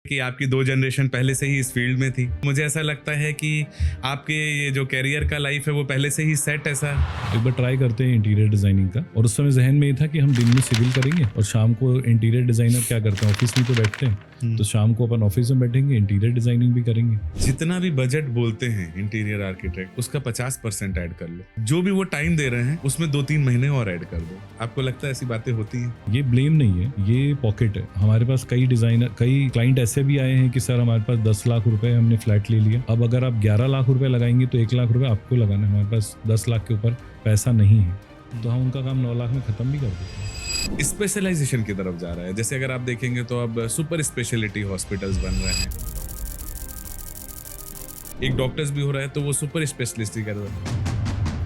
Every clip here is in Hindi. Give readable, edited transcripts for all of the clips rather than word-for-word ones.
कि आपकी 2 जनरेशन पहले से ही इस फील्ड में थी। मुझे ऐसा लगता है कि आपके ये जो करियर का लाइफ है वो पहले से ही सेट है सर। एक बार ट्राई करते हैं इंटीरियर डिजाइनिंग का, और उस समय जहन में ये था कि हम दिन में सिविल करेंगे और शाम को इंटीरियर डिजाइनर क्या करते हैं, ऑफिस में तो बैठते हैं, तो शाम को अपन ऑफिस में बैठेंगे, इंटीरियर डिजाइनिंग भी करेंगे। जितना भी बजट बोलते हैं इंटीरियर आर्किटेक्ट, उसका 50% ऐड कर लो। जो भी वो टाइम दे रहे हैं उसमें 2-3 महीने और ऐड कर दो। आपको लगता है ऐसी बातें होती हैं? ये ब्लेम नहीं है, ये पॉकेट है। हमारे पास कई डिजाइनर, कई क्लाइंट ऐसे भी आए हैं कि सर हमारे पास 10 लाख रुपए हमने फ्लैट ले लिया, अब अगर आप 11 लाख रुपए लगाएंगे तो 1 लाख रुपए आपको लगाना है, हमारे पास 10 लाख के ऊपर पैसा नहीं है, तो हम उनका काम 9 लाख में खत्म भी कर देते हैं। स्पेशलाइजेशन की तरफ जा रहा है। जैसे अगर आप देखेंगे तो अब सुपर स्पेशलिटी हॉस्पिटल्स बन रहे हैं। एक डॉक्टर्स भी हो रहा है तो वो सुपर स्पेशलिस्ट ही कर रहा है।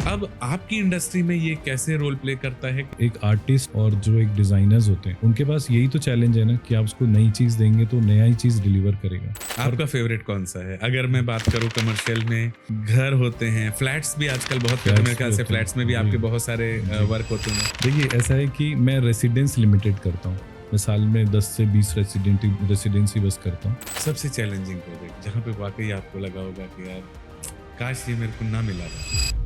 अब आपकी इंडस्ट्री में ये कैसे रोल प्ले करता है? एक आर्टिस्ट और जो एक डिजाइनर्स होते हैं उनके पास यही तो चैलेंज है ना कि आप उसको नई चीज देंगे तो नया ही चीज डिलीवर करेगा। आपका फेवरेट कौन सा है? अगर मैं बात करूं कमर्शियल में, घर होते हैं, फ्लैट्स भी आजकल बहुत मेरे ख्याल से फ्लैट्स में भी आपके बहुत सारे वर्क होते हैं। देखिए ऐसा है कि मैं रेसिडेंस लिमिटेड करता हूँ, मैं साल में 10 से 20 रेसिडेंसी बस करता हूँ। सबसे चैलेंजिंग प्रोजेक्ट जहाँ पे वाकई आपको लगा होगा कि यार काश ये मेरे को ना मिला था।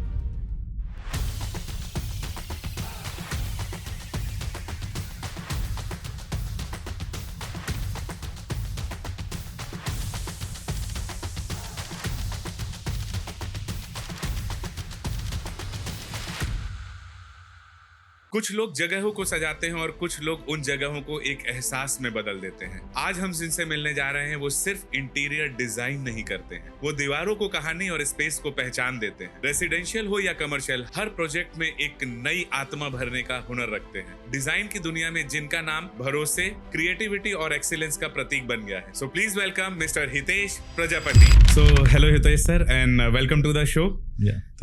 कुछ लोग जगहों को सजाते हैं और कुछ लोग उन जगहों को एक एहसास में बदल देते हैं। आज हम जिनसे मिलने जा रहे हैं वो सिर्फ इंटीरियर डिजाइन नहीं करते हैं, वो दीवारों को कहानी और स्पेस को पहचान देते हैं। रेसिडेंशियल हो या कमर्शियल, हर प्रोजेक्ट में एक नई आत्मा भरने का हुनर रखते हैं। डिजाइन की दुनिया में जिनका नाम भरोसे, क्रिएटिविटी और एक्सीलेंस का प्रतीक बन गया है। So please welcome mister Hitesh Prajapati. So hello Hitesh sir and welcome to the show.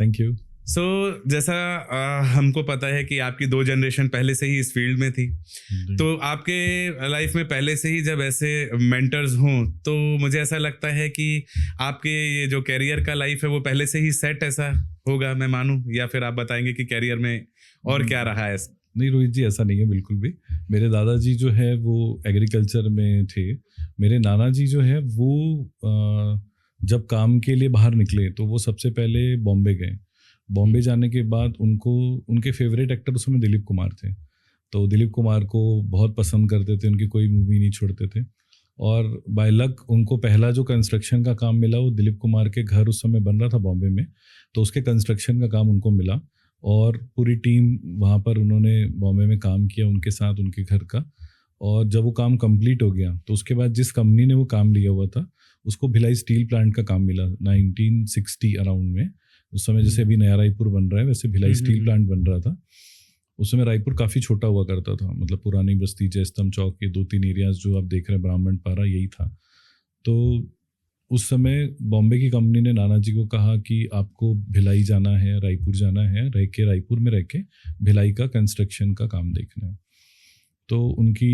Thank you. So जैसा हमको पता है कि आपकी 2 जनरेशन पहले से ही इस फील्ड में थी, तो आपके लाइफ में पहले से ही जब ऐसे मेंटर्स हों तो मुझे ऐसा लगता है कि आपके ये जो करियर का लाइफ है वो पहले से ही सेट ऐसा होगा, मैं मानूं, या फिर आप बताएंगे कि करियर में और क्या रहा है? नहीं रोहित जी, ऐसा नहीं है बिल्कुल भी। मेरे दादाजी जो है वो एग्रीकल्चर में थे। मेरे नाना जी जो है वो जब काम के लिए बाहर निकले तो वो सबसे पहले बॉम्बे गए। बॉम्बे जाने के बाद उनके फेवरेट एक्टर उस समय दिलीप कुमार थे, तो दिलीप कुमार को बहुत पसंद करते थे, उनकी कोई मूवी नहीं छोड़ते थे। और बाय लक उनको पहला जो कंस्ट्रक्शन का काम मिला वो दिलीप कुमार के घर उस समय बन रहा था बॉम्बे में, तो उसके कंस्ट्रक्शन का काम उनको मिला और पूरी टीम वहाँ पर उन्होंने बॉम्बे में काम किया उनके साथ, उनके घर का। और जब वो काम कंप्लीट हो गया तो उसके बाद जिस कंपनी ने वो काम लिया हुआ था उसको भिलाई स्टील प्लांट का काम मिला 1960 अराउंड में। उस समय जैसे अभी नया रायपुर बन रहा है वैसे भिलाई स्टील प्लांट बन रहा था। उस समय रायपुर काफ़ी छोटा हुआ करता था, मतलब पुरानी बस्ती, जयस्तंभ चौक, ये 2-3 एरियाज जो आप देख रहे हैं, ब्राह्मण पारा, यही था। तो उस समय बॉम्बे की कंपनी ने नाना जी को कहा कि आपको भिलाई जाना है, रायपुर जाना है, रायपुर में रह के भिलाई का कंस्ट्रक्शन का काम देखना है। तो उनकी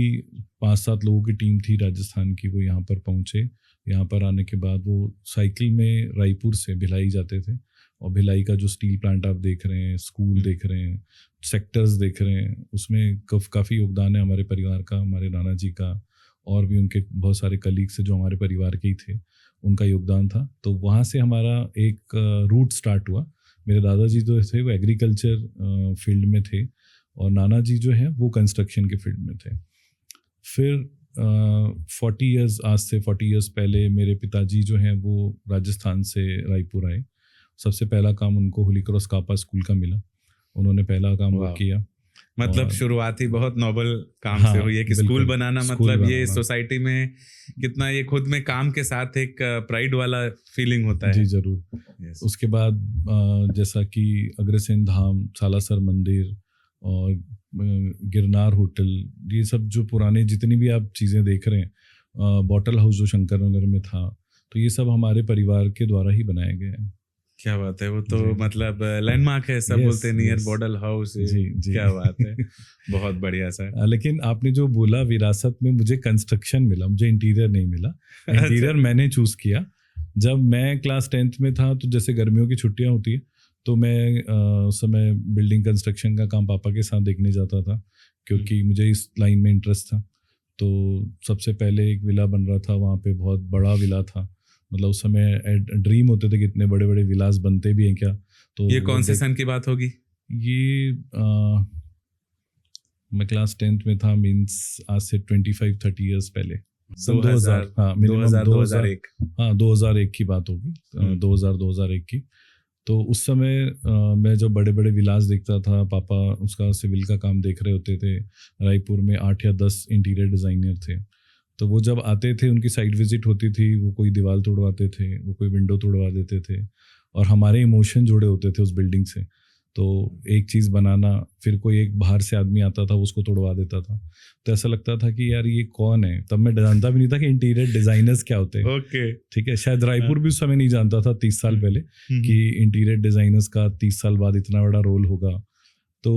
5-7 लोगों की टीम थी राजस्थान की, वो यहाँ पर पहुँचे। यहाँ पर आने के बाद वो साइकिल में रायपुर से भिलाई जाते थे, और भिलाई का जो स्टील प्लांट आप देख रहे हैं, स्कूल देख रहे हैं, सेक्टर्स देख रहे हैं, उसमें काफ़ी योगदान है हमारे परिवार का, हमारे नाना जी का, और भी उनके बहुत सारे कलीग्स जो हमारे परिवार के ही थे, उनका योगदान था। तो वहाँ से हमारा एक रूट स्टार्ट हुआ। मेरे दादाजी जो थे वो एग्रीकल्चर फील्ड में थे और नाना जी जो है वो कंस्ट्रक्शन के फील्ड में थे। फिर 40 इयर्स पहले मेरे पिताजी जो हैं वो राजस्थान से रायपुर आए। सबसे पहला काम उनको होली क्रॉस कापा स्कूल का मिला, उन्होंने पहला काम वो किया। मतलब शुरुआत ही बहुत नोबल काम से हुई है कि स्कूल बनाना, मतलब ये सोसाइटी में कितना ये खुद में काम के साथ एक प्राइड वाला फीलिंग होता है। जी जरूर। उसके बाद जैसा कि अग्रसेन धाम, सालासर मंदिर और गिरनार होटल, ये सब जो पुराने जितनी भी आप चीज़ें देख रहे हैं, बॉटल हाउस जो शंकर नगर में था, तो ये सब हमारे परिवार के द्वारा ही बनाए गए हैं। क्या बात है, वो तो मतलब लैंडमार्क है, सब बोलते हैं नियर बॉटल हाउस। जी। क्या बात है, बहुत बढ़िया सर। लेकिन आपने जो बोला विरासत में मुझे कंस्ट्रक्शन मिला, मुझे इंटीरियर नहीं मिला। इंटीरियर मैंने चूज किया। जब मैं क्लास 10th में था तो जैसे गर्मियों की छुट्टियां होती है तो मैं उस समय बिल्डिंग कंस्ट्रक्शन का काम पापा के साथ देखने जाता था, क्योंकि मुझे इस लाइन में इंटरेस्ट था। तो सबसे पहले एक विला बन रहा था वहाँ पे, बहुत बड़ा विला था। मतलब उस समय ड्रीम होते थे कि इतने बड़े बड़े विलास बनते भी हैं क्या। तो ये कौन से सन की बात होगी? ये मैं क्लास 10th में था, मीन्स आज से 25-30 ईयर्स पहले, सन 2000, हाँ मिनिमम 2001। हाँ 2001 की बात होगी, 2001 की। तो उस समय मैं जब बड़े बड़े विलास देखता था, पापा उसका सिविल का काम देख रहे होते थे। रायपुर में 8 या 10 इंटीरियर डिज़ाइनर थे, तो वो जब आते थे उनकी साइट विजिट होती थी, वो कोई दीवार तोड़वाते थे, वो कोई विंडो तोड़वा देते थे, और हमारे इमोशन जुड़े होते थे उस बिल्डिंग से। तो एक चीज़ बनाना, फिर कोई एक बाहर से आदमी आता था उसको तोड़वा देता था, तो ऐसा लगता था कि यार ये कौन है। तब मैं जानता भी नहीं था कि इंटीरियर डिज़ाइनर्स क्या होते हैं। ओके, ठीक है, शायद रायपुर भी उस समय नहीं जानता था 30 साल पहले कि इंटीरियर डिज़ाइनर्स का 30 साल बाद इतना बड़ा रोल होगा। तो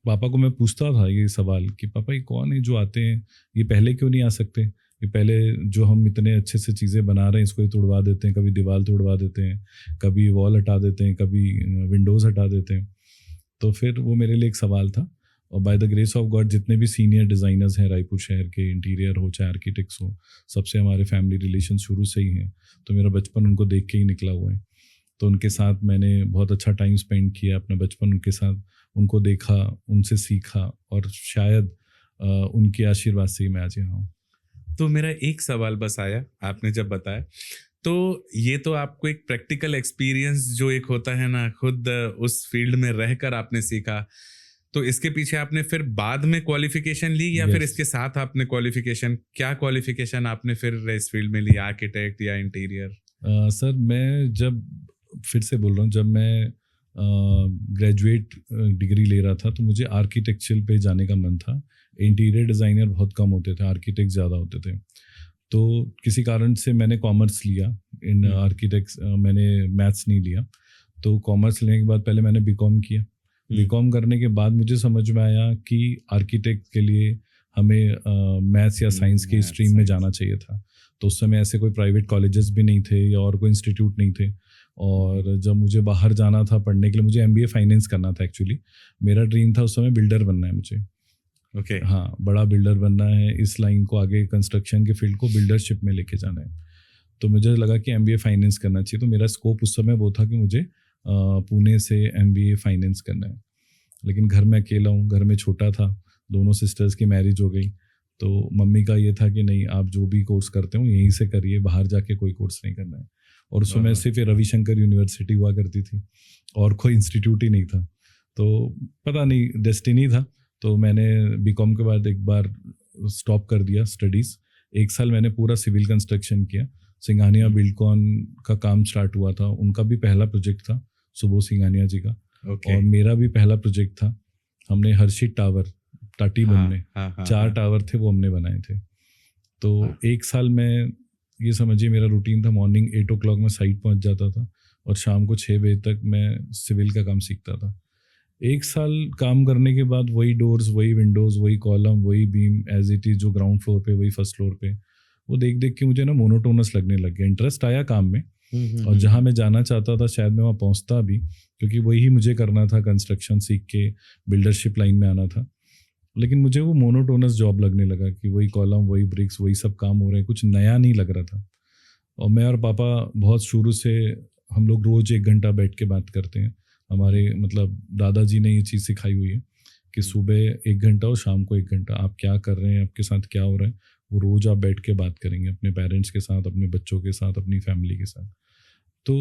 पापा को मैं पूछता था ये सवाल कि पापा ये कौन है जो आते हैं, ये पहले क्यों नहीं आ सकते, ये पहले जो हम इतने अच्छे से चीज़ें बना रहे हैं इसको ही तोड़वा देते हैं, कभी दीवार तोड़वा देते हैं, कभी वॉल हटा देते हैं, कभी विंडोज़ हटा देते हैं। तो फिर वो मेरे लिए एक सवाल था। और by the grace of God जितने भी सीनियर डिज़ाइनर्स हैं रायपुर शहर के, इंटीरियर हो चाहे आर्किटेक्ट्स हो, सबसे हमारे फैमिली रिलेशन शुरू से ही हैं। तो मेरा बचपन उनको देख के ही निकला हुआ है। तो उनके साथ मैंने बहुत अच्छा टाइम स्पेंड किया अपना बचपन उनके साथ, उनको देखा, उनसे सीखा, और शायद उनके आशीर्वाद से ही मैं आज यहाँ हूँ। तो मेरा एक सवाल बस आया आपने जब बताया, तो ये तो आपको एक प्रैक्टिकल एक्सपीरियंस जो एक होता है ना, खुद उस फील्ड में रहकर आपने सीखा। तो इसके पीछे आपने फिर बाद में क्वालिफिकेशन ली या फिर इसके साथ आपने क्वालिफिकेशन, क्या क्वालिफिकेशन आपने फिर इस फील्ड में ली, आर्किटेक्ट या इंटीरियर? सर मैं जब, फिर से बोल रहा हूँ, जब मैं ग्रेजुएट डिग्री ले रहा था तो मुझे आर्किटेक्चर पे जाने का मन था। इंटीरियर डिज़ाइनर बहुत कम होते थे, आर्किटेक्ट ज़्यादा होते थे। तो किसी कारण से मैंने कॉमर्स लिया इन आर्किटेक्ट्स, मैंने मैथ्स नहीं लिया। तो कॉमर्स लेने के बाद पहले मैंने बीकॉम किया। बीकॉम करने के बाद मुझे समझ में आया कि आर्किटेक्ट के लिए हमें मैथ्स या साइंस की स्ट्रीम में जाना चाहिए था। तो उस समय ऐसे कोई प्राइवेट कॉलेजेस भी नहीं थे या और कोई इंस्टीट्यूट नहीं थे। और जब मुझे बाहर जाना था पढ़ने के लिए, मुझे MBA फाइनेंस करना था एक्चुअली। मेरा ड्रीम था उस समय बिल्डर बनना है मुझे। ओके, हाँ, बड़ा बिल्डर बनना है, इस लाइन को आगे कंस्ट्रक्शन के फील्ड को बिल्डरशिप में लेके जाना है। तो मुझे लगा कि MBA फाइनेंस करना चाहिए। तो मेरा स्कोप उस समय वो था कि मुझे पुणे से MBA फाइनेंस करना है। लेकिन घर में अकेला हूँ, घर में छोटा था, दोनों सिस्टर्स की मैरिज हो गई। तो मम्मी का ये था कि नहीं, आप जो भी कोर्स करते हो यहीं से करिए, बाहर जाके कोई कोर्स नहीं करना है। और उस समय सिर्फ रविशंकर यूनिवर्सिटी हुआ करती थी और कोई इंस्टीट्यूट ही नहीं था। तो पता नहीं, डेस्टिनी था। तो मैंने बीकॉम के बाद एक बार स्टॉप कर दिया स्टडीज़। 1 साल मैंने पूरा सिविल कंस्ट्रक्शन किया। सिंघानिया बिल्डकॉन का काम स्टार्ट हुआ था, उनका भी पहला प्रोजेक्ट था, सुबोध सिंघानिया जी का। और मेरा भी पहला प्रोजेक्ट था। हमने हर्षित टावर, टाटीबंध में 4 टावर थे, वो हमने बनाए थे। तो 1 साल में, ये समझिए मेरा रूटीन था, मॉर्निंग 8 o'clock में साइट पहुंच जाता था और शाम को 6 बजे तक मैं सिविल का काम सीखता था। 1 साल काम करने के बाद वही डोर्स, वही विंडोज़, वही कॉलम, वही बीम एज इट इज़, जो ग्राउंड फ्लोर पे वही फर्स्ट फ्लोर पे, वो देख देख के मुझे ना मोनोटोनस लगने लग गया। इंटरेस्ट आया काम में, और जहाँ मैं जाना चाहता था शायद मैं वहाँ पहुँचता भी, क्योंकि वही मुझे करना था, कंस्ट्रक्शन सीख के बिल्डरशिप लाइन में आना था। लेकिन मुझे वो मोनोटोनस जॉब लगने लगा कि वही कॉलम, वही ब्रिक्स, वही सब काम हो रहे हैं, कुछ नया नहीं लग रहा था। और मैं और पापा बहुत शुरू से, हम लोग रोज़ 1 घंटा बैठ के बात करते हैं। हमारे मतलब दादाजी ने ये चीज़ सिखाई हुई है कि सुबह 1 घंटा और शाम को 1 घंटा आप क्या कर रहे हैं, आपके साथ क्या हो रहा है, वो रोज़ आप बैठ के बात करेंगे अपने पेरेंट्स के साथ, अपने बच्चों के साथ, अपनी फैमिली के साथ। तो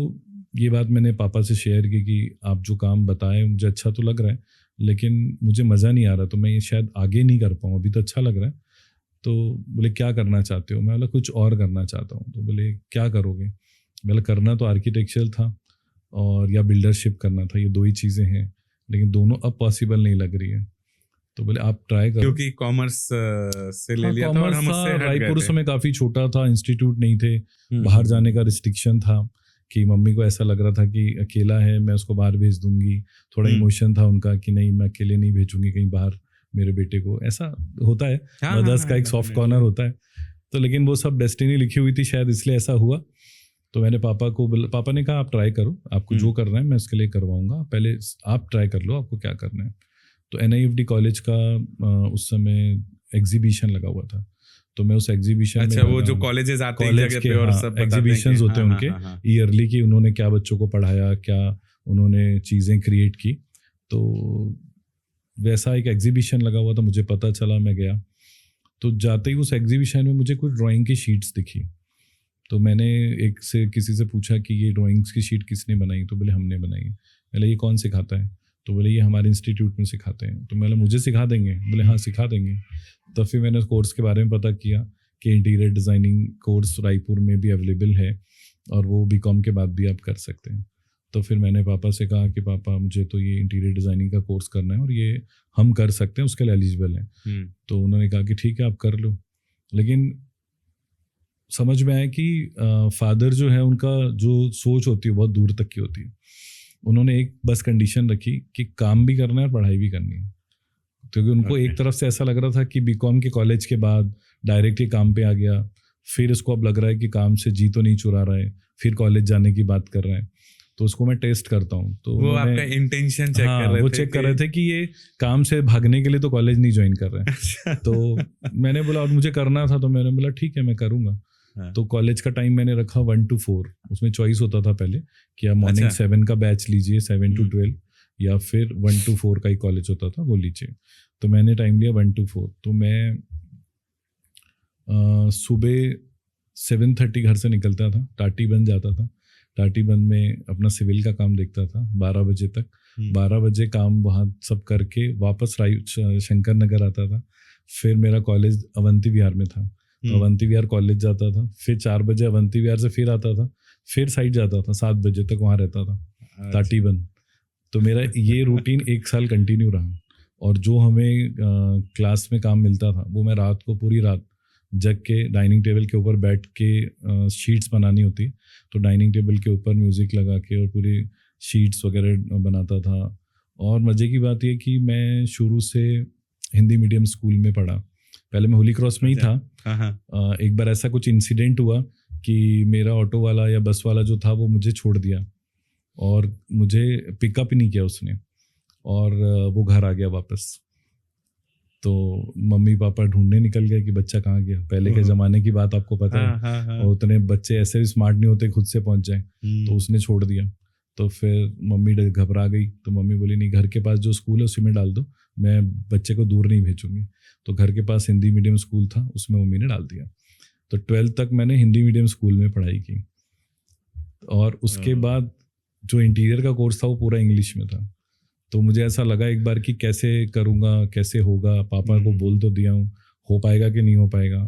ये बात मैंने पापा से शेयर की कि आप जो काम बताएं मुझे अच्छा तो लग रहा है, लेकिन मुझे मज़ा नहीं आ रहा, तो मैं ये शायद आगे नहीं कर पाऊँ। अभी तो अच्छा लग रहा है। तो बोले क्या करना चाहते हो? मैं बोला कुछ और करना चाहता हूँ। तो बोले क्या करोगे? बोला करना तो आर्किटेक्चर था और या बिल्डरशिप करना था, ये 2 ही चीज़ें हैं, लेकिन दोनों अब पॉसिबल नहीं लग रही है। तो बोले आप ट्राई करो, क्योंकि कॉमर्स से ले लिया था और हम उससे हट गए रायपुर थे। उस समय काफ़ी छोटा था, इंस्टीट्यूट नहीं थे, बाहर जाने का रिस्ट्रिक्शन था कि मम्मी को ऐसा लग रहा था कि अकेला है, मैं उसको बाहर भेज दूंगी। थोड़ा इमोशन था उनका कि नहीं, मैं अकेले नहीं भेजूंगी कहीं बाहर मेरे बेटे को। ऐसा होता है, मदर्स का एक सॉफ्ट कॉर्नर होता है। तो लेकिन वो सब डेस्टिनी लिखी हुई थी शायद, इसलिए ऐसा हुआ। तो मैंने पापा ने कहा आप ट्राई करो, आपको जो करना है मैं उसके लिए करवाऊंगा, पहले आप ट्राई कर लो आपको क्या करना है। तो NIFD कॉलेज का उस समय एग्जीबिशन लगा हुआ था, तो मैं उस एग्जीबिशन में अच्छा, वो जो कॉलेजेस आते हैं कॉलेज जगह के पे और सब एग्जीबिशंस होते हैं उनके ईयरली की, उन्होंने क्या बच्चों को पढ़ाया, क्या उन्होंने चीज़ें क्रिएट की, तो वैसा एक एग्जीबिशन लगा हुआ था, मुझे पता चला, मैं गया। तो जाते ही उस एग्जीबिशन में मुझे कुछ ड्राइंग की शीट्स दिखी, तो मैंने किसी से पूछा कि ये ड्राइंग्स की शीट किसने बनाई, तो बोले हमने बनाई। बोले ये कौन सिखाता है, तो बोले ये हमारे इंस्टीट्यूट में सिखाते हैं। तो मैंने मुझे सिखा देंगे, बोले हाँ सिखा देंगे। तो फिर मैंने कोर्स के बारे में पता किया कि इंटीरियर डिज़ाइनिंग कोर्स रायपुर में भी अवेलेबल है और वो बीकॉम के बाद भी आप कर सकते हैं। तो फिर मैंने पापा से कहा कि पापा मुझे तो ये इंटीरियर डिज़ाइनिंग का कोर्स करना है और ये हम कर सकते हैं, उसके लिए एलिजिबल हैं। तो उन्होंने कहा कि ठीक है आप कर लो। लेकिन समझ में आया कि फादर जो है उनका जो सोच होती है बहुत दूर तक की होती है। उन्होंने एक बस कंडीशन रखी कि काम भी करना है और पढ़ाई भी करनी है, क्योंकि उनको एक तरफ से ऐसा लग रहा था कि बीकॉम के कॉलेज के बाद डायरेक्ट ही काम पे आ गया, फिर इसको अब लग रहा है कि काम से जी तो नहीं चुरा रहा है, फिर कॉलेज जाने की बात कर रहा है। तो उसको मैं टेस्ट करता हूँ। तो वो आपका इंटेंशन चेक कर रहे थे, वो चेक कर रहे थे कि ये काम से भागने के लिए तो कॉलेज नहीं ज्वाइन कर रहे हैं। तो मैंने बोला और मुझे करना था, तो मैंने बोला ठीक है मैं करूँगा। तो कॉलेज का टाइम मैंने रखा 1 to 4, उसमें चॉइस होता था पहले कि आप मॉर्निंग 7 का बैच लीजिए, 7 to 12, या फिर 1 to 4 का ही कॉलेज होता था वो लीजिए। तो मैंने टाइम लिया 1 to 4। तो मैं सुबह 7:30 घर से निकलता था, टाटी बंद जाता था, टाटी बंद में अपना सिविल का काम देखता था 12 बजे तक। 12 बजे काम वहाँ सब करके वापस शंकर नगर आता था। फिर मेरा कॉलेज अवंती विहार में था, तो अवंती विहार कॉलेज जाता था। फिर 4 बजे अवंती विहार से फिर आता था, फिर साइड जाता था, 7 बजे तक वहाँ रहता था टाटी बंद। तो मेरा ये रूटीन 1 साल कंटिन्यू रहा। और जो हमें क्लास में काम मिलता था वो मैं रात को पूरी रात जग के डाइनिंग टेबल के ऊपर बैठ के शीट्स बनानी होती, तो डाइनिंग टेबल के ऊपर म्यूज़िक लगा के और पूरी शीट्स वगैरह बनाता था। और मज़े की बात ये कि मैं शुरू से हिंदी मीडियम स्कूल में पढ़ा। पहले मैं होली क्रॉस में ही था। एक बार ऐसा कुछ इंसिडेंट हुआ कि मेरा ऑटो वाला या बस वाला जो था वो मुझे छोड़ दिया और मुझे पिकअप ही नहीं किया उसने, और वो घर आ गया वापस। तो मम्मी पापा ढूंढने निकल गए कि बच्चा कहाँ गया। पहले के ज़माने की बात आपको पता है, और उतने बच्चे ऐसे भी स्मार्ट नहीं होते खुद से पहुँच जाए, तो उसने छोड़ दिया। तो फिर मम्मी घबरा गई, तो मम्मी बोली नहीं, घर के पास जो स्कूल है उसी में डाल दो, मैं बच्चे को दूर नहीं भेजूंगी। तो घर के पास हिंदी मीडियम स्कूल था, उसमें मम्मी ने डाल दिया। तो 12th तक मैंने हिंदी मीडियम स्कूल में पढ़ाई की, और उसके बाद जो इंटीरियर का कोर्स था वो पूरा इंग्लिश में था। तो मुझे ऐसा लगा एक बार कि कैसे करूँगा, कैसे होगा। पापा को बोल तो दिया हूँ, हो पाएगा कि नहीं हो पाएगा।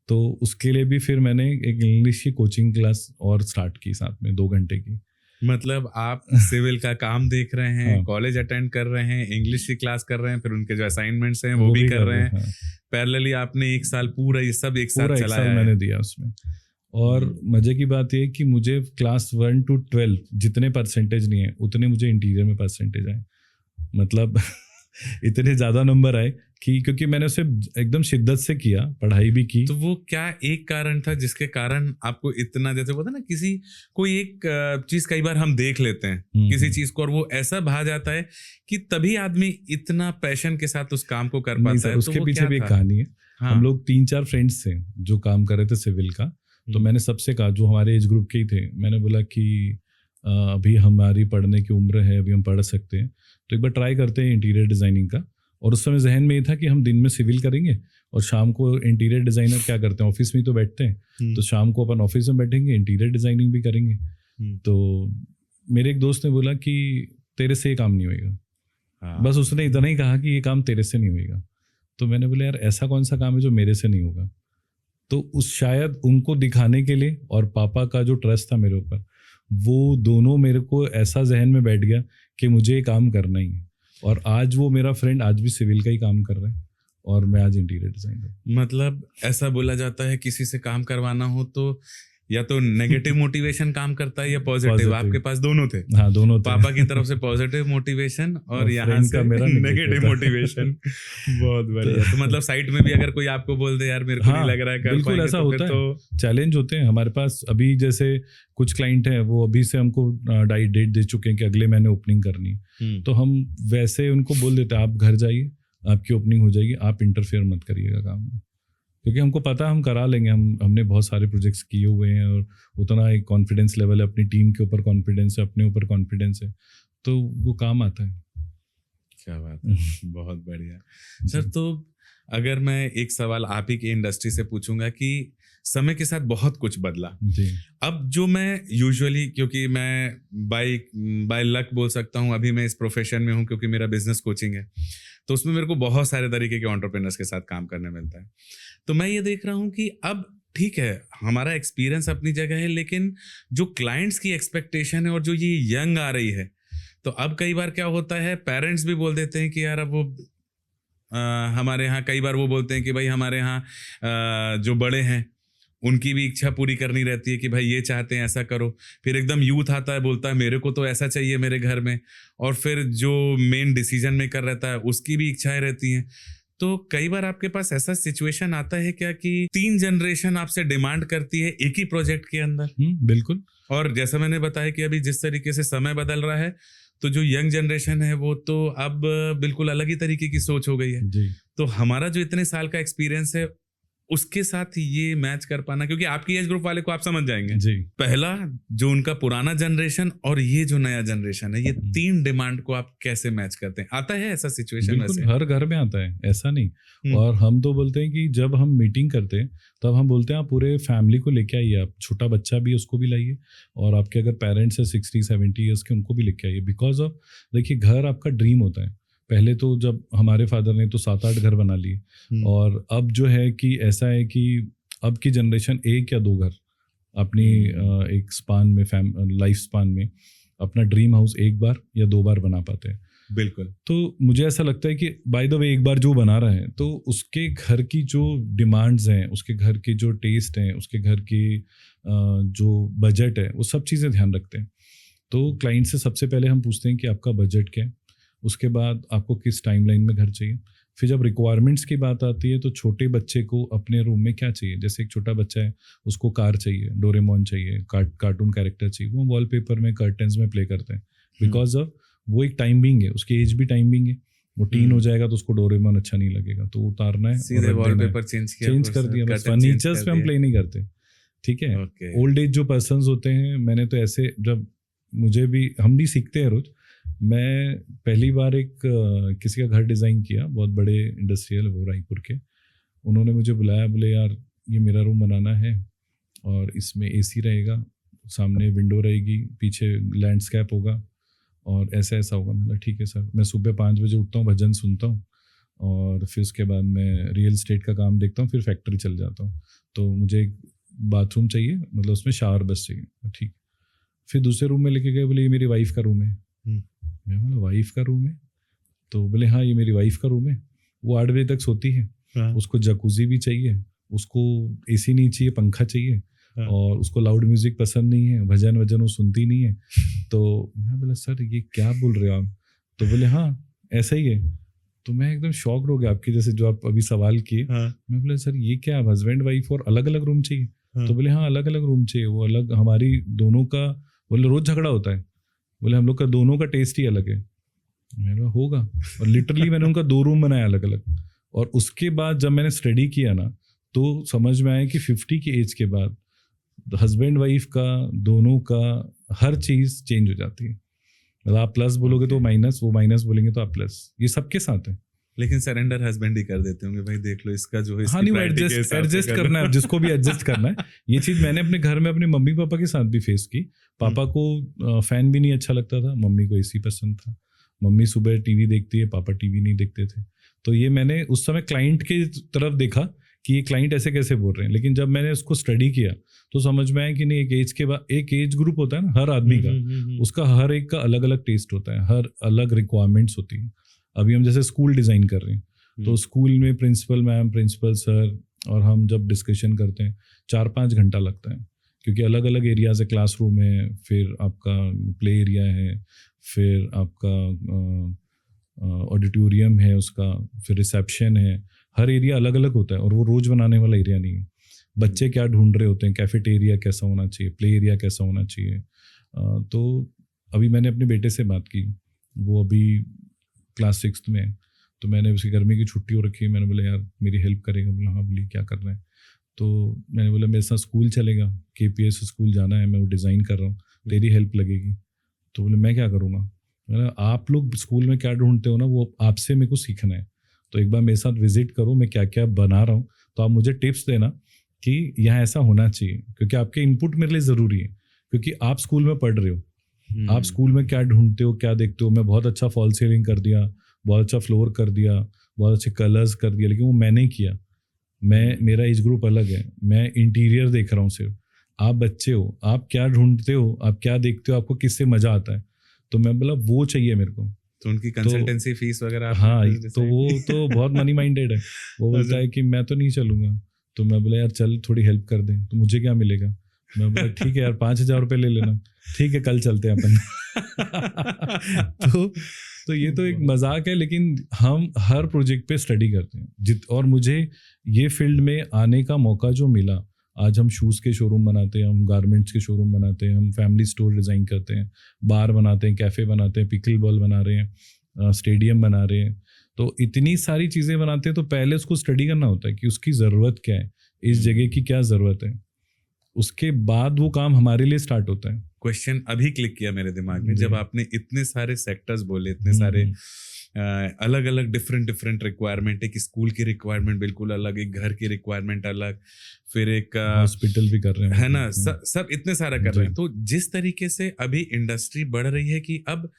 तो उसके लिए भी फिर मैंने एक इंग्लिश की कोचिंग क्लास और स्टार्ट की साथ में 2 घंटे की। मतलब आप सिविल का काम देख रहे हैं, कॉलेज अटेंड कर रहे हैं, इंग्लिश की क्लास कर रहे हैं, फिर उनके जो असाइनमेंट्स हैं वो भी कर रहे हैं। पैरेलली आपने 1 साल पूरा ये सब एक साथ चलाया है। मैंने दिया उसमें। और मजे की बात ये कि मुझे क्लास 1 to 12 जितने परसेंटेज नहीं है उतने मुझे इंटीरियर में परसेंटेज आए। मतलब इतने ज़्यादा नंबर आए कि क्योंकि मैंने उसे एकदम शिद्दत से किया, पढ़ाई भी की। तो वो क्या एक कारण था जिसके कारण आपको इतना, जैसे बोलते ना किसी कोई एक चीज कई बार हम देख लेते हैं किसी चीज को और वो ऐसा भा जाता है कि तभी आदमी इतना पैशन के साथ उस काम को कर पाता है। उसके तो पीछे भी एक कहानी है। हम लोग 3-4 फ्रेंड्स थे जो काम कर रहे थे सिविल का। तो मैंने सबसे कहा, जो हमारे एज ग्रुप के ही थे, मैंने बोला कि अभी हमारी पढ़ने की उम्र है, अभी हम पढ़ सकते हैं, तो एक बार ट्राई करते हैं इंटीरियर डिज़ाइनिंग का। और उस समय जहन में ये था कि हम दिन में सिविल करेंगे और शाम को इंटीरियर डिज़ाइनर क्या करते हैं, ऑफिस में ही तो बैठते हैं, तो शाम को अपन ऑफिस में बैठेंगे, इंटीरियर डिज़ाइनिंग भी करेंगे। तो मेरे एक दोस्त ने बोला कि तेरे से ये काम नहीं होएगा। बस उसने इतना ही कहा कि ये काम तेरे से नहीं होएगा। तो मैंने बोला यार ऐसा कौन सा काम है जो मेरे से नहीं होगा। तो उस शायद उनको दिखाने के लिए और पापा का जो ट्रस्ट था मेरे ऊपर, वो दोनों मेरे को ऐसा जहन में बैठ गया कि मुझे ये काम करना ही है। और आज वो मेरा फ्रेंड आज भी सिविल का ही काम कर रहा है और मैं आज इंटीरियर डिजाइनर। मतलब ऐसा बोला जाता है किसी से काम करवाना हो तो या तो नेगेटिव मोटिवेशन काम करता है या पॉजिटिव। आपके पास दोनों थे। हाँ, दोनों थे। पापा की तरफ से पॉजिटिव मोटिवेशन और यहाँ से नेगेटिव मोटिवेशन। बहुत बढ़िया। तो मतलब साइट में भी अगर कोई आपको बोल दे यार मेरे को नहीं लग रहा है कर बिल्कुल पाएंगे, ऐसा तो होता है। चैलेंज होते हैं हमारे पास। अभी जैसे कुछ क्लाइंट हैं वो अभी से हमको डेट दे चुके हैं कि अगले महीने ओपनिंग करनी, तो हम वैसे उनको बोल देते हैं आप घर जाइए, आपकी ओपनिंग हो जाएगी, आप इंटरफेयर मत करिएगा काम में। क्योंकि हमको पता है हम करा लेंगे, हमने बहुत सारे प्रोजेक्ट्स किए हुए हैं और उतना एक कॉन्फिडेंस लेवल है, अपनी टीम के ऊपर कॉन्फिडेंस है, अपने ऊपर कॉन्फिडेंस है, तो वो काम आता है। क्या बात है, बहुत बढ़िया सर। तो अगर मैं एक सवाल आप ही की इंडस्ट्री से पूछूंगा कि समय के साथ बहुत कुछ बदला जी। अब जो मैं यूजुअली, क्योंकि मैं बाय लक बोल सकता हूँ अभी मैं इस प्रोफेशन में हूँ क्योंकि मेरा बिजनेस कोचिंग है, तो उसमें मेरे को बहुत सारे तरीके के एंटरप्रेन्योर्स के साथ काम करने मिलता है। तो मैं ये देख रहा हूँ कि अब ठीक है हमारा एक्सपीरियंस अपनी जगह है, लेकिन जो क्लाइंट्स की एक्सपेक्टेशन है और जो ये यंग आ रही है, तो अब कई बार क्या होता है पेरेंट्स भी बोल देते हैं कि यार अब वो हमारे यहाँ कई बार वो बोलते हैं कि भाई हमारे यहाँ जो बड़े हैं उनकी भी इच्छा पूरी करनी रहती है कि भाई ये चाहते हैं ऐसा करो। फिर एकदम यूथ आता है बोलता है मेरे को तो ऐसा चाहिए मेरे घर में, और फिर जो मेन डिसीजन मेकर रहता है उसकी भी इच्छाएं रहती हैं। तो कई बार आपके पास ऐसा सिचुएशन आता है क्या कि 3 जनरेशन आपसे डिमांड करती है एक ही प्रोजेक्ट के अंदर? बिल्कुल। और जैसा मैंने बताया कि अभी जिस तरीके से समय बदल रहा है, तो जो यंग जनरेशन है वो तो अब बिल्कुल अलग ही तरीके की सोच हो गई है जी। तो हमारा जो इतने साल का एक्सपीरियंस है उसके साथ ये मैच कर पाना, क्योंकि आपकी एज ग्रुप वाले को आप समझ जाएंगे जी। पहला जो उनका पुराना जनरेशन और ये जो नया जनरेशन है, ये 3 डिमांड को आप कैसे मैच करते हैं? आता है ऐसा सिचुएशन? बिल्कुल, वैसे हर घर में आता है, ऐसा नहीं। और हम तो बोलते हैं कि जब हम मीटिंग करते हैं तब हम बोलते हैं आप पूरे फैमिली को लेके आइए, आप छोटा बच्चा भी उसको भी लाइए, और आपके अगर पेरेंट्स है 60-70 ईयर्स के उनको भी लेके आइए। बिकॉज ऑफ देखिए घर आपका ड्रीम होता है। पहले तो जब हमारे फादर ने तो 7-8 घर बना लिए, और अब जो है कि ऐसा है कि अब की जनरेशन 1 या 2 घर अपनी एक स्पान में लाइफ स्पान में अपना ड्रीम हाउस 1 बार या 2 बार बना पाते हैं। बिल्कुल। तो मुझे ऐसा लगता है कि बाय द वे एक बार जो बना रहे हैं तो उसके घर की जो डिमांड्स हैं, उसके घर के जो टेस्ट हैं, उसके घर की जो बजट है, वो सब चीज़ें ध्यान रखते हैं। तो क्लाइंट से सबसे पहले हम पूछते हैं कि आपका बजट क्या है, उसके बाद आपको किस टाइमलाइन में घर चाहिए। फिर जब रिक्वायरमेंट्स की बात आती है तो छोटे बच्चे को अपने रूम में क्या चाहिए, जैसे एक छोटा बच्चा है उसको कार चाहिए, डोरेमोन चाहिए, कार्टून कैरेक्टर चाहिए, वो वॉलपेपर में कर्टन्स में प्ले करते हैं। बिकॉज ऑफ वो एक टाइमिंग है, उसकी एज भी टाइमिंग है। वो टीन हो जाएगा तो उसको डोरेमोन अच्छा नहीं लगेगा, तो उतारना है, सीधे वॉलपेपर चेंज कर दिया, बस फर्नीचर्स पे हम प्ले नहीं करते। ठीक है। ओल्ड एज जो पर्सन्स होते हैं, मैंने तो ऐसे जब मुझे भी, हम भी सीखते हैं रोज। मैं पहली बार एक किसी का घर डिज़ाइन किया, बहुत बड़े इंडस्ट्रियल वो रायपुर के। उन्होंने मुझे बुलाया, बोले यार ये मेरा रूम बनाना है और इसमें एसी रहेगा, सामने विंडो रहेगी, पीछे लैंडस्केप होगा और ऐसा ऐसा होगा। मैंने ठीक है सर। मैं सुबह 5 बजे उठता हूँ, भजन सुनता हूँ और फिर उसके बाद मैं रियल एस्टेट का काम देखता हूँ, फिर फैक्ट्री चल जाता हूँ। तो मुझे एक बाथरूम चाहिए, मतलब उसमें शावर बस चाहिए। ठीक। फिर दूसरे रूम में लेके गए, बोले ये मेरी वाइफ का रूम है। मैं बोला वाइफ का रूम है? तो बोले हाँ ये मेरी वाइफ का रूम है, वो 8 बजे तक सोती है, उसको जकूजी भी चाहिए, उसको एसी नहीं चाहिए, पंखा चाहिए, और उसको लाउड म्यूजिक पसंद नहीं है, भजन वजन वो सुनती नहीं है। तो मैं बोला सर ये क्या बोल रहे हो आप? तो बोले हाँ ऐसा ही है। तो मैं एकदम शॉक्ड हो गया, आपके जैसे जो आप अभी सवाल किए। मैं बोला सर ये क्या, हस्बैंड वाइफ और अलग अलग रूम चाहिए? तो बोले हाँ अलग अलग रूम चाहिए, वो अलग, हमारी दोनों का, बोले रोज झगड़ा होता है, बोले हम लोग का दोनों का टेस्ट ही अलग है। मैंने होगा, और लिटरली मैंने उनका 2 रूम बनाया अलग अलग। और उसके बाद जब मैंने स्टडी किया ना, तो समझ में आया कि 50 की एज के बाद हस्बैंड वाइफ का, दोनों का हर चीज़ चेंज हो जाती है। मतलब आप प्लस बोलोगे तो माइनस, वो माइनस बोलेंगे तो आप प्लस, ये सबके साथ है। लेकिन सरेंडर हस्बैंड ही कर देते होंगे, भाई देख लो इसका जो है, हाँ नहीं, वो एडजस्ट करना है, जिसको भी एडजस्ट करना है। ये चीज़ मैंने अपने घर में अपने मम्मी पापा के साथ भी फेस की। पापा को फैन भी नहीं अच्छा लगता था, मम्मी को एसी पसंद था। मम्मी सुबह टीवी देखती है, पापा टीवी नहीं देखते थे। तो ये मैंने उस समय क्लाइंट के तरफ देखा कि ये क्लाइंट ऐसे कैसे बोल रहे हैं, लेकिन जब मैंने उसको स्टडी किया तो समझ में आया कि नहीं, एक एज के बाद एक एज ग्रुप होता है ना हर आदमी का, उसका हर एक का अलग अलग टेस्ट होता है, हर अलग रिक्वायरमेंट्स होती है। अभी हम जैसे स्कूल डिज़ाइन कर रहे हैं, तो स्कूल में प्रिंसिपल मैम, प्रिंसिपल सर और हम जब डिस्कशन करते हैं 4-5 घंटा लगता है, क्योंकि अलग अलग एरियाज है। क्लासरूम है, फिर आपका प्ले एरिया है, फिर आपका ऑडिटोरियम है उसका, फिर रिसेप्शन है। हर एरिया अलग अलग होता है और वो रोज़ बनाने वाला एरिया नहीं है। बच्चे क्या ढूंढ रहे होते हैं, कैफेटेरिया कैसा होना चाहिए, प्ले एरिया कैसा होना चाहिए। तो अभी मैंने अपने बेटे से बात की, वो अभी क्लास 6th में, तो मैंने उसकी गर्मी की छुट्टी हो रखी है, मैंने बोला यार मेरी हेल्प करेगा? बोला हाँ बोलिए क्या करना है? तो मैंने बोला मेरे साथ स्कूल चलेगा, KPS स्कूल जाना है, मैं वो डिज़ाइन कर रहा हूँ, तेरी हेल्प लगेगी। तो बोले मैं क्या करूँगा? मैंने आप लोग स्कूल में क्या ढूंढते हो ना, वो आपसे मेरे को सीखना है, तो एक बार मेरे साथ विजिट करो, मैं क्या क्या बना रहा हूँ, तो आप मुझे टिप्स देना कि यहाँ ऐसा होना चाहिए, क्योंकि आपके इनपुट मेरे लिए ज़रूरी है, क्योंकि आप स्कूल में पढ़ रहे हो, आप स्कूल में क्या ढूंढते हो, क्या देखते हो। मैं बहुत अच्छा फॉल सीलिंग कर दिया, बहुत अच्छा फ्लोर कर दिया, बहुत अच्छे कलर्स कर दिया, लेकिन वो मैंने किया। मेरा एज ग्रुप अलग है, मैं इंटीरियर देख रहा हूँ सिर्फ। आप बच्चे हो, आप क्या ढूंढते हो, आप क्या देखते हो, आपको किससे मजा आता है, तो मैं बोला वो चाहिए मेरे को। तो उनकी कंसल्टेंसी फीस वगैरह हाँ, तो वो तो बहुत मनी माइंडेड है। वो बोलता है कि मैं तो नहीं चलूंगा, तो मैं बोला यार चल थोड़ी हेल्प कर दे, तो मुझे क्या मिलेगा? मैं बोला ठीक है यार 5,000 रुपये ले लेना, ठीक है कल चलते हैं अपन। तो ये तो एक मजाक है, लेकिन हम हर प्रोजेक्ट पे स्टडी करते हैं और मुझे ये फील्ड में आने का मौका जो मिला, आज हम शूज़ के शोरूम बनाते हैं, हम गारमेंट्स के शोरूम बनाते हैं, हम फैमिली स्टोर डिज़ाइन करते हैं, बार बनाते हैं, कैफ़े बनाते हैं, पिकल बॉल बना रहे हैं, स्टेडियम बना रहे हैं। तो इतनी सारी चीज़ें बनाते हैं, तो पहले उसको स्टडी करना होता है कि उसकी ज़रूरत क्या है, इस जगह की क्या ज़रूरत है, उसके बाद वो काम हमारे लिए स्टार्ट होता है। क्वेश्चन अभी क्लिक किया मेरे दिमाग में, जब आपने इतने सारे सेक्टर्स बोले, इतने सारे अलग अलग डिफरेंट रिक्वायरमेंट, एक स्कूल की रिक्वायरमेंट बिल्कुल अलग, एक घर की रिक्वायरमेंट अलग, फिर एक हॉस्पिटल भी कर रहे हैं, है ना, सब इतने सारा कर रहे हैं। तो जिस तरीके से अभी इंडस्ट्री बढ़ रही है कि अब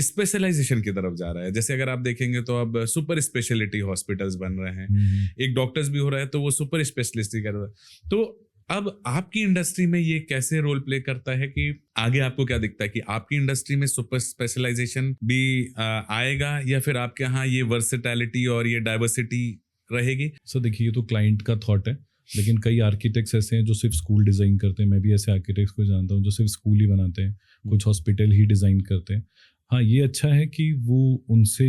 स्पेशलाइजेशन की तरफ जा रहा है, जैसे अगर आप देखेंगे तो अब सुपर स्पेशलिटी हॉस्पिटल्स बन रहे हैं, एक डॉक्टर्स भी हो रहा है तो वो सुपर स्पेशलिस्ट कर रहा है। तो अब आपकी इंडस्ट्री में ये कैसे रोल प्ले करता है कि आगे आपको क्या दिखता है कि आपकी इंडस्ट्री में सुपर स्पेशलाइजेशन भी आएगा, या फिर आपके यहाँ ये वर्सेटैलिटी और ये डाइवर्सिटी रहेगी? सो देखिए, ये तो क्लाइंट का थॉट है, लेकिन कई आर्किटेक्ट्स ऐसे हैं जो सिर्फ स्कूल डिज़ाइन करते हैं। मैं भी ऐसे आर्किटेक्ट्स को जानता हूँ जो सिर्फ स्कूल ही बनाते हैं, कुछ हॉस्पिटल ही डिज़ाइन करते हैं। हाँ, ये अच्छा है कि वो उनसे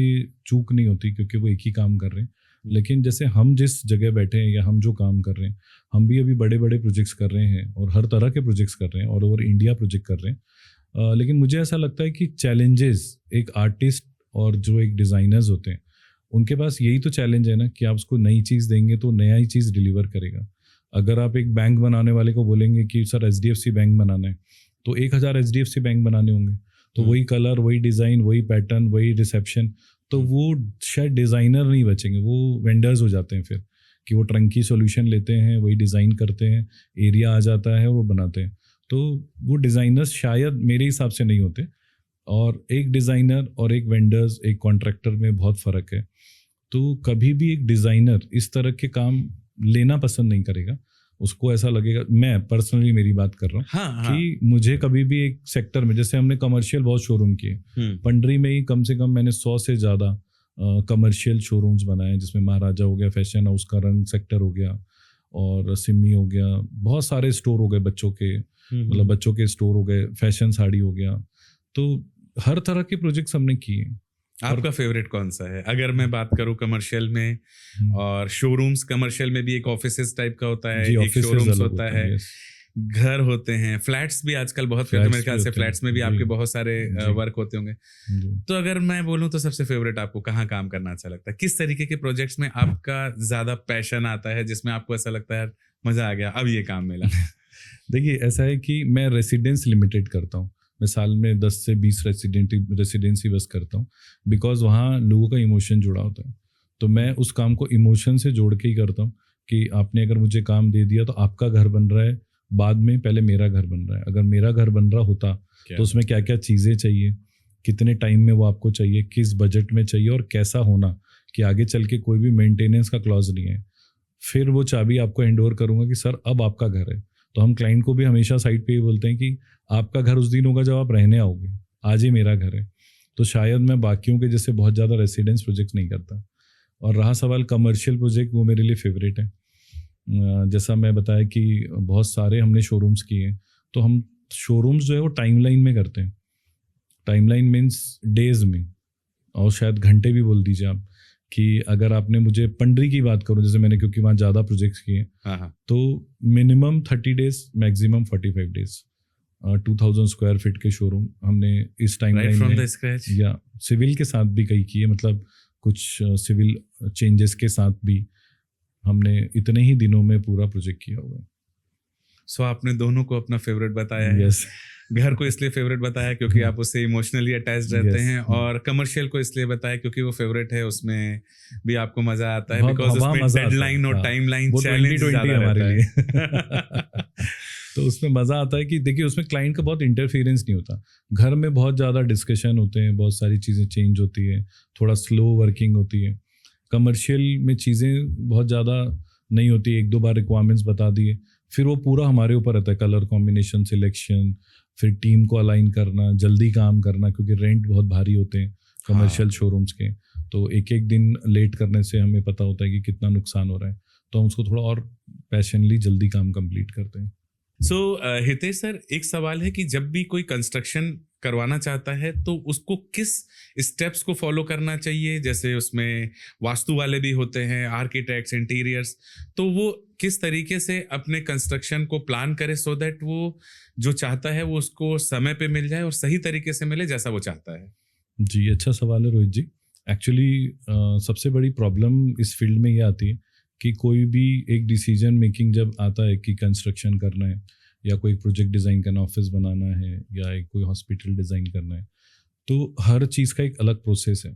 चूक नहीं होती, क्योंकि वो एक ही काम कर रहे हैं। लेकिन जैसे हम जिस जगह बैठे हैं या हम जो काम कर रहे हैं, हम भी अभी बड़े बड़े प्रोजेक्ट्स कर रहे हैं और हर तरह के प्रोजेक्ट्स कर रहे हैं, ऑल ओवर इंडिया प्रोजेक्ट कर रहे हैं। लेकिन मुझे ऐसा लगता है कि चैलेंजेस एक आर्टिस्ट और जो एक डिज़ाइनर्स होते हैं, उनके पास यही तो चैलेंज है ना कि आप उसको नई चीज़ देंगे तो नया ही चीज़ डिलीवर करेगा। अगर आप एक बैंक बनाने वाले को बोलेंगे कि सर HDFC बैंक बनाना है, तो 1000 HDFC बैंक बनाने होंगे, तो वही कलर, वही डिज़ाइन, वही पैटर्न, वही रिसेप्शन, तो वो शायद डिज़ाइनर नहीं बचेंगे, वो वेंडर्स हो जाते हैं फिर, कि वो ट्रंकी सॉल्यूशन लेते हैं, वही डिज़ाइन करते हैं, एरिया आ जाता है और वो बनाते हैं। तो वो डिज़ाइनर्स शायद मेरे हिसाब से नहीं होते। और एक डिज़ाइनर और एक वेंडर्स, एक कॉन्ट्रैक्टर में बहुत फ़र्क है। तो कभी भी एक डिज़ाइनर इस तरह के काम लेना पसंद नहीं करेगा। उसको ऐसा लगेगा, मैं पर्सनली मेरी बात कर रहा हूँ, हाँ, कि मुझे कभी भी एक सेक्टर में, जैसे हमने कमर्शियल बहुत शोरूम किए, पंडरी में ही कम से कम मैंने 100 से ज़्यादा कमर्शियल शोरूम्स बनाए, जिसमें महाराजा हो गया, फैशन हाउस का रंग सेक्टर हो गया, और सिमी हो गया, बहुत सारे स्टोर हो गए बच्चों के, मतलब बच्चों के स्टोर हो गए, फैशन साड़ी हो गया। तो हर तरह के प्रोजेक्ट्स हमने किए। आपका फेवरेट कौन सा है? अगर मैं बात करूं कमर्शियल में और शोरूम्स, कमर्शियल में भी एक ऑफिस टाइप का होता है, एक शोरूम्स होता है, घर होते हैं, फ्लैट्स भी आजकल बहुत, मेरे ख्याल से फ्लैट्स में भी आपके बहुत सारे वर्क होते होंगे। तो अगर मैं बोलूं तो सबसे फेवरेट आपको कहाँ काम करना अच्छा लगता है? किस तरीके के प्रोजेक्ट्स में आपका ज्यादा पैशन आता है, जिसमें आपको ऐसा लगता है मजा आ गया, अब ये काम मिला? देखिए, ऐसा है कि मैं रेसिडेंस लिमिटेड करता हूँ। मैं साल में 10 से 20 रेसिडेंसी बस करता हूँ, बिकॉज वहाँ लोगों का इमोशन जुड़ा होता है। तो मैं उस काम को इमोशन से जोड़ के ही करता हूँ कि आपने अगर मुझे काम दे दिया तो आपका घर बन रहा है, बाद में पहले मेरा घर बन रहा है। अगर मेरा घर बन रहा होता तो उसमें क्या क्या चीज़ें चाहिए, कितने टाइम में वो आपको चाहिए, किस बजट में चाहिए, और कैसा होना कि आगे चल के कोई भी मेंटेनेंस का क्लॉज नहीं है। फिर वो चाबी आपको हैंड ओवर करूँगा कि सर अब आपका घर है। तो हम क्लाइंट को भी हमेशा साइड पे ही बोलते हैं कि आपका घर उस दिन होगा जब आप रहने आओगे, आज ही मेरा घर है। तो शायद मैं बाकियों के जैसे बहुत ज़्यादा रेसिडेंस प्रोजेक्ट नहीं करता। और रहा सवाल कमर्शियल प्रोजेक्ट, वो मेरे लिए फेवरेट है। जैसा मैं बताया कि बहुत सारे हमने शोरूम्स किए हैं, तो हम शोरूम्स जो है वो टाइमलाइन में करते हैं। टाइमलाइन मीन्स डेज में, और शायद घंटे भी बोल दीजिए आप, कि अगर आपने मुझे पंडरी की बात करो, जैसे मैंने, क्योंकि वहाँ ज़्यादा प्रोजेक्ट्स किए, तो minimum 30 days, maximum 45 days 2000 square feet के शोरूम हमने इस time right from the scratch. या सिविल के साथ भी कई किए, मतलब कुछ सिविल चेंजेस के साथ भी हमने इतने ही दिनों में पूरा प्रोजेक्ट किया हुआ है। सो आपने दोनों को अपना फेवरेट बताया है। यस, घर को इसलिए फेवरेट बताया क्योंकि आप उससे इमोशनली अटैच रहते Yes. हैं, और कमर्शियल को इसलिए बताया क्योंकि वो फेवरेट है, उसमें भी आपको मजा आता है, बहुत- बिकॉज वहाँ उसमें मजा आता है, डेडलाइन और हाँ। टाइमलाइन वो चैलेंज 2020 ज्यादा हमारे रहता लिए है। तो उसमें मजा आता है कि देखिए उसमें क्लाइंट का बहुत इंटरफेरेंस नहीं होता। घर में बहुत ज़्यादा डिस्कशन होते हैं, बहुत सारी चीज़ें चेंज होती है, थोड़ा स्लो वर्किंग होती है। कमर्शियल में चीज़ें बहुत ज़्यादा नहीं होती, एक दो बार रिक्वायरमेंट्स बता दिए, फिर वो पूरा हमारे ऊपर रहता है, कलर कॉम्बिनेशन, सिलेक्शन, फिर टीम को अलाइन करना, जल्दी काम करना, क्योंकि रेंट बहुत भारी होते हैं कमर्शियल शोरूम्स के। तो एक एक दिन लेट करने से हमें पता होता है कि कितना नुकसान हो रहा है, तो हम उसको थोड़ा और पैशनली जल्दी काम कंप्लीट करते हैं। सो हितेश सर, एक सवाल है कि जब भी कोई कंस्ट्रक्शन करवाना चाहता है तो उसको किस स्टेप्स को फॉलो करना चाहिए? जैसे उसमें वास्तु वाले भी होते हैं, आर्किटेक्ट्स, इंटीरियर्स, तो वो किस तरीके से अपने कंस्ट्रक्शन को प्लान करे सो दैट वो जो चाहता है वो उसको समय पे मिल जाए और सही तरीके से मिले जैसा वो चाहता है? जी, अच्छा सवाल है रोहित जी। एक्चुअली सबसे बड़ी प्रॉब्लम इस फील्ड में ये आती है कि कोई भी एक डिसीजन मेकिंग जब आता है कि कंस्ट्रक्शन करना है, या कोई प्रोजेक्ट डिज़ाइन करना, ऑफिस बनाना है, या एक कोई हॉस्पिटल डिज़ाइन करना है, तो हर चीज़ का एक अलग प्रोसेस है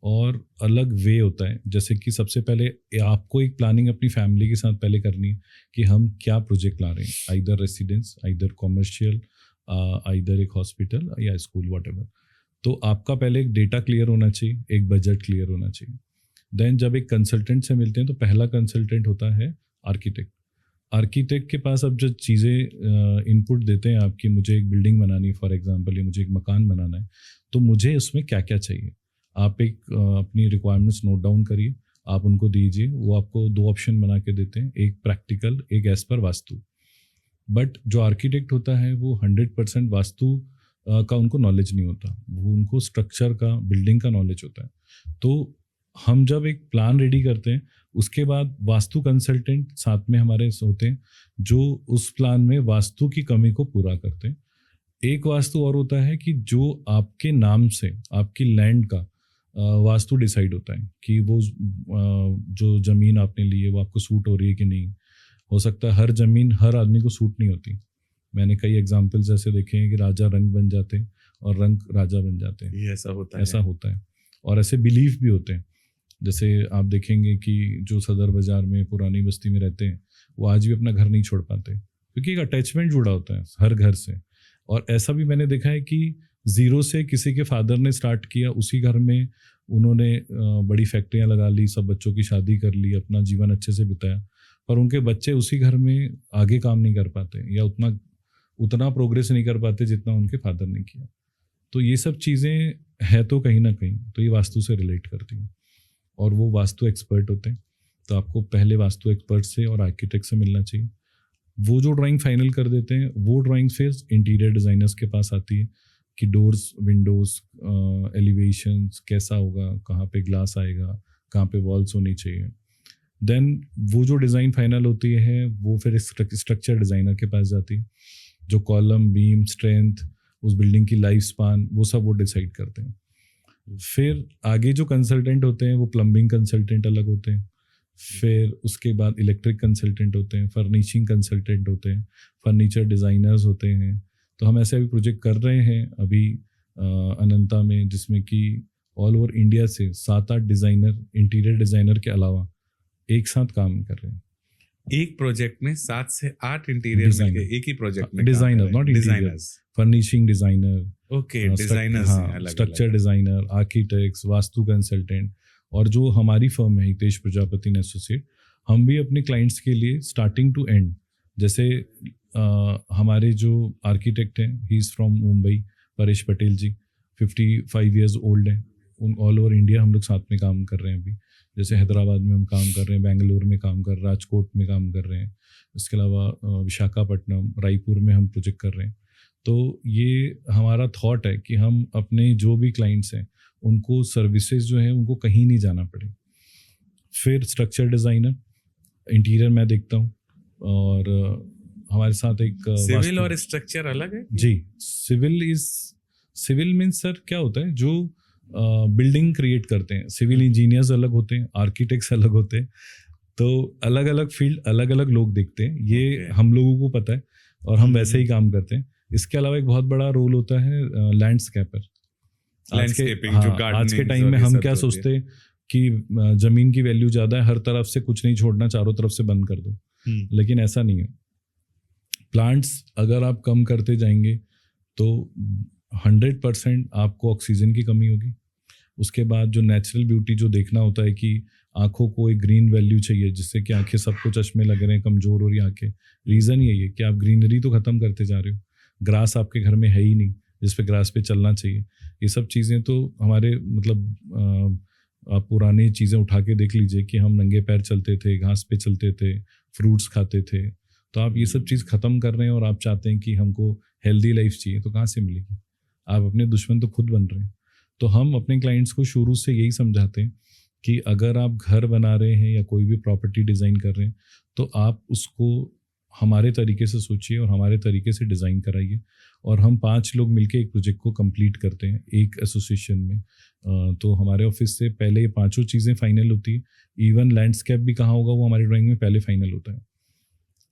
और अलग वे होता है। जैसे कि सबसे पहले आपको एक प्लानिंग अपनी फैमिली के साथ पहले करनी है कि हम क्या प्रोजेक्ट ला रहे हैं, either residence, either commercial, either एक हॉस्पिटल या स्कूल, वॉटेवर। तो आपका पहले एक डेटा क्लियर होना चाहिए, एक बजट क्लियर होना चाहिए। देन जब एक कंसल्टेंट से मिलते हैं तो पहला कंसल्टेंट होता है आर्किटेक्ट। आर्किटेक्ट के पास अब जो चीज़ें इनपुट देते हैं आपकी, मुझे एक बिल्डिंग बनानी है फॉर एग्जांपल, या मुझे एक मकान बनाना है, तो मुझे उसमें क्या क्या चाहिए, आप एक अपनी रिक्वायरमेंट्स नोट डाउन करिए, आप उनको दीजिए। वो आपको दो ऑप्शन बना के देते हैं, एक प्रैक्टिकल, एक एज पर वास्तु। बट जो आर्किटेक्ट होता है वो 100% वास्तु का उनको नॉलेज नहीं होता, वो उनको स्ट्रक्चर का, बिल्डिंग का नॉलेज होता है। तो हम जब एक प्लान रेडी करते हैं, उसके बाद वास्तु कंसल्टेंट साथ में हमारे होते हैं जो उस प्लान में वास्तु की कमी को पूरा करते हैं। एक वास्तु और होता है कि जो आपके नाम से आपकी लैंड का वास्तु डिसाइड होता है कि वो जो ज़मीन आपने ली है वो आपको सूट हो रही है कि नहीं। हो सकता है हर ज़मीन हर आदमी को सूट नहीं होती। मैंने कई एग्जाम्पल्स ऐसे देखे हैं कि राजा रंग बन जाते हैं और रंग राजा बन जाते हैं। ये ऐसा होता है और ऐसे बिलीफ भी होते हैं। जैसे आप देखेंगे कि जो सदर बाजार में, पुरानी बस्ती में रहते हैं, वो आज भी अपना घर नहीं छोड़ पाते क्योंकि एक अटैचमेंट जुड़ा होता है हर घर से। और ऐसा भी मैंने देखा है कि ज़ीरो से किसी के फादर ने स्टार्ट किया, उसी घर में उन्होंने बड़ी फैक्ट्रियां लगा ली, सब बच्चों की शादी कर ली, अपना जीवन अच्छे से बिताया, पर उनके बच्चे उसी घर में आगे काम नहीं कर पाते या उतना प्रोग्रेस नहीं कर पाते जितना उनके फादर ने किया। तो ये सब चीज़ें है तो कहीं ना कहीं तो ये वास्तु से रिलेट करती हैं और वो वास्तु एक्सपर्ट होते हैं। तो आपको पहले वास्तु एक्सपर्ट से और आर्किटेक्ट से मिलना चाहिए। वो जो ड्राइंग फाइनल कर देते हैं, वो ड्राइंग फिर इंटीरियर डिज़ाइनर्स के पास आती है कि डोर्स, विंडोज़, एलिवेशंस कैसा होगा, कहाँ पे ग्लास आएगा, कहाँ पे वॉल्स होनी चाहिए। देन वो जो डिज़ाइन फाइनल होती है वो फिर स्ट्रक्चर डिज़ाइनर के पास जाती है, जो कॉलम, बीम, स्ट्रेंथ, उस बिल्डिंग की लाइफ स्पान, वो सब वो डिसाइड करते हैं। फिर आगे जो कंसल्टेंट होते हैं वो प्लम्बिंग कंसल्टेंट अलग होते हैं, फिर उसके बाद इलेक्ट्रिक कंसल्टेंट होते हैं, फर्निशिंग कंसल्टेंट होते हैं, फर्नीचर डिज़ाइनर्स होते हैं। तो हम ऐसे अभी प्रोजेक्ट कर रहे हैं अभी अनंता में, जिसमें कि ऑल ओवर इंडिया से 7-8 डिज़ाइनर, इंटीरियर डिज़ाइनर के अलावा एक साथ काम कर रहे हैं। एक प्रोजेक्ट में 7 से 8 इंटीरियर मिलके एक ही प्रोजेक्ट में designer, not designers, furnishing designer, okay, designers हैं अलग, structure designer, architects, vastu consultant. और जो हमारी फर्म है हितेश प्रजापति एंड एसोसिएट, हम भी अपने क्लाइंट्स के लिए स्टार्टिंग टू एंड, जैसे हमारे जो आर्किटेक्ट हैं, he is from Mumbai, Paresh Patel ji, 55 years old हैं। उन ऑल ओवर इंडिया हम लोग साथ में काम कर रहे हैं अभी। जैसे हैदराबाद में हम काम कर रहे हैं, बेंगलुरु में काम कर रहे हैं, राजकोट में काम कर रहे हैं, इसके अलावा विशाखापट्टनम, रायपुर में हम प्रोजेक्ट कर रहे हैं। तो ये हमारा थॉट है कि हम अपने जो भी क्लाइंट्स हैं उनको सर्विसेज जो है उनको कहीं नहीं जाना पड़े। फिर स्ट्रक्चर डिज़ाइनर, इंटीरियर मैं देखता हूँ और हमारे साथ एक सिविल और स्ट्रक्चर अलग है जी। सिविल मीन्स सर क्या होता है, जो बिल्डिंग क्रिएट करते हैं, सिविल इंजीनियर्स अलग होते हैं, आर्किटेक्ट्स अलग होते हैं, तो अलग अलग फील्ड अलग अलग लोग देखते हैं, ये हम लोगों को पता है और हम वैसे ही काम करते हैं। इसके अलावा एक बहुत बड़ा रोल होता है लैंडस्केपर। आज के टाइम में हम क्या सोचते हैं कि जमीन की वैल्यू ज्यादा है, हर तरफ से कुछ नहीं छोड़ना, चारों तरफ से बंद कर दो, लेकिन ऐसा नहीं है। प्लांट्स अगर आप कम करते जाएंगे तो 100% आपको ऑक्सीजन की कमी होगी। उसके बाद जो नेचुरल ब्यूटी जो देखना होता है कि आंखों को एक ग्रीन वैल्यू चाहिए, जिससे कि आंखें सबको चश्मे लग रहे हैं, कमजोर हो रही आंखें, रीजन यही है कि आप ग्रीनरी तो खत्म करते जा रहे हो, ग्रास आपके घर में है ही नहीं जिस पे ग्रास पे चलना चाहिए। ये सब चीज़ें तो हमारे मतलब आप पुरानी चीज़ें उठा के देख लीजिए कि हम नंगे पैर चलते थे, घास पे चलते थे, फ्रूट्स खाते थे, तो आप ये सब चीज़ खत्म कर रहे हैं और आप चाहते हैं कि हमको हेल्दी लाइफ चाहिए, तो कहाँ से मिलेगी? आप अपने दुश्मन तो खुद बन रहे हैं। तो हम अपने क्लाइंट्स को शुरू से यही समझाते हैं कि अगर आप घर बना रहे हैं या कोई भी प्रॉपर्टी डिज़ाइन कर रहे हैं तो आप उसको हमारे तरीके से सोचिए और हमारे तरीके से डिज़ाइन कराइए। और हम 5 लोग मिलके एक प्रोजेक्ट को कंप्लीट करते हैं एक एसोसिएशन में। तो हमारे ऑफिस से पहले ये 5 चीज़ें फाइनल होती है। इवन लैंडस्केप भी कहाँ होगा वो हमारी ड्राइंग में पहले फाइनल होता है।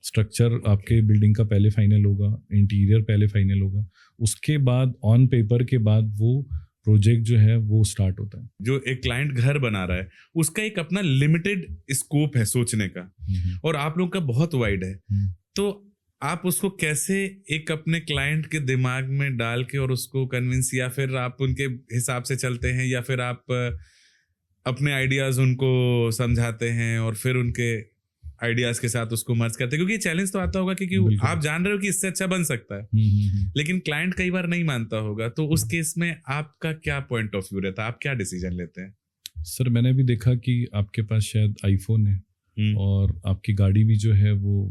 स्ट्रक्चर आपके बिल्डिंग का पहले फाइनल होगा, इंटीरियर पहले फाइनल होगा, उसके बाद ऑन पेपर के बाद वो प्रोजेक्ट जो है वो स्टार्ट होता है। जो एक क्लाइंट घर बना रहा है उसका एक अपना लिमिटेड स्कोप है सोचने का, और आप लोग का बहुत वाइड है, तो आप उसको कैसे एक अपने क्लाइंट के दिमाग में डाल के और उसको कन्विंस, या फिर आप उनके हिसाब से चलते हैं, या फिर आप अपने आइडियाज उनको समझाते हैं और फिर उनके आइडियाज के साथ उसको मर्ज करते हैं? क्योंकि चैलेंज तो आता होगा क्योंकि आप जान रहे हो कि इससे अच्छा बन सकता है, लेकिन क्लाइंट कई बार नहीं मानता होगा, तो उस केस में आपका क्या पॉइंट ऑफ व्यू रहता है, आप क्या डिसीजन लेते हैं? सर मैंने भी देखा कि आपके पास शायद आईफोन है और आपकी गाड़ी भी जो है वो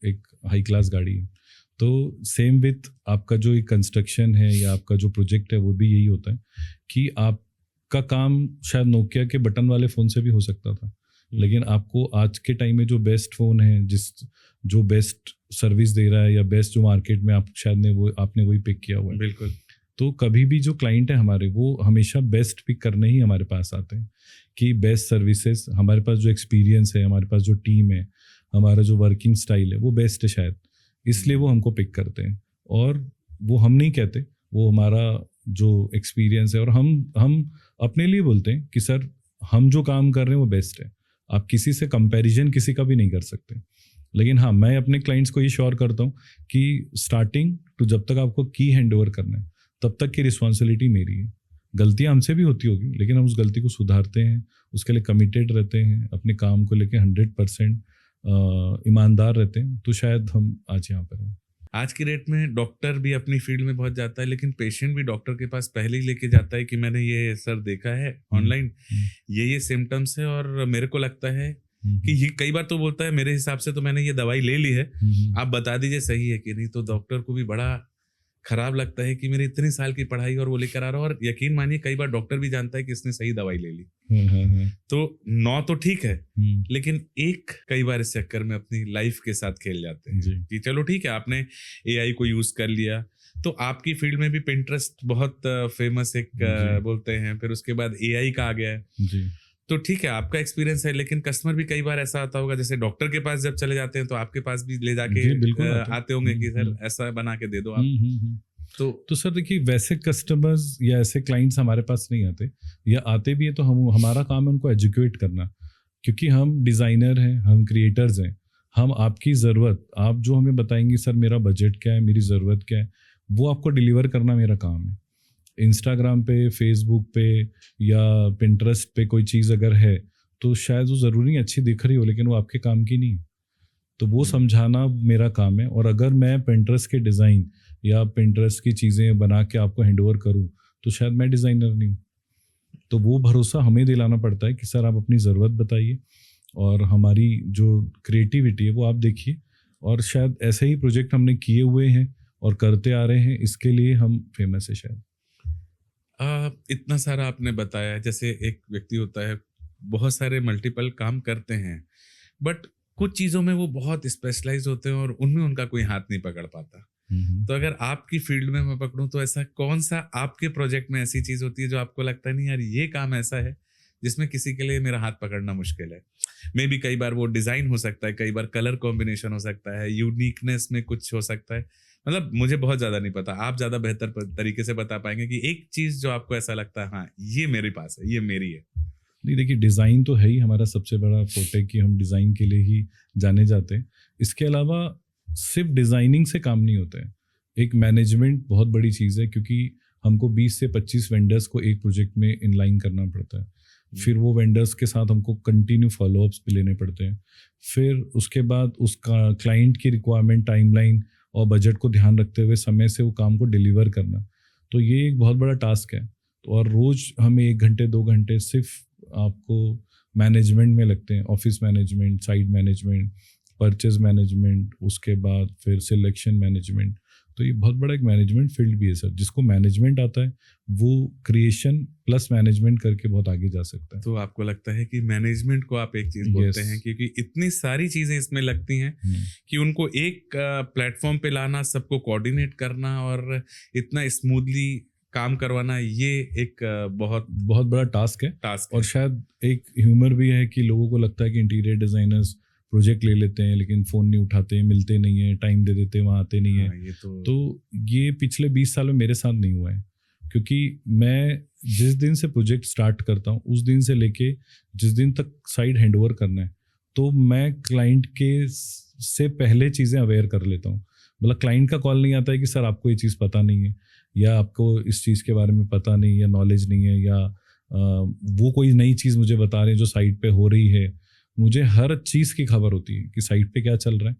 एक हाई क्लास गाड़ी है, तो सेम विथ आपका जो एक कंस्ट्रक्शन है या आपका जो प्रोजेक्ट है वो भी यही होता है कि आपका काम शायद नोकिया के बटन वाले फ़ोन से भी हो सकता था, लेकिन आपको आज के टाइम में जो बेस्ट फ़ोन है, जो बेस्ट सर्विस दे रहा है या बेस्ट जो मार्केट में आप शायद ने वो आपने वही पिक किया हुआ है। बिल्कुल। तो कभी भी जो क्लाइंट है हमारे वो हमेशा बेस्ट पिक करने ही हमारे पास आते हैं कि बेस्ट सर्विसेज, हमारे पास जो एक्सपीरियंस है, हमारे पास जो टीम है, हमारा जो वर्किंग स्टाइल है वो बेस्ट है शायद, इसलिए वो हमको पिक करते हैं। और वो हम नहीं कहते, वो हमारा जो एक्सपीरियंस है, और हम अपने लिए बोलते हैं कि सर हम जो काम कर रहे हैं वो बेस्ट है। आप किसी से कंपैरिजन किसी का भी नहीं कर सकते, लेकिन हाँ मैं अपने क्लाइंट्स को ये श्योर करता हूँ कि स्टार्टिंग टू जब तक आपको की हैंड ओवर करना है तब तक की रिस्पॉन्सिबिलिटी मेरी है। गलतियाँ हमसे भी होती होगी, लेकिन हम उस गलती को सुधारते हैं, उसके लिए कमिटेड रहते हैं, अपने काम को लेकर 100% ईमानदार रहते हैं, तो शायद हम आज यहाँ पर हैं। आज की डेट में डॉक्टर भी अपनी फील्ड में बहुत जाता है, लेकिन पेशेंट भी डॉक्टर के पास पहले ही लेके जाता है कि मैंने ये सर देखा है ऑनलाइन, ये सिम्टम्स है, और मेरे को लगता है कि ये कई बार तो बोलता है मेरे हिसाब से तो मैंने ये दवाई ले ली है, आप बता दीजिए सही है कि नहीं। तो डॉक्टर को भी बड़ा खराब लगता है कि मेरी इतनी साल की पढ़ाई और वो लेकर आ रहा हूँ, और यकीन मानिए कई बार डॉक्टर भी जानता है कि इसने सही दवाई ले ली। तो 9 तो ठीक है, लेकिन एक कई बार इस चक्कर में अपनी लाइफ के साथ खेल जाते हैं कि चलो ठीक है आपने एआई को यूज कर लिया, तो आपकी फील्ड में भी पिंटरेस्ट बहुत फेमस एक बोलते हैं, फिर उसके बाद एआई का आ गया है, तो ठीक है आपका एक्सपीरियंस है, लेकिन कस्टमर भी कई बार ऐसा आता होगा, जैसे डॉक्टर के पास जब चले जाते हैं तो आपके पास भी ले जाके आते होंगे कि सर ऐसा बना के दे दो आप। तो सर देखिए, वैसे कस्टमर्स या ऐसे क्लाइंट्स हमारे पास नहीं आते, या आते भी है तो हमारा काम है उनको एजुकेट करना, क्योंकि हम डिज़ाइनर हैं, हम क्रिएटर्स हैं, हम आपकी ज़रूरत, आप जो हमें बताएंगे सर मेरा बजट क्या है, मेरी ज़रूरत क्या है, वो आपको डिलीवर करना मेरा काम है। इंस्टाग्राम पे, फेसबुक पे या पिंटरेस्ट पे कोई चीज़ अगर है तो शायद वो ज़रूरी नहीं अच्छी दिख रही हो, लेकिन वो आपके काम की नहीं है, तो वो समझाना मेरा काम है। और अगर मैं पिंटरेस्ट के डिज़ाइन या पिंटरेस्ट की चीज़ें बना के आपको हैंडओवर करूँ तो शायद मैं डिज़ाइनर नहीं हूँ। तो वो भरोसा हमें दिलाना पड़ता है कि सर आप अपनी ज़रूरत बताइए और हमारी जो क्रिएटिविटी है वो आप देखिए, और शायद ऐसे ही प्रोजेक्ट हमने किए हुए हैं और करते आ रहे हैं, इसके लिए हम फेमस है शायद। इतना सारा आपने बताया, जैसे एक व्यक्ति होता है बहुत सारे मल्टीपल काम करते हैं, बट कुछ चीज़ों में वो बहुत स्पेशलाइज होते हैं और उनमें उनका कोई हाथ नहीं पकड़ पाता। तो अगर आपकी फील्ड में मैं पकड़ूं तो ऐसा कौन सा आपके प्रोजेक्ट में ऐसी चीज़ होती है जो आपको लगता है नहीं यार ये काम ऐसा है जिसमें किसी के लिए मेरा हाथ पकड़ना मुश्किल है? मे बी कई बार वो डिज़ाइन हो सकता है, कई बार कलर कॉम्बिनेशन हो सकता है, यूनिकनेस में कुछ हो सकता है। मतलब मुझे बहुत ज़्यादा नहीं पता, आप ज़्यादा बेहतर तरीके से बता पाएंगे कि एक चीज़ जो आपको ऐसा लगता है हाँ ये मेरे पास है, ये मेरी है। नहीं देखिए, डिज़ाइन तो है ही हमारा सबसे बड़ा फोटे कि हम डिज़ाइन के लिए ही जाने जाते हैं। इसके अलावा सिर्फ डिज़ाइनिंग से काम नहीं होता है, एक मैनेजमेंट बहुत बड़ी चीज़ है, क्योंकि हमको 20 से 25 वेंडर्स को एक प्रोजेक्ट में इनलाइन करना पड़ता है। फिर वो वेंडर्स के साथ हमको कंटिन्यू फॉलोअप्स भी लेने पड़ते हैं। फिर उसके बाद उसका क्लाइंट की रिक्वायरमेंट, टाइमलाइन और बजट को ध्यान रखते हुए समय से वो काम को डिलीवर करना, तो ये एक बहुत बड़ा टास्क है। और रोज़ हमें 1 घंटे 2 घंटे सिर्फ आपको मैनेजमेंट में लगते हैं, office management, site management, purchase management, उसके बाद फिर सिलेक्शन मैनेजमेंट। तो ये बहुत बड़ा एक मैनेजमेंट फील्ड भी है सर। जिसको मैनेजमेंट आता है वो क्रिएशन प्लस मैनेजमेंट करके बहुत आगे जा सकता है। तो आपको लगता है कि मैनेजमेंट को आप एक चीज़ बोलते हैं, क्योंकि इतनी सारी चीज़ें इसमें लगती हैं कि उनको एक प्लेटफॉर्म पे लाना, सबको कोऑर्डिनेट करना और इतना स्मूथली काम करवाना, ये एक बहुत बहुत बड़ा टास्क है। और शायद एक ह्यूमर भी है कि लोगों को लगता है कि इंटीरियर डिज़ाइनर्स प्रोजेक्ट ले लेते हैं लेकिन फ़ोन नहीं उठाते, मिलते नहीं है, टाइम दे देते वहाँ आते नहीं है। ये तो ये पिछले 20 साल में मेरे साथ नहीं हुआ है, क्योंकि मैं जिस दिन से प्रोजेक्ट स्टार्ट करता हूँ उस दिन से लेके जिस दिन तक साइड हैंडओवर करना है, तो मैं क्लाइंट के से पहले चीज़ें अवेयर कर लेता हूँ। मतलब क्लाइंट का कॉल नहीं आता है कि सर आपको ये चीज़ पता नहीं है, या आपको इस चीज़ के बारे में पता नहीं, या नॉलेज नहीं है, या वो कोई नई चीज़ मुझे बता रहे हैं जो साइट पे हो रही है। मुझे हर चीज़ की खबर होती है कि साइट पे क्या चल रहा है,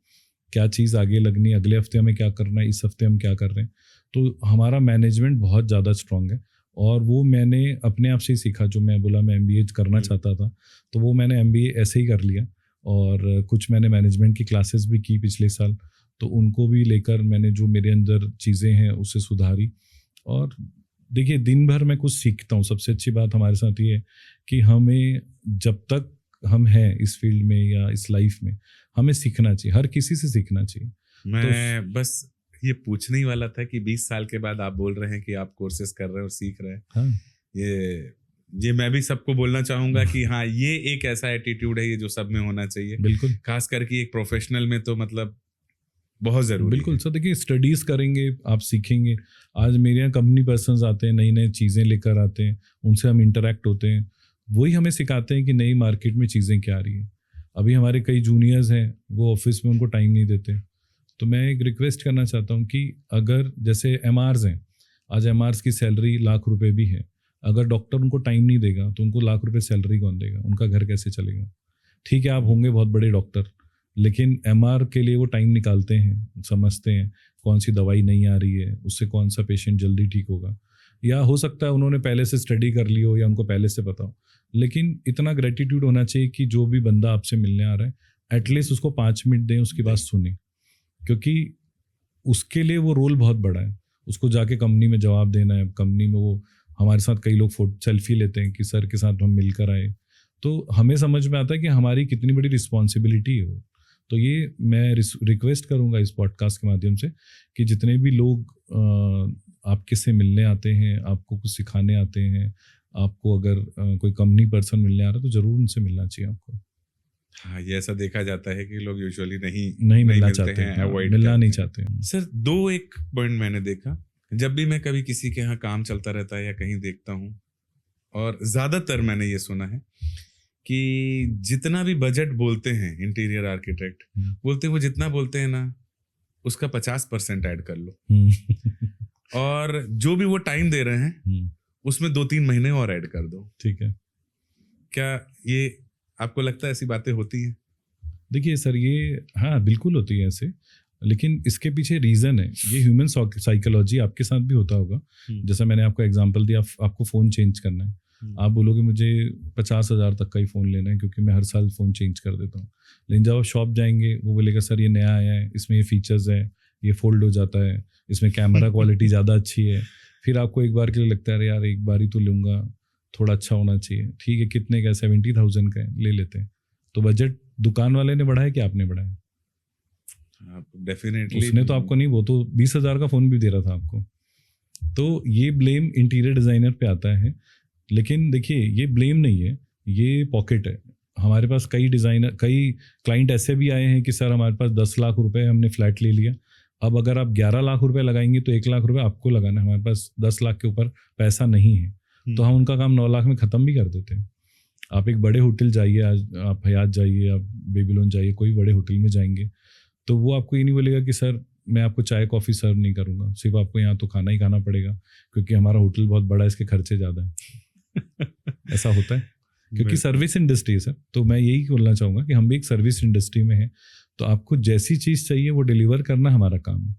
क्या चीज़ आगे लगनी है, अगले हफ्ते हमें क्या करना है, इस हफ्ते हम क्या कर रहे हैं। तो हमारा मैनेजमेंट बहुत ज़्यादा स्ट्रांग है, और वो मैंने अपने आप से ही सीखा। जो मैं बोला मैं MBA करना चाहता था, तो वो मैंने MBA ऐसे ही कर लिया, और कुछ मैंने मैनेजमेंट की क्लासेस भी की पिछले साल, तो उनको भी लेकर मैंने जो मेरे अंदर चीज़ें हैं उससे सुधारी। और देखिए, दिन भर मैं कुछ सीखता हूँ। सबसे अच्छी बात हमारे साथ ये है कि हमें जब तक हम हैं इस फील्ड में या इस लाइफ में, हमें सीखना चाहिए, हर किसी से सीखना चाहिए। मैं बस ये पूछने ही वाला था कि 20 साल के बाद आप बोल रहे हैं कि आप कोर्सेज कर रहे हैं और सीख रहे हैं। हाँ। ये मैं भी सबको बोलना चाहूँगा कि हाँ, ये एक ऐसा एटीट्यूड है ये जो सब में होना चाहिए। बिल्कुल, खास करके एक प्रोफेशनल में तो मतलब बहुत ज़रूरी। बिल्कुल सर। देखिए, स्टडीज़ करेंगे, आप सीखेंगे। आज मेरे यहाँ कंपनी पर्सन्स आते हैं, नई नई चीज़ें लेकर आते हैं, उनसे हम इंटरेक्ट होते हैं, वही हमें सिखाते हैं कि नई मार्केट में चीज़ें क्या आ रही हैं। अभी हमारे कई जूनियर्स हैं, वो ऑफिस में उनको टाइम नहीं देते, तो मैं एक रिक्वेस्ट करना चाहता हूँ कि अगर जैसे MRs हैं, आज MRs की सैलरी लाख रुपए भी है, अगर डॉक्टर उनको टाइम नहीं देगा तो उनको लाख रुपए सैलरी कौन देगा, उनका घर कैसे चलेगा? ठीक है, आप होंगे बहुत बड़े डॉक्टर, लेकिन MR के लिए वो टाइम निकालते हैं, समझते हैं कौन सी दवाई नहीं आ रही है, उससे कौन सा पेशेंट जल्दी ठीक होगा। या हो सकता है उन्होंने पहले से स्टडी कर ली हो या उनको पहले से पता हो, लेकिन इतना ग्रेटिट्यूड होना चाहिए कि जो भी बंदा आपसे मिलने आ रहा है एटलीस्ट उसको 5 मिनट दें, उसकी बात सुने, क्योंकि उसके लिए वो रोल बहुत बड़ा है। उसको जाके कंपनी में जवाब देना है, कंपनी में वो हमारे साथ कई लोग सेल्फी लेते हैं कि सर के साथ हम मिलकर आए, तो हमें समझ में आता है कि हमारी कितनी बड़ी रिस्पॉन्सिबिलिटी है वो। तो ये मैं रिक्वेस्ट करूँगा इस पॉडकास्ट के माध्यम से कि जितने भी लोग आपके से मिलने आते हैं, आपको कुछ सिखाने आते हैं, आपको अगर कोई कंपनी पर्सन मिलने आ रहा है तो ज़रूर उनसे मिलना चाहिए आपको। हाँ, ये ऐसा देखा जाता है कि लोग यूजुअली नहीं मिलना चाहते हैं, अवॉइड मिलना नहीं चाहते हैं। सर, एक पॉइंट मैंने देखा, जब भी मैं कभी किसी के यहाँ काम चलता रहता है या कहीं देखता हूँ, और ज़्यादातर मैंने ये सुना है कि जितना भी बजट बोलते हैं इंटीरियर आर्किटेक्ट बोलते हैं, वो जितना बोलते हैं ना उसका 50% ऐड कर लो और जो भी वो टाइम दे रहे हैं उसमें 2-3 महीने और ऐड कर दो। ठीक है, क्या ये आपको लगता है ऐसी बातें होती हैं? देखिए सर, ये हाँ बिल्कुल होती है ऐसे, लेकिन इसके पीछे रीज़न है। ये ह्यूमन साइकोलॉजी आपके साथ भी होता होगा। जैसा मैंने आपको एग्जांपल दिया, आपको फ़ोन चेंज करना है, आप बोलोगे मुझे 50,000 तक का ही फ़ोन लेना है क्योंकि मैं हर साल फ़ोन चेंज कर देता हूँ। लेकिन जब आप शॉप जाएंगे वो बोलेगा सर ये नया आया है, इसमें ये फीचर्स है, ये फोल्ड हो जाता है, इसमें कैमरा क्वालिटी ज़्यादा अच्छी है। फिर आपको एक बार के लिए लगता है यार एक बार ही तो लूँगा, थोड़ा अच्छा होना चाहिए। ठीक है, कितने का? 70,000 का है, ले लेते हैं। तो बजट दुकान वाले ने बढ़ाया कि आपने बढ़ाया? डेफिनेटली उसने तो आपको नहीं, वो तो 20,000 का फोन भी दे रहा था आपको। तो ये ब्लेम इंटीरियर डिजाइनर पे आता है। लेकिन देखिए, ये ब्लेम नहीं है, ये पॉकेट है। हमारे पास कई क्लाइंट ऐसे भी आए हैं कि सर हमारे पास 10 लाख रुपए हमने फ्लैट ले लिया, अब अगर आप 11 लाख रुपए लगाएंगे तो 1 लाख रुपए आपको लगाना है, हमारे पास 10 लाख के ऊपर पैसा नहीं है। तो हम उनका काम 9 लाख में ख़त्म भी कर देते हैं। आप एक बड़े होटल जाइए, आज आप हयात जाइए, आप बेबीलोन जाइए, कोई बड़े होटल में जाएंगे तो वो आपको ये नहीं बोलेगा कि सर मैं आपको चाय कॉफ़ी सर्व नहीं करूँगा, सिर्फ आपको यहाँ तो खाना ही खाना पड़ेगा क्योंकि हमारा होटल बहुत बड़ा है, इसके खर्चे ज़्यादा हैं। ऐसा होता है क्योंकि सर्विस इंडस्ट्री है सर। तो मैं यही बोलना चाहूँगा कि हम भी एक सर्विस इंडस्ट्री में हैं, तो आपको जैसी चीज़ चाहिए वो डिलीवर करना हमारा काम है।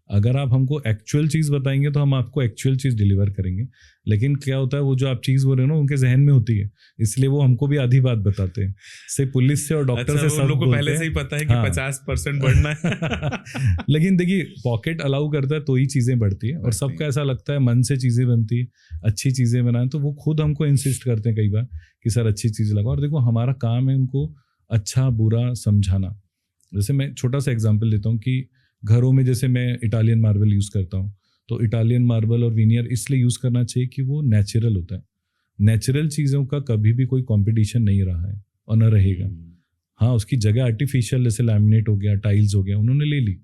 अगर आप हमको एक्चुअल चीज़ बताएंगे तो हम आपको एक्चुअल चीज़ डिलीवर करेंगे। लेकिन क्या होता है, वो जो आप चीज़ बोल रहे हो ना उनके जहन में होती है, इसलिए वो हमको भी आधी बात बताते हैं। से पुलिस से और डॉक्टर से सब लोगों को पहले से ही पता है कि 50% बढ़ना है। लेकिन देखिए, पॉकेट अलाउ करता है तो ही चीज़ें बढ़ती है, और सबका ऐसा लगता है मन से चीज़ें बनती है, अच्छी चीज़ें बनाएं, तो वो खुद हमको इंसिस्ट करते हैं कई बार कि सर अच्छी चीज़ लगाओ। और देखो, हमारा काम है उनको अच्छा बुरा समझाना। जैसे मैं छोटा सा एग्जाम्पल देता हूँ कि घरों में जैसे मैं इटालियन मार्बल यूज़ करता हूँ, तो इटालियन मार्बल और विनियर इसलिए यूज़ करना चाहिए कि वो नेचुरल होता है। नेचुरल चीज़ों का कभी भी कोई कंपटीशन नहीं रहा है और न रहेगा। हाँ, उसकी जगह आर्टिफिशियल जैसे लैमिनेट हो गया, टाइल्स हो गया, उन्होंने ले ली।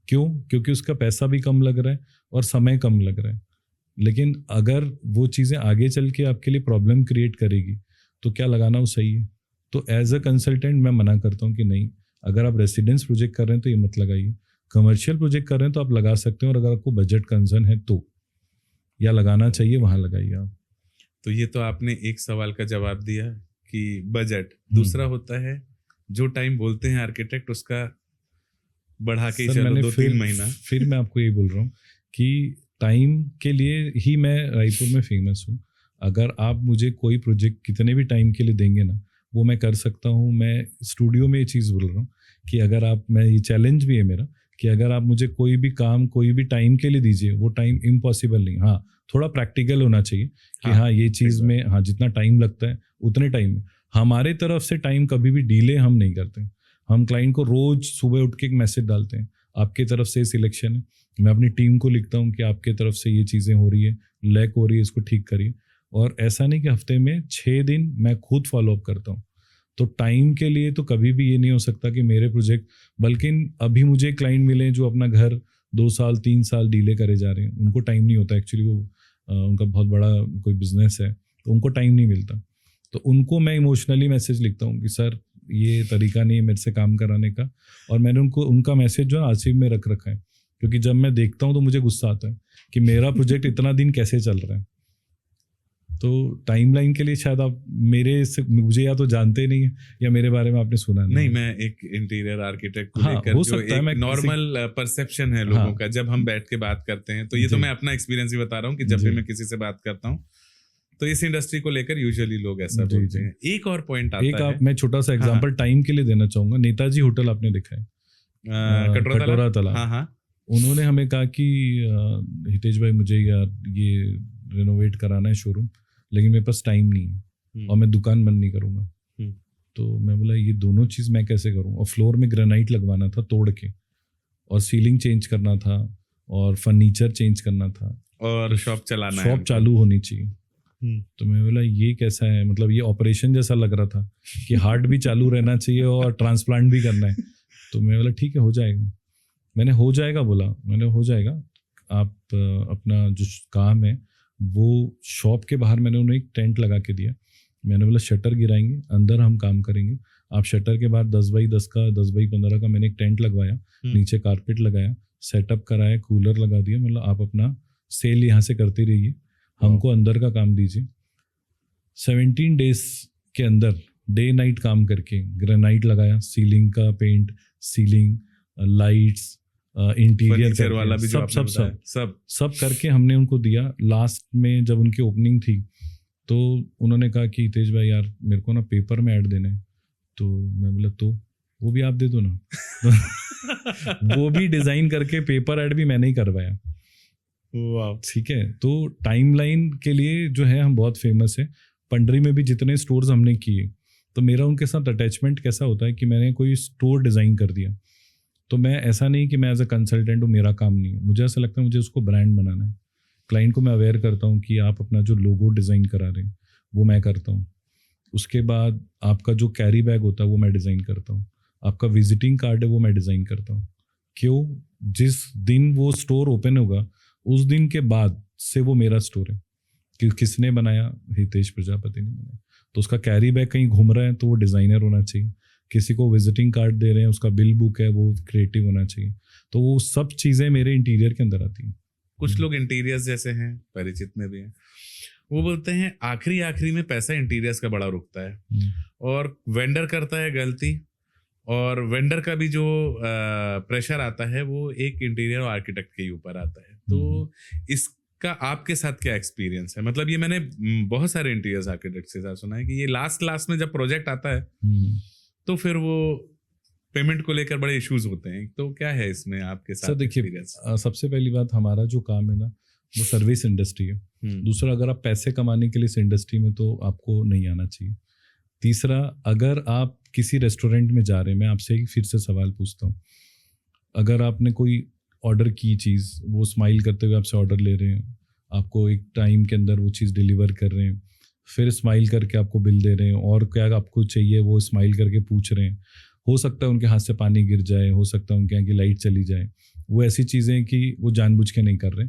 क्यों? क्योंकि उसका पैसा भी कम लग रहा है और समय कम लग रहा है। लेकिन अगर वो चीज़ें आगे चल के आपके लिए प्रॉब्लम क्रिएट करेगी तो क्या लगाना वो सही है? तो एज अ कंसल्टेंट मैं मना करता हूँ कि नहीं, अगर आप रेसिडेंस प्रोजेक्ट कर रहे हैं तो ये मत लगाइए। कमर्शियल प्रोजेक्ट कर रहे हैं तो आप लगा सकते हैं, और अगर आपको बजट कंसर्न है तो या लगाना चाहिए वहाँ लगाइए आप। तो ये तो आपने एक सवाल का जवाब दिया कि बजट। दूसरा होता है जो टाइम बोलते हैं आर्किटेक्ट, उसका बढ़ा के चलो 2-3 महीना। फिर मैं आपको ये बोल रहा हूँ कि टाइम के लिए ही मैं रायपुर में फेमस हूँ। अगर आप मुझे कोई प्रोजेक्ट कितने भी टाइम के लिए देंगे ना, वो मैं कर सकता हूँ। मैं स्टूडियो में ये चीज़ बोल रहा हूँ कि अगर आप, मैं ये चैलेंज भी है मेरा कि अगर आप मुझे कोई भी काम कोई भी टाइम के लिए दीजिए, वो टाइम इम्पॉसिबल नहीं। हाँ, थोड़ा प्रैक्टिकल होना चाहिए कि हाँ ये चीज़ में हाँ जितना टाइम लगता है उतने टाइम में। हमारे तरफ से टाइम कभी भी डिले हम नहीं करते। हम क्लाइंट को रोज सुबह उठ के एक मैसेज डालते हैं, आपके तरफ से सिलेक्शन है। मैं अपनी टीम को लिखता हूँ कि आपके तरफ से ये चीज़ें हो रही है, लैक हो रही है, इसको ठीक करिए। और ऐसा नहीं कि हफ्ते में 6 दिन मैं खुद फॉलोअप करता हूँ। तो टाइम के लिए तो कभी भी ये नहीं हो सकता कि मेरे प्रोजेक्ट, बल्कि अभी मुझे क्लाइंट मिले जो अपना घर 2 साल 3 साल डिले करे जा रहे हैं। उनको टाइम नहीं होता एक्चुअली, वो उनका बहुत बड़ा कोई बिजनेस है तो उनको टाइम नहीं मिलता। तो उनको मैं इमोशनली मैसेज लिखता हूँ कि सर ये तरीका नहीं है मेरे से काम कराने का। और मैंने उनका मैसेज जो है आर्शीव में रख रखा है, क्योंकि जब मैं देखता हूँ तो मुझे गुस्सा आता है कि मेरा प्रोजेक्ट इतना दिन कैसे चल रहा है। तो टाइमलाइन के लिए शायद आप मुझे या तो जानते नहीं है या मेरे बारे में आपने सुना नहीं। मैं एक इंटीरियर आर्किटेक्ट को लेकर जो एक नॉर्मल परसेप्शन है लोगों का, जब हम बैठ के बात करते हैं तो ये तो मैं अपना एक्सपीरियंस ही बता रहा हूँ कि जब भी मैं किसी से बात करता हूँ तो इस इंडस्ट्री को लेकर यूजुअली लोग ऐसा बोलते हैं। एक और पॉइंट आता है, मैं छोटा सा एग्जांपल टाइम के लिए देना चाहूंगा। नेताजी होटल आपने देखा है, कटोरा तालाब। हाँ, उन्होंने हमें कहा कि हितेश भाई मुझे यार ये रिनोवेट कराना है शोरूम, लेकिन मेरे पास टाइम नहीं है और मैं दुकान बंद नहीं करूंगा। तो मैं बोला ये दोनों चीज़ मैं कैसे करूं? और फ्लोर में ग्रेनाइट लगवाना था तोड़ के, और सीलिंग चेंज करना था, और फर्नीचर चेंज करना था, और शॉप चालू होनी चाहिए। तो मैं बोला ये कैसा है, मतलब ये ऑपरेशन जैसा लग रहा था कि हार्ट भी चालू रहना चाहिए और ट्रांसप्लांट भी करना है। तो मैं बोला ठीक है हो जाएगा। मैंने हो जाएगा बोला, मैंने हो जाएगा, आप अपना जो काम है वो शॉप के बाहर मैंने उन्हें एक टेंट लगा के दिया। मैंने बोला शटर गिराएंगे, अंदर हम काम करेंगे। आप शटर के बाहर 10x10 का 10x15 का मैंने एक टेंट लगवाया, नीचे कारपेट लगाया, सेटअप कराया, कूलर लगा दिया। मतलब आप अपना सेल यहाँ से करते रहिए, हमको अंदर का काम दीजिए। 17 डेज के अंदर डे नाइट काम करके ग्रेनाइट लगाया, सीलिंग का पेंट, सीलिंग, लाइट्स, इंटीरियर वाला भी सब करके हमने उनको दिया। लास्ट में जब उनकी ओपनिंग थी तो उन्होंने कहा कि हितेश भाई यार मेरे को ना पेपर में ऐड देना है। तो मैं बोला तो वो भी आप दे दो ना। वो भी डिजाइन करके पेपर ऐड भी मैंने ही करवाया। ठीक है, तो टाइमलाइन के लिए जो है हम बहुत फेमस है। पंडरी में भी जितने स्टोर्स हमने किए तो मेरा उनके साथ अटैचमेंट कैसा होता है कि मैंने कोई स्टोर डिज़ाइन कर दिया, तो मैं ऐसा नहीं कि मैं एज अ कंसल्टेंट हूँ, मेरा काम नहीं है, मुझे ऐसा लगता है मुझे उसको ब्रांड बनाना है। क्लाइंट को मैं अवेयर करता हूँ कि आप अपना जो लोगो डिज़ाइन करा रहे हैं वो मैं करता हूँ। उसके बाद आपका जो कैरी बैग होता है वो मैं डिज़ाइन करता हूँ, आपका विजिटिंग कार्ड है वो मैं डिज़ाइन करता हूँ। क्यों? जिस दिन वो स्टोर ओपन होगा उस दिन के बाद से वो मेरा स्टोर है। कि किसने बनाया? हितेश प्रजापति ने बनाया। तो उसका कैरी बैग कहीं घूम रहा है तो वो डिज़ाइनर होना चाहिए। किसी को विजिटिंग कार्ड दे रहे हैं, उसका बिल बुक है, वो क्रिएटिव होना चाहिए। तो वो सब चीज़ें मेरे इंटीरियर के अंदर आती हैं। कुछ लोग इंटीरियर्स जैसे हैं, परिचित में भी हैं, वो बोलते हैं आखिरी में पैसा इंटीरियर्स का बड़ा रुकता है, और वेंडर करता है गलती, और वेंडर का भी जो प्रेशर आता है वो एक इंटीरियर आर्किटेक्ट के ऊपर आता है। तो इसका आपके साथ क्या एक्सपीरियंस है? मतलब ये मैंने बहुत सारे इंटीरियर आर्किटेक्ट के साथ सुना है कि ये लास्ट में जब प्रोजेक्ट आता है तो फिर वो पेमेंट को लेकर बड़े इश्यूज होते हैं। तो क्या है इसमें आपके साथ? देखिए, सबसे पहली बात, हमारा जो काम है ना वो सर्विस इंडस्ट्री है। दूसरा, अगर आप पैसे कमाने के लिए इस इंडस्ट्री में तो आपको नहीं आना चाहिए। तीसरा, अगर आप किसी रेस्टोरेंट में जा रहे हैं, मैं आपसे एक फिर से सवाल पूछता हूँ, अगर आपने कोई ऑर्डर की चीज़, वो स्माइल करते हुए आपसे ऑर्डर ले रहे हैं, आपको एक टाइम के अंदर वो चीज़ डिलीवर कर रहे हैं, फिर स्माइल करके आपको बिल दे रहे हैं, और क्या आपको चाहिए वो स्माइल करके पूछ रहे हैं, हो सकता है उनके हाथ से पानी गिर जाए, हो सकता है उनके यहाँ की लाइट चली जाए, वो ऐसी चीज़ें कि वो जानबूझ के नहीं कर रहे,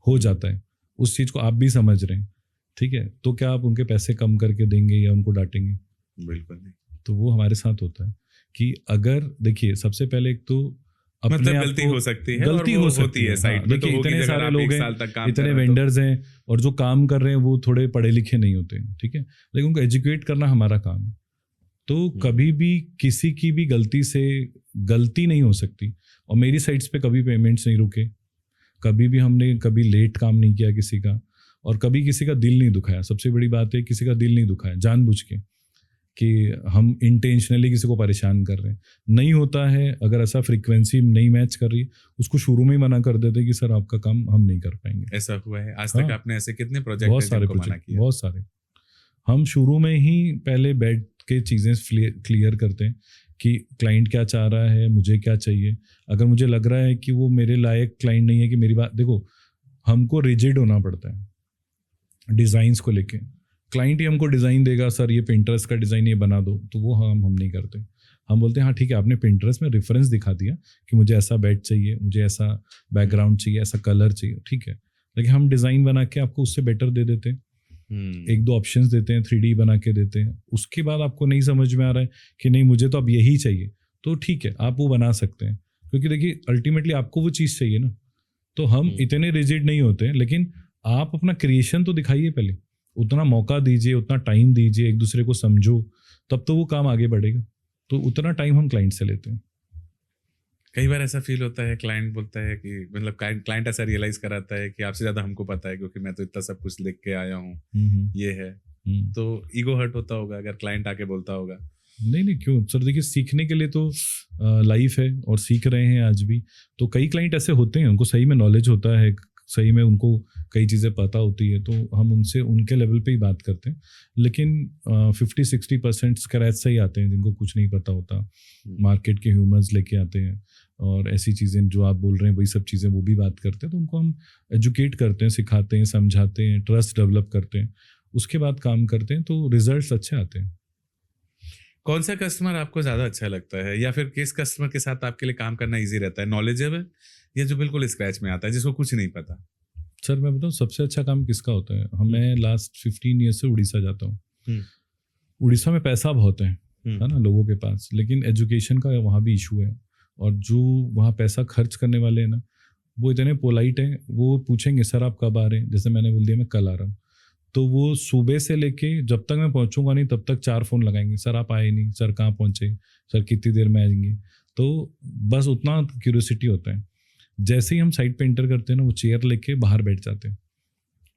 हो जाता है, उस चीज़ को आप भी समझ रहे हैं, ठीक है, तो क्या आप उनके पैसे कम करके देंगे या उनको डांटेंगे? बिल्कुल नहीं। तो वो हमारे साथ होता है कि अगर देखिए, सबसे पहले एक तो मतलब गलती हो सकती है, गलती हो सकती है साइड में, तो इतने सारे लोग हैं, इतने वेंडर्स हैं, और जो काम कर रहे हैं वो थोड़े पढ़े लिखे नहीं होते हैं, ठीक है, लेकिन उनको एजुकेट करना हमारा काम है। तो कभी भी किसी की भी गलती से गलती नहीं हो सकती, और मेरी साइड्स पे कभी पेमेंट्स नहीं रुके, कभी भी हमने कभी लेट काम नहीं किया किसी का, और कभी किसी का दिल नहीं दुखाया। सबसे बड़ी बात है, किसी का दिल नहीं दुखाया जानबूझ के कि हम इंटेंशनली किसी को परेशान कर रहे हैं, नहीं होता है। अगर ऐसा फ्रीक्वेंसी नहीं मैच कर रही, उसको शुरू में ही मना कर देते कि सर आपका काम हम नहीं कर पाएंगे। ऐसा हुआ है आज तक? आपने ऐसे कितने प्रोजेक्ट? बहुत सारे प्रोजेक्ट, बहुत सारे। हम शुरू में ही पहले बैठ के चीज़ें क्लियर करते हैं कि क्लाइंट क्या चाह रहा है, मुझे क्या चाहिए। अगर मुझे लग रहा है कि वो मेरे लायक क्लाइंट नहीं है, कि मेरी बात, देखो हमको रिजिड होना पड़ता है डिज़ाइंस को लेके। क्लाइंट ही हमको डिज़ाइन देगा, सर ये पिंटरेस्ट का डिज़ाइन ये बना दो, तो वो हम नहीं करते। हम बोलते हैं हाँ ठीक है, आपने पिंटरेस्ट में रेफरेंस दिखा दिया कि मुझे ऐसा बेड चाहिए, मुझे ऐसा बैकग्राउंड चाहिए, ऐसा कलर चाहिए, ठीक है, लेकिन हम डिज़ाइन बना के आपको उससे बेटर दे देते हैं। एक दो ऑप्शंस देते हैं, 3D बना के देते हैं। उसके बाद आपको नहीं समझ में आ रहा है कि नहीं मुझे तो अब यही चाहिए, तो ठीक है, आप वो बना सकते हैं, क्योंकि देखिए अल्टीमेटली आपको वो चीज़ चाहिए ना। तो हम इतने रिजिड नहीं होते हैं, लेकिन आप अपना क्रिएशन तो दिखाइए पहले, उतना मौका दीजिए, उतना टाइम दीजिए, एक दूसरे को समझो, तब तो वो काम आगे बढ़ेगा। तो उतना टाइम हम क्लाइंट से लेते हैं। कई बार ऐसा फील होता है, क्लाइंट बोलता है कि मतलब क्लाइंट ऐसा रियलाइज कराता है कि आपसे ज़्यादा हमको पता है, क्योंकि मैं तो इतना सब कुछ लिख के आया हूँ, ये है। तो ईगो हर्ट होता होगा अगर क्लाइंट आके बोलता होगा? नहीं क्यों सर, देखिए सीखने के लिए तो लाइफ है, और सीख रहे हैं आज भी। तो कई क्लाइंट ऐसे होते हैं, उनको सही में नॉलेज होता है, सही में उनको कई चीज़ें पता होती है, तो हम उनसे उनके लेवल पे ही बात करते हैं। लेकिन 50-60% स्क्रैच से ही आते हैं, जिनको कुछ नहीं पता होता, मार्केट के ह्यूमर्स लेके आते हैं, और ऐसी चीज़ें जो आप बोल रहे हैं वही सब चीज़ें वो भी बात करते हैं। तो उनको हम एजुकेट करते हैं, सिखाते हैं, समझाते हैं, ट्रस्ट डेवलप करते हैं, उसके बाद काम करते हैं, तो रिजल्ट्स अच्छे आते हैं। कौन सा कस्टमर आपको ज़्यादा अच्छा लगता है, या फिर किस कस्टमर के साथ आपके लिए काम करना ईजी रहता है? नॉलेजेबल या जो बिल्कुल स्क्रैच में आता है, जिसको कुछ नहीं पता? सर मैं बताऊँ सबसे अच्छा काम किसका होता है? मैं लास्ट 15 ईयर से उड़ीसा जाता हूँ। उड़ीसा में पैसा बहुत है ना लोगों के पास, लेकिन एजुकेशन का वहाँ भी इशू है। और जो वहाँ पैसा खर्च करने वाले हैं ना, वो इतने पोलाइट हैं, वो पूछेंगे सर आप कब आ रहे हैं, जैसे मैंने बोल दिया मैं कल आ रहा हूँ, तो वो सुबह से लेके जब तक मैं पहुँचूंगा नहीं तब तक 4 फ़ोन लगाएंगे, सर आप आए नहीं, सर कहाँ पहुँचे, सर कितनी देर में आएंगे। तो बस उतना क्यूरियोसिटी होता है। जैसे ही हम साइट पे एंटर करते हैं ना, वो चेयर लेके बाहर बैठ जाते हैं,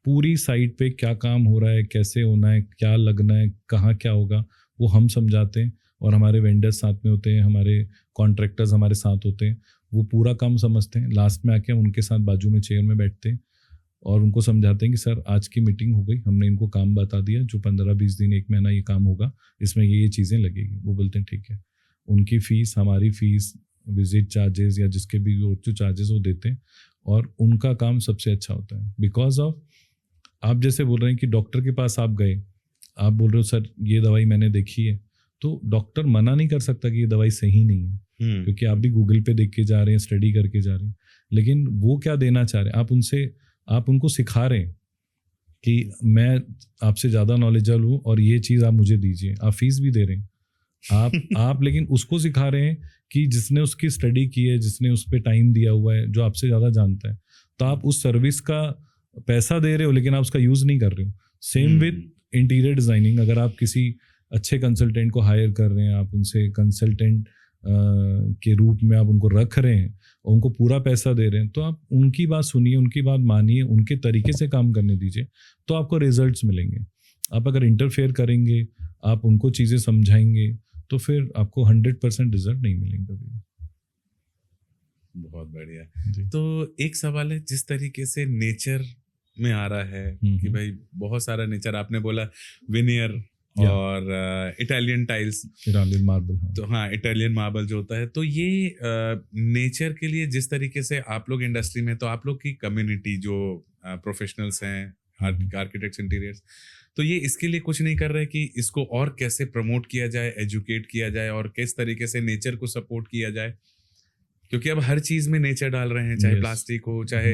पूरी साइट पे क्या काम हो रहा है, कैसे होना है, क्या लगना है, कहाँ क्या होगा, वो हम समझाते हैं। और हमारे वेंडर्स साथ में होते हैं, हमारे कॉन्ट्रैक्टर्स हमारे साथ होते हैं, वो पूरा काम समझते हैं। लास्ट में आके हम उनके साथ बाजू में चेयर में बैठते हैं और उनको समझाते हैं कि सर आज की मीटिंग हो गई, हमने इनको काम बता दिया, जो 15-20 दिन 1 महीना ये काम होगा, इसमें ये चीज़ें लगेगी। वो बोलते हैं ठीक है। उनकी फ़ीस, हमारी फ़ीस, विजिट चार्जेस या जिसके भी जो चार्जेस वो देते हैं, और उनका काम सबसे अच्छा होता है। बिकॉज ऑफ आप जैसे बोल रहे हैं कि डॉक्टर के पास आप गए, आप बोल रहे हो सर ये दवाई मैंने देखी है, तो डॉक्टर मना नहीं कर सकता कि ये दवाई सही नहीं है, क्योंकि आप भी गूगल पे देख के जा रहे हैं, स्टडी करके जा रहे हैं। लेकिन वो क्या देना चाह रहे हैं, आप उनको सिखा रहे हैं कि मैं आपसे ज़्यादा नॉलेजेबल हूँ और ये चीज़ आप मुझे दीजिए। आप फीस भी दे रहे हैं आप लेकिन उसको सिखा रहे हैं कि जिसने उसकी स्टडी की है, जिसने उस पर टाइम दिया हुआ है, जो आपसे ज़्यादा जानता है, तो आप उस सर्विस का पैसा दे रहे हो लेकिन आप उसका यूज़ नहीं कर रहे हो। सेम विद इंटीरियर डिज़ाइनिंग, अगर आप किसी अच्छे कंसल्टेंट को हायर कर रहे हैं, आप उनसे कंसल्टेंट के रूप में आप उनको रख रहे हैं और उनको पूरा पैसा दे रहे हैं, तो आप उनकी बात सुनिए, उनकी बात मानिए, उनके तरीके से काम करने दीजिए, तो आपको रिजल्ट्स मिलेंगे। आप अगर इंटरफेयर करेंगे, आप उनको चीज़ें समझाएंगे, तो फिर आपको 100% रिजल्ट नहीं मिलेंगे कभी। बहुत बढ़िया। तो एक सवाल है, जिस तरीके से नेचर में आ रहा है कि भाई बहुत सारा नेचर, आपने बोला विनियर और इटालियन टाइल्स, इटालियन मार्बल, तो हाँ इटालियन मार्बल जो होता है, तो ये नेचर के लिए जिस तरीके से आप लोग इंडस्ट्री में, तो आप लोग की कम्युनिटी जो प्रोफेशनल्स हैं, आर्किटेक्ट्स, इंटीरियर्स, तो ये इसके लिए कुछ नहीं कर रहे कि इसको और कैसे प्रमोट किया जाए, एजुकेट किया जाए और किस तरीके से नेचर को सपोर्ट किया जाए? क्योंकि अब हर चीज में नेचर डाल रहे हैं, चाहे प्लास्टिक हो, चाहे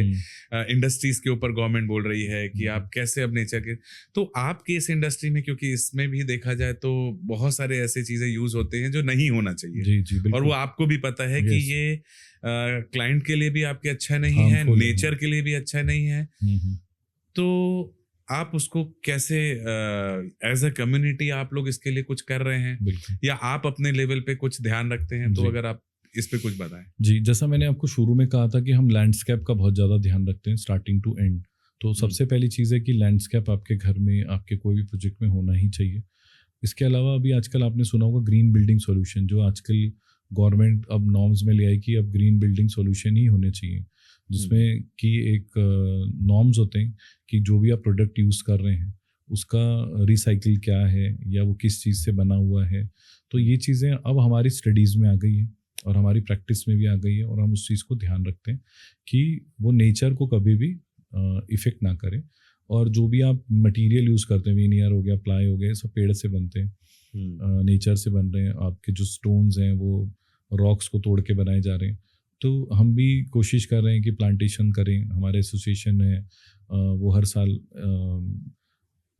इंडस्ट्रीज के ऊपर गवर्नमेंट बोल रही है कि आप कैसे अब नेचर के, तो आपकी इस इंडस्ट्री में, क्योंकि इसमें भी देखा जाए तो बहुत सारे ऐसे चीजें यूज होते हैं जो नहीं होना चाहिए। जी, और वो आपको भी पता है कि ये क्लाइंट के लिए भी आपके अच्छा नहीं है, नेचर के लिए भी अच्छा नहीं है, तो आप उसको कैसे एज अ कम्युनिटी आप लोग इसके लिए कुछ कर रहे हैं, या आप अपने लेवल पे कुछ ध्यान रखते हैं? तो अगर आप इस पे कुछ बताएं। जी, जैसा मैंने आपको शुरू में कहा था कि हम लैंडस्केप का बहुत ज़्यादा ध्यान रखते हैं स्टार्टिंग टू एंड। तो सबसे पहली चीज़ है कि लैंडस्केप आपके घर में, आपके कोई भी प्रोजेक्ट में होना ही चाहिए। इसके अलावा अभी आजकल आपने सुना होगा ग्रीन बिल्डिंग सॉल्यूशन, जो आजकल गवर्नमेंट अब नॉर्म्स में ले आई कि अब ग्रीन बिल्डिंग सॉल्यूशन ही होने चाहिए, जिसमें कि एक नॉर्म्स होते हैं कि जो भी आप प्रोडक्ट यूज़ कर रहे हैं उसका रिसाइकिल क्या है या वो किस चीज़ से बना हुआ है। तो ये चीज़ें अब हमारी स्टडीज़ में आ गई है और हमारी प्रैक्टिस में भी आ गई है, और हम उस चीज़ को ध्यान रखते हैं कि वो नेचर को कभी भी इफ़ेक्ट ना करें। और जो भी आप मटेरियल यूज़ करते हैं, विनियर हो गया, प्लाई हो गया, सब पेड़ से बनते हैं, नेचर से बन रहे हैं। आपके जो स्टोन्स हैं वो रॉक्स को तोड़ के बनाए जा रहे हैं। तो हम भी कोशिश कर रहे हैं कि प्लांटेशन करें। हमारे एसोसिएशन है, वो हर साल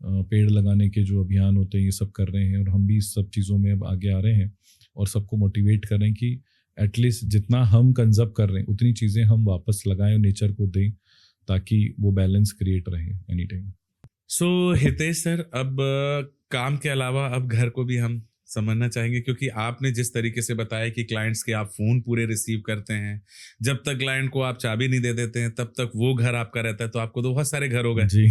पेड़ लगाने के जो अभियान होते हैं ये सब कर रहे हैं, और हम भी इस सब चीज़ों में अब आगे आ रहे हैं और सबको मोटिवेट कर रहे हैं कि एटलीस्ट जितना हम कंजर्व कर रहे हैं उतनी चीज़ें हम वापस लगाएं और नेचर को दें, ताकि वो बैलेंस क्रिएट रहे एनी टाइम। सो हितेश सर, अब काम के अलावा अब घर को भी हम समझना चाहेंगे, क्योंकि आपने जिस तरीके से बताया कि क्लाइंट्स के आप फ़ोन पूरे रिसीव करते हैं, जब तक क्लाइंट को आप चाबी नहीं दे देते हैं तब तक वो घर आपका रहता है, तो आपको तो बहुत सारे घर हो गए जी।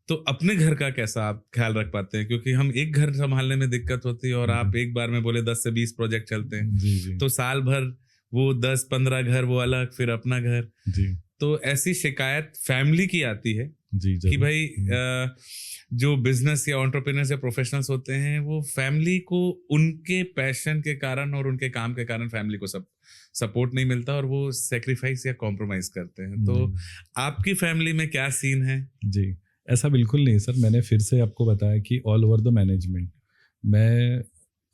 तो अपने घर का कैसा आप ख्याल रख पाते हैं? क्योंकि हम एक घर संभालने में दिक्कत होती है और आप एक बार में बोले 10 से 20 प्रोजेक्ट चलते हैं। जी। तो साल भर वो 10-15 घर वो अलग, फिर अपना घर। जी। तो ऐसी शिकायत फैमिली की आती है जी कि भाई जो बिजनेस या एंटरप्रेन्योर्स या प्रोफेशनल्स होते हैं वो फैमिली को उनके पैशन के कारण और उनके काम के कारण फैमिली को सपोर्ट नहीं मिलता और वो सेक्रीफाइस या कॉम्प्रोमाइज करते हैं। तो आपकी फैमिली में क्या सीन है? जी, ऐसा बिल्कुल नहीं सर। मैंने फिर से आपको बताया कि ऑल ओवर द मैनेजमेंट, मैं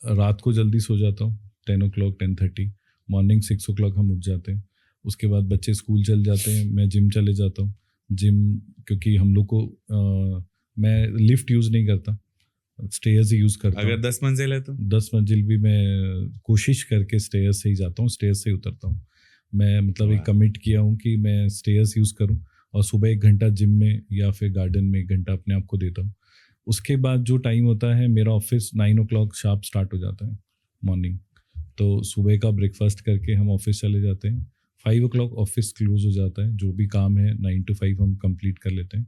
रात को जल्दी सो जाता हूँ 10 o'clock 10:30, मॉर्निंग 6 o'clock हम उठ जाते हैं। उसके बाद बच्चे स्कूल चल जाते हैं, मैं जिम चले जाता हूँ। जिम क्योंकि हम लोग को मैं लिफ्ट यूज़ नहीं करता, स्टेयर्स ही यूज़ करता हूँ। अगर 10 मंजिल है तो 10 मंजिल भी मैं कोशिश करके स्टेयर्स से ही जाता हूँ, स्टेयर्स से ही उतरता हूँ। मैं मतलब एक कमिट किया हूँ कि मैं स्टेयर्स यूज़ करूँ और सुबह 1 घंटा जिम में या फिर गार्डन में 1 घंटा अपने आप को देता हूँ। उसके बाद जो टाइम होता है, मेरा ऑफिस 9 o'clock शार्प स्टार्ट हो जाता है मॉर्निंग। तो सुबह का ब्रेकफास्ट करके हम ऑफिस चले जाते हैं। 5 o'clock ऑफिस क्लोज हो जाता है। जो भी काम है 9 to 5 हम कंप्लीट कर लेते हैं।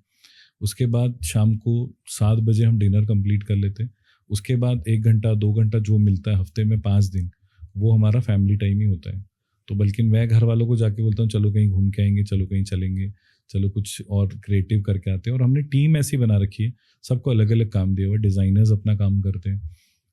उसके बाद शाम को 7 बजे हम डिनर कंप्लीट कर लेते हैं। उसके बाद 1 घंटा 2 घंटा जो मिलता है हफ्ते में 5 दिन, वो हमारा फैमिली टाइम ही होता है। तो बल्कि मैं घर वालों को जाके बोलता हूँ चलो कहीं घूम के आएंगे, चलो कहीं चलेंगे, चलो कुछ और क्रिएटिव करके आते हैं। और हमने टीम ऐसी बना रखी है, सबको अलग अलग काम दिया हुआ। डिज़ाइनर्स अपना काम करते हैं,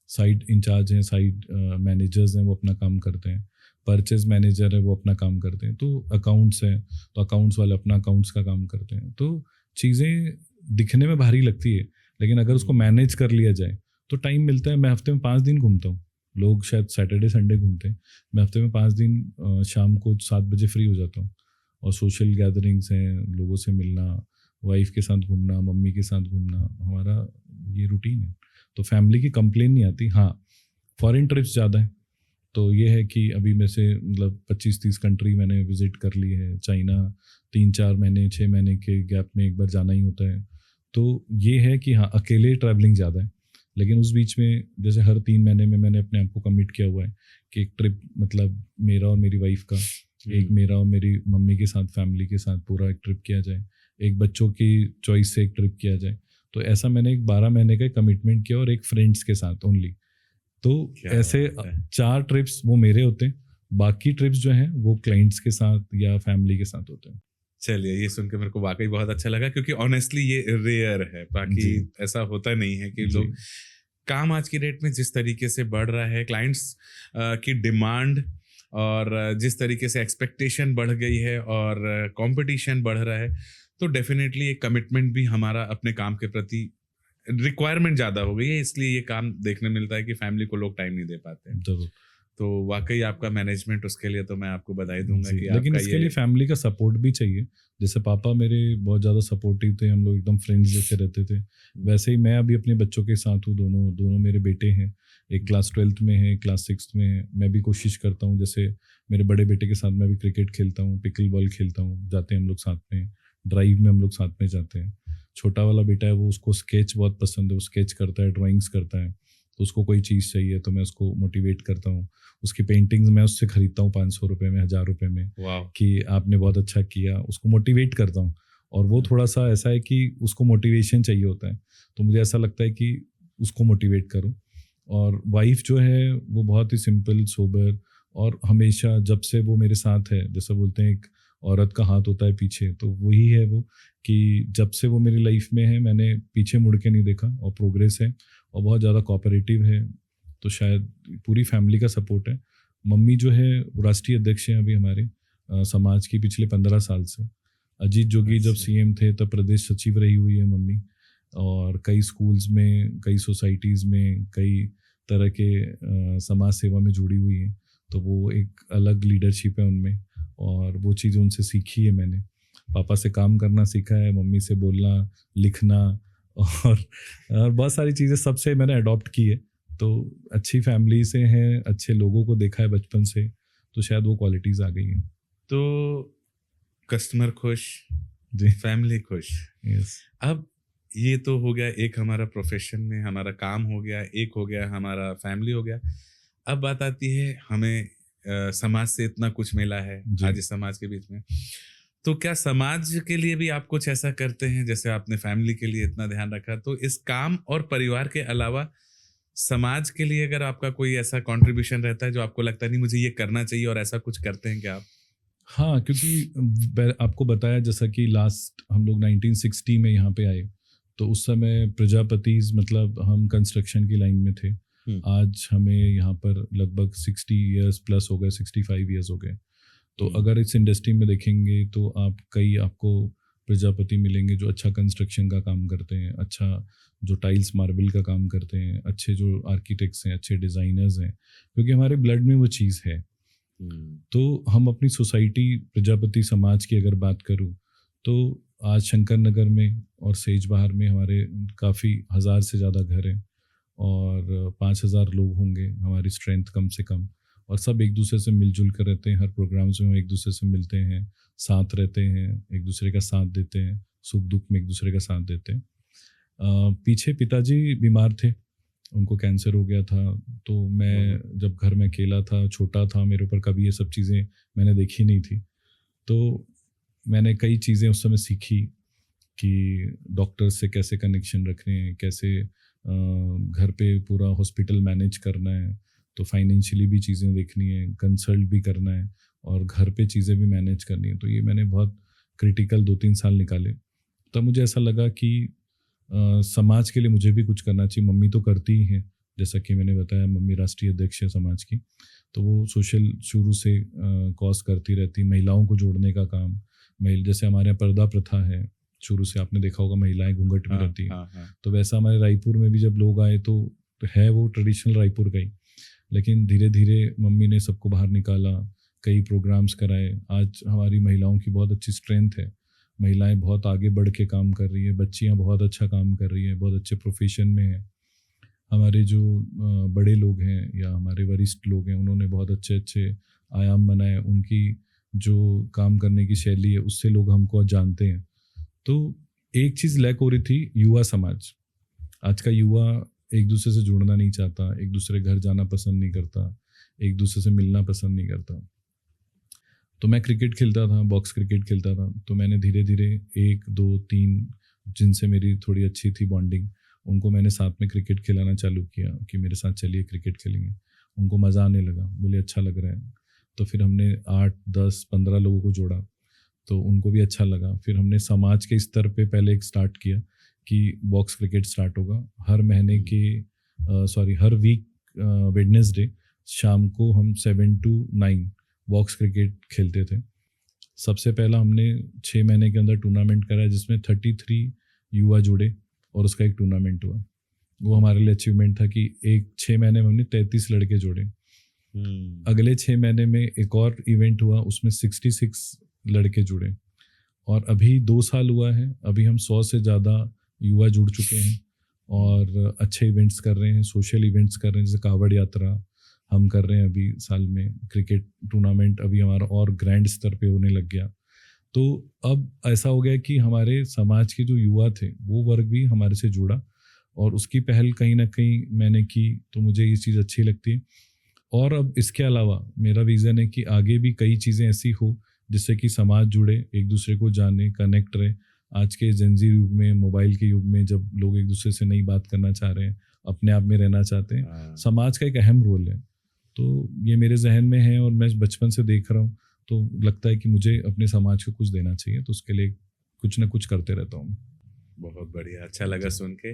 साइड इंचार्ज हैं, साइड मैनेजर्स हैं, वो अपना काम करते हैं, परचेज मैनेजर है वो अपना काम करते हैं, तो अकाउंट्स हैं तो अकाउंट्स वाले अपना अकाउंट्स का काम करते हैं। तो चीज़ें दिखने में भारी लगती है, लेकिन अगर उसको मैनेज कर लिया जाए तो टाइम मिलता है। मैं हफ्ते में 5 दिन घूमता हूँ, लोग शायद सैटरडे संडे घूमते हैं, मैं हफ्ते में 5 दिन शाम को 7 बजे फ्री हो जाता हूँ। और सोशल गैदरिंग्स हैं, लोगों से मिलना, वाइफ के साथ घूमना, मम्मी के साथ घूमना, हमारा ये रूटीन है। तो फैमिली की कंप्लेन नहीं आती। हाँ, फॉरेन ट्रिप्स ज़्यादा है, तो ये है कि अभी में से मतलब 25-30 कंट्री मैंने विजिट कर ली है। चाइना 3-4 महीने 6 महीने के गैप में एक बार जाना ही होता है। तो ये है कि हाँ, अकेले ट्रैवलिंग ज़्यादा है, लेकिन उस बीच में जैसे हर 3 महीने में मैंने अपने आप को कमिट किया हुआ है कि एक ट्रिप, मतलब मेरा और मेरी वाइफ का, एक मेरा और मेरी मम्मी के साथ, फैमिली के साथ पूरा एक ट्रिप किया जाए, एक बच्चों की चॉइस से एक ट्रिप किया जाए। तो ऐसा मैंने एक 12 महीने का कमिटमेंट किया, और एक फ्रेंड्स के साथ ओनली। तो ऐसे 4 ट्रिप्स वो मेरे होते हैं, बाकी ट्रिप्स जो हैं वो क्लाइंट्स के साथ या फैमिली के साथ होते हैं। चलिए, ये सुन के मेरे को वाकई बहुत अच्छा लगा, क्योंकि ऑनेस्टली ये रेयर है, बाकी ऐसा होता नहीं है कि लोग काम आज की डेट में जिस तरीके से बढ़ रहा है, क्लाइंट्स की डिमांड और जिस तरीके से एक्सपेक्टेशन बढ़ गई है और कंपटीशन बढ़ रहा है, तो डेफिनेटली एक कमिटमेंट भी हमारा अपने काम के प्रति रिक्वायरमेंट ज़्यादा हो गई है, इसलिए ये काम देखने मिलता है कि फैमिली को लोग टाइम नहीं दे पाते हैं। तो वाकई आपका मैनेजमेंट, उसके लिए तो मैं आपको बधाई दूंगा कि लेकिन इसके लिए फैमिली का सपोर्ट भी चाहिए। जैसे पापा मेरे बहुत ज़्यादा सपोर्टिव थे, हम लोग एकदम फ्रेंड्स जैसे रहते थे, वैसे ही मैं अभी अपने बच्चों के साथ हूँ। दोनों मेरे बेटे हैं, एक क्लास 12th में है, क्लास 6th में है। मैं भी कोशिश करता हूँ, जैसे मेरे बड़े बेटे के साथ मैं भी क्रिकेट खेलता हूँ, पिकल बॉल खेलता हूँ, जाते हैं हम लोग साथ में, ड्राइव में हम लोग साथ में जाते हैं। छोटा वाला बेटा है, वो उसको स्केच बहुत पसंद है, वो स्केच करता है, ड्राइंग्स करता है, तो उसको कोई चीज़ चाहिए तो मैं उसको मोटिवेट करता हूँ। उसकी पेंटिंग्स मैं उससे खरीदता हूँ 500 रुपये में, 1000 रुपये में, कि आपने बहुत अच्छा किया, उसको मोटिवेट करता हूँ। और वो थोड़ा सा ऐसा है कि उसको मोटिवेशन चाहिए होता है, तो मुझे ऐसा लगता है कि उसको मोटिवेट करूँ। और वाइफ जो है वो बहुत ही सिंपल, सोबर, और हमेशा जब से वो मेरे साथ है, जैसा बोलते हैं एक औरत का हाथ होता है पीछे, तो वही है वो, कि जब से वो मेरी लाइफ में है मैंने पीछे मुड़ के नहीं देखा, और प्रोग्रेस है, और बहुत ज़्यादा कोऑपरेटिव है। तो शायद पूरी फैमिली का सपोर्ट है। मम्मी जो है वो राष्ट्रीय अध्यक्ष हैं अभी हमारे समाज की पिछले 15 साल से। अजीत जोगी जब सीएम थे तब प्रदेश सचिव रही हुई है मम्मी, और कई स्कूल्स में, कई सोसाइटीज़ में, कई तरह के समाज सेवा में जुड़ी हुई हैं। तो वो एक अलग लीडरशिप है उनमें, और वो चीज़ उनसे सीखी है मैंने। पापा से काम करना सीखा है, मम्मी से बोलना, लिखना, और बहुत सारी चीज़ें सबसे मैंने अडॉप्ट की है। तो अच्छी फैमिली से हैं, अच्छे लोगों को देखा है बचपन से, तो शायद वो क्वालिटीज़ आ गई हैं। तो कस्टमर खुश जी, फैमिली खुश। यस। अब ये तो हो गया एक हमारा प्रोफेशन में हमारा काम हो गया, एक हो गया हमारा फैमिली हो गया। अब बात आती है हमें समाज से इतना कुछ मिला है आज इस समाज के बीच में, तो क्या समाज के लिए भी आप कुछ ऐसा करते हैं? जैसे आपने फैमिली के लिए इतना ध्यान रखा, तो इस काम और परिवार के अलावा समाज के लिए अगर आपका कोई ऐसा कंट्रीब्यूशन रहता है जो आपको लगता है नहीं मुझे ये करना चाहिए, और ऐसा कुछ करते हैं क्या आप? हाँ, क्योंकि आपको बताया जैसा कि लास्ट हम लोग 1960 में यहाँ पे आए, तो उस समय प्रजापतिज, मतलब हम कंस्ट्रक्शन की लाइन में थे। आज हमें यहाँ पर लगभग 60 इयर्स प्लस हो गए, 65 इयर्स हो गए। तो अगर इस इंडस्ट्री में देखेंगे तो आपको प्रजापति मिलेंगे जो अच्छा कंस्ट्रक्शन का काम करते हैं, अच्छा जो टाइल्स मार्बल का काम करते हैं, अच्छे जो आर्किटेक्ट्स हैं, अच्छे डिज़ाइनर्स हैं, क्योंकि हमारे ब्लड में वो चीज़ है। तो हम अपनी सोसाइटी प्रजापति समाज की अगर बात करूँ, तो आज शंकर नगर में और सेज बहार में हमारे काफ़ी 1000 से ज़्यादा घर हैं, और 5000 लोग होंगे हमारी स्ट्रेंथ कम से कम, और सब एक दूसरे से मिलजुल कर रहते हैं। हर प्रोग्राम्स में हम एक दूसरे से मिलते हैं, साथ रहते हैं, एक दूसरे का साथ देते हैं, सुख दुख में एक दूसरे का साथ देते हैं। पीछे पिताजी बीमार थे, उनको कैंसर हो गया था, तो मैं जब घर में अकेला था, छोटा था, मेरे ऊपर कभी ये सब चीज़ें मैंने देखी नहीं थी, तो मैंने कई चीज़ें उस समय सीखी कि डॉक्टर से कैसे कनेक्शन रखने हैं, कैसे घर पे पूरा हॉस्पिटल मैनेज करना है, तो फाइनेंशियली भी चीज़ें देखनी है, कंसल्ट भी करना है, और घर पे चीज़ें भी मैनेज करनी है। तो ये मैंने बहुत क्रिटिकल 2-3 साल निकाले, तब मुझे ऐसा लगा कि समाज के लिए मुझे भी कुछ करना चाहिए। मम्मी तो करती ही हैं, जैसा कि मैंने बताया, मम्मी राष्ट्रीय अध्यक्ष है समाज की, तो वो सोशल शुरू से कॉज करती रहती, महिलाओं को जोड़ने का काम। जैसे हमारे यहाँ पर्दा प्रथा है, शुरू से आपने देखा होगा, महिलाएं घूंघट में रहती है। तो वैसा हमारे रायपुर में भी जब लोग आए तो है वो ट्रेडिशनल रायपुर का ही, लेकिन धीरे धीरे मम्मी ने सबको बाहर निकाला, कई प्रोग्राम्स कराए। आज हमारी महिलाओं की बहुत अच्छी स्ट्रेंथ है, महिलाएं बहुत आगे बढ़ के काम कर रही है, बच्चियां बहुत अच्छा काम कर रही है, बहुत अच्छे प्रोफेशन में है। हमारे जो बड़े लोग हैं या हमारे वरिष्ठ लोग हैं, उन्होंने बहुत अच्छे अच्छे आयाम बनाए, उनकी जो काम करने की शैली है उससे लोग हमको जानते हैं। तो एक चीज़ लैक हो रही थी, युवा समाज। आज का युवा एक दूसरे से जुड़ना नहीं चाहता, एक दूसरे घर जाना पसंद नहीं करता, एक दूसरे से मिलना पसंद नहीं करता। तो मैं क्रिकेट खेलता था, बॉक्स क्रिकेट खेलता था, तो मैंने धीरे धीरे 1, 2, 3 जिनसे मेरी थोड़ी अच्छी थी बॉन्डिंग, उनको मैंने साथ में क्रिकेट खिलाना चालू किया कि मेरे साथ चलिए क्रिकेट खेलेंगे। उनको मज़ा आने लगा, बोले अच्छा लग रहा है। तो फिर हमने 8, 10, 15 लोगों को जोड़ा, तो उनको भी अच्छा लगा। फिर हमने समाज के स्तर पे पहले एक स्टार्ट किया कि बॉक्स क्रिकेट स्टार्ट होगा। हर महीने के हर वीक वेडनेसडे शाम को हम 7 to 9 बॉक्स क्रिकेट खेलते थे। सबसे पहला हमने 6 महीने के अंदर टूर्नामेंट करा, जिसमें 33 युवा जुड़े और उसका एक टूर्नामेंट हुआ। वो हमारे लिए अचीवमेंट था कि 6 महीने में हमने 33 लड़के जोड़े। अगले 6 महीने में एक और इवेंट हुआ, उसमें 66 लड़के जुड़े। और अभी 2 साल हुआ है, अभी हम 100 से ज़्यादा युवा जुड़ चुके हैं और अच्छे इवेंट्स कर रहे हैं, सोशल इवेंट्स कर रहे हैं, जैसे कावड़ यात्रा हम कर रहे हैं अभी साल में। क्रिकेट टूर्नामेंट अभी हमारा और ग्रैंड स्तर पे होने लग गया। तो अब ऐसा हो गया कि हमारे समाज के जो युवा थे वो वर्ग भी हमारे से जुड़ा, और उसकी पहल कहीं ना कहीं मैंने की, तो मुझे ये चीज़ अच्छी लगती है। और अब इसके अलावा मेरा विज़न है कि आगे भी कई चीज़ें ऐसी हो जिससे कि समाज जुड़े, एक दूसरे को जाने, कनेक्ट रहे। आज के जेनजी युग में, मोबाइल के युग में, जब लोग एक दूसरे से नई बात करना चाह रहे हैं, अपने आप में रहना चाहते हैं, समाज का एक अहम रोल है। तो ये मेरे जहन में है और मैं बचपन से देख रहा हूँ, तो लगता है कि मुझे अपने समाज को कुछ देना चाहिए, तो उसके लिए कुछ ना कुछ करते रहता हूँ। बहुत बढ़िया, अच्छा लगा सुन के।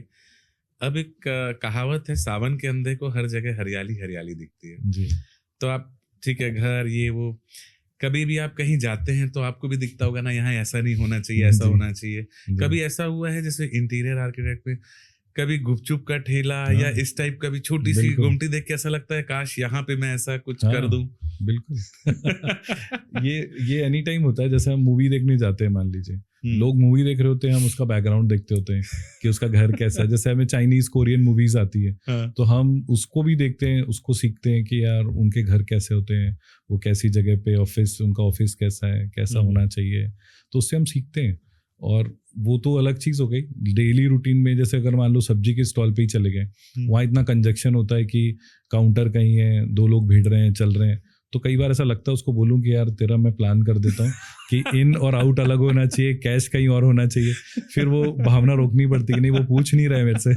अब एक कहावत है, सावन के अंधे को हर जगह हरियाली हरियाली दिखती है जी। तो आप ठीक है, घर ये वो, कभी भी आप कहीं जाते हैं तो आपको भी दिखता होगा ना, यहाँ ऐसा नहीं होना चाहिए, ऐसा होना चाहिए। कभी ऐसा हुआ है जैसे इंटीरियर आर्किटेक्ट में, कभी गुपचुप का ठेला या इस टाइप का भी छोटी सी गुमटी देख के ऐसा लगता है काश यहाँ पे मैं ऐसा कुछ कर दूं? बिल्कुल। ये एनी टाइम होता है। जैसे हम मूवी देखने जाते हैं, मान लीजिए लोग मूवी देख रहे होते हैं, हम उसका बैकग्राउंड देखते होते हैं कि उसका घर कैसा है। जैसे हमें चाइनीज कोरियन मूवीज आती है, तो हम उसको भी देखते हैं, उसको सीखते हैं कि यार उनके घर कैसे होते हैं, वो कैसी जगह पे ऑफिस, उनका ऑफिस कैसा है, कैसा होना चाहिए, तो उससे हम सीखते हैं। और वो तो अलग चीज़ हो गई। डेली रूटीन में जैसे अगर मान लो सब्जी के स्टॉल पे ही चले गए, वहाँ इतना कंजक्शन होता है कि काउंटर कहीं है, 2 लोग भीड़ रहे हैं, चल रहे हैं, तो कई बार ऐसा लगता है उसको बोलूं कि यार तेरा मैं प्लान कर देता हूँ कि इन और आउट अलग होना चाहिए, कैश कहीं और होना चाहिए। फिर वो भावना रोकनी पड़ती कि नहीं, वो पूछ नहीं रहे मेरे से।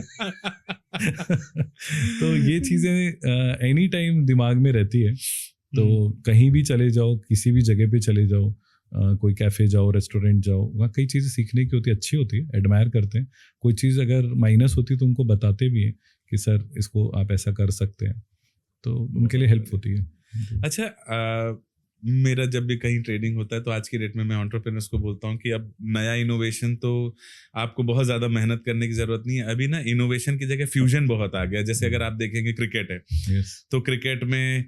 तो ये चीज़ें एनी टाइम दिमाग में रहती है। तो कहीं भी चले जाओ, किसी भी जगह पे चले जाओ, कोई कैफ़े जाओ, रेस्टोरेंट जाओ, वहाँ कई चीज़ें सीखने की होती है, अच्छी होती है, एडमायर करते हैं। कोई चीज़ अगर माइनस होती है तो उनको बताते भी हैं कि सर इसको आप ऐसा कर सकते हैं, तो उनके लिए हेल्प होती है। अच्छा, मेरा जब भी कहीं ट्रेडिंग होता है तो आज की डेट में मैं एंटरप्रेन्योर्स को बोलता हूँ कि अब नया इनोवेशन तो आपको बहुत ज़्यादा मेहनत करने की ज़रूरत नहीं है। अभी ना इनोवेशन की जगह फ्यूजन बहुत आ गया। जैसे अगर आप देखेंगे क्रिकेट है, तो क्रिकेट में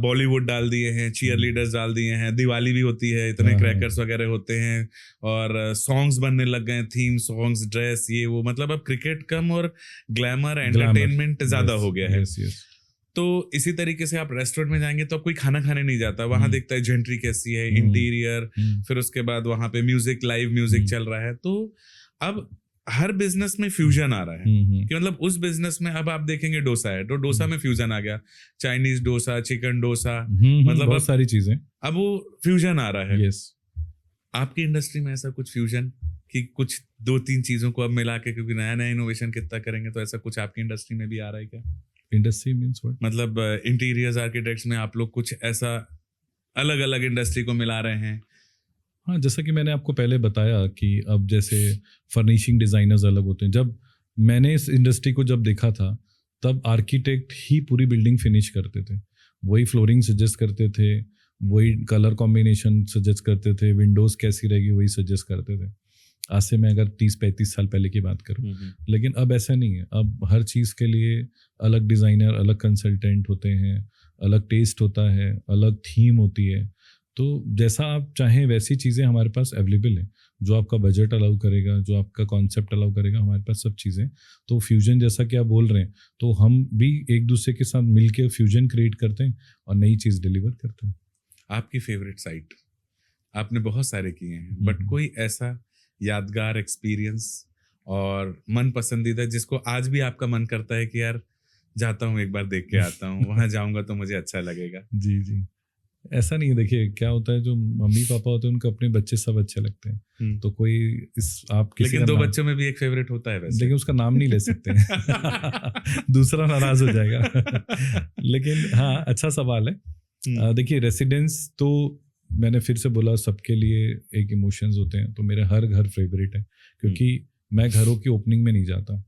बॉलीवुड डाल दिए हैं, चीयर लीडर्स डाल दिए हैं, दिवाली भी होती है, इतने क्रैकर्स वगैरह होते हैं, और सॉन्ग्स बनने लग गए, थीम सॉन्ग्स, ड्रेस, ये वो। मतलब अब क्रिकेट कम और ग्लैमर एंटरटेनमेंट ज़्यादा हो गया है। तो इसी तरीके से आप रेस्टोरेंट में जाएंगे तो अब कोई खाना खाने नहीं जाता, वहां देखता है जेंट्री कैसी है, इंटीरियर, फिर उसके बाद वहां पे म्यूजिक, लाइव म्यूजिक चल रहा है। तो अब हर बिजनेस में फ्यूजन आ रहा है कि मतलब उस बिजनेस में अब आप देखेंगे डोसा है तो डोसा में फ्यूजन आ गया, चाइनीज डोसा, चिकन डोसा, मतलब बहुत सारी चीजें, अब वो फ्यूजन आ रहा है। यस। आपकी इंडस्ट्री में ऐसा कुछ फ्यूजन कि कुछ 2-3 चीजों को अब मिला के, क्योंकि नया नया इनोवेशन कितना करेंगे, तो ऐसा कुछ आपकी इंडस्ट्री में भी आ रहा है क्या? Industry means what? मतलब इंटीरियर्स आर्किटेक्ट्स में आप लोग कुछ ऐसा अलग अलग इंडस्ट्री को मिला रहे हैं? हाँ, जैसा कि मैंने आपको पहले बताया कि अब जैसे फर्निशिंग डिज़ाइनर्स अलग होते हैं। जब मैंने इस इंडस्ट्री को जब देखा था, तब आर्किटेक्ट ही पूरी बिल्डिंग फिनिश करते थे। वही फ्लोरिंग सजेस्ट करते थे, वही कलर कॉम्बिनेशन सजेस्ट करते थे, विंडोज़ कैसी रहेगी वही सजेस्ट करते थे। आज से मैं अगर 30-35 साल पहले की बात करूँ, लेकिन अब ऐसा नहीं है। अब हर चीज़ के लिए अलग डिज़ाइनर, अलग कंसल्टेंट होते हैं, अलग टेस्ट होता है, अलग थीम होती है। तो जैसा आप चाहें वैसी चीज़ें हमारे पास अवेलेबल हैं, जो आपका बजट अलाउ करेगा, जो आपका कॉन्सेप्ट अलाउ करेगा, हमारे पास सब चीज़ें। तो फ्यूजन जैसा कि आप बोल रहे हैं, तो हम भी एक दूसरे के साथ मिलके फ्यूजन क्रिएट करते हैं और नई चीज़ डिलीवर करते हैं। आपकी फेवरेट साइट? आपने बहुत सारे किए हैं, बट कोई ऐसा यादगार एक्सपीरियंस और मन पसंदीदा जिसको आज भी आपका मन करता है कि यार जाता हूँ, एक बार देख के आता हूँ, वहां जाऊंगा तो मुझे अच्छा लगेगा? जी जी, ऐसा नहीं है। देखिए क्या होता है, जो मम्मी पापा होते हैं उनको अपने बच्चे सब अच्छे लगते हैं। तो कोई आप किसी लेकिन का 2 नाम, बच्चों में भी एक फेवरेट होता है वैसे। लेकिन उसका नाम नहीं ले सकते हैं दूसरा नाराज हो जाएगा लेकिन हाँ, अच्छा सवाल है। देखिए रेसिडेंस तो मैंने फिर से बोला, सबके लिए एक इमोशंस होते हैं। तो मेरे हर घर फेवरेट है, क्योंकि मैं घरों की ओपनिंग में नहीं जाता।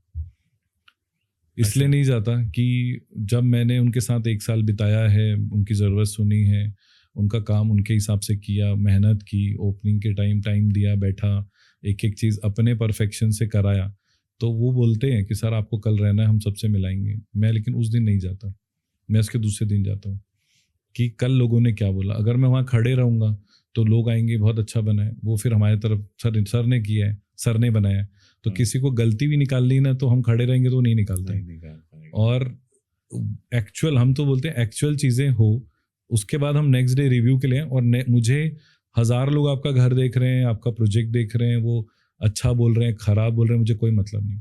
इसलिए नहीं जाता कि जब मैंने उनके साथ 1 साल बिताया है, उनकी ज़रूरत सुनी है, उनका काम उनके हिसाब से किया, मेहनत की, ओपनिंग के टाइम दिया, बैठा, एक एक चीज़ अपने परफेक्शन से कराया, तो वो बोलते हैं कि सर आपको कल रहना है, हम सबसे मिलाएंगे। मैं लेकिन उस दिन नहीं जाता, मैं उसके दूसरे दिन जाता हूँ कि कल लोगों ने क्या बोला। अगर मैं वहाँ खड़े रहूँगा तो लोग आएंगे, बहुत अच्छा बना है, वो फिर हमारी तरफ सर ने किया है, सर ने बनाया है। तो किसी को गलती भी निकालनी ना, तो हम खड़े रहेंगे तो नहीं निकालते। और एक्चुअल, हम तो बोलते हैं एक्चुअल चीज़ें हो, उसके बाद हम नेक्स्ट डे रिव्यू के लिए, और मुझे 1000 लोग आपका घर देख रहे हैं, आपका प्रोजेक्ट देख रहे हैं, वो अच्छा बोल रहे हैं, खराब बोल रहे हैं, मुझे कोई मतलब नहीं।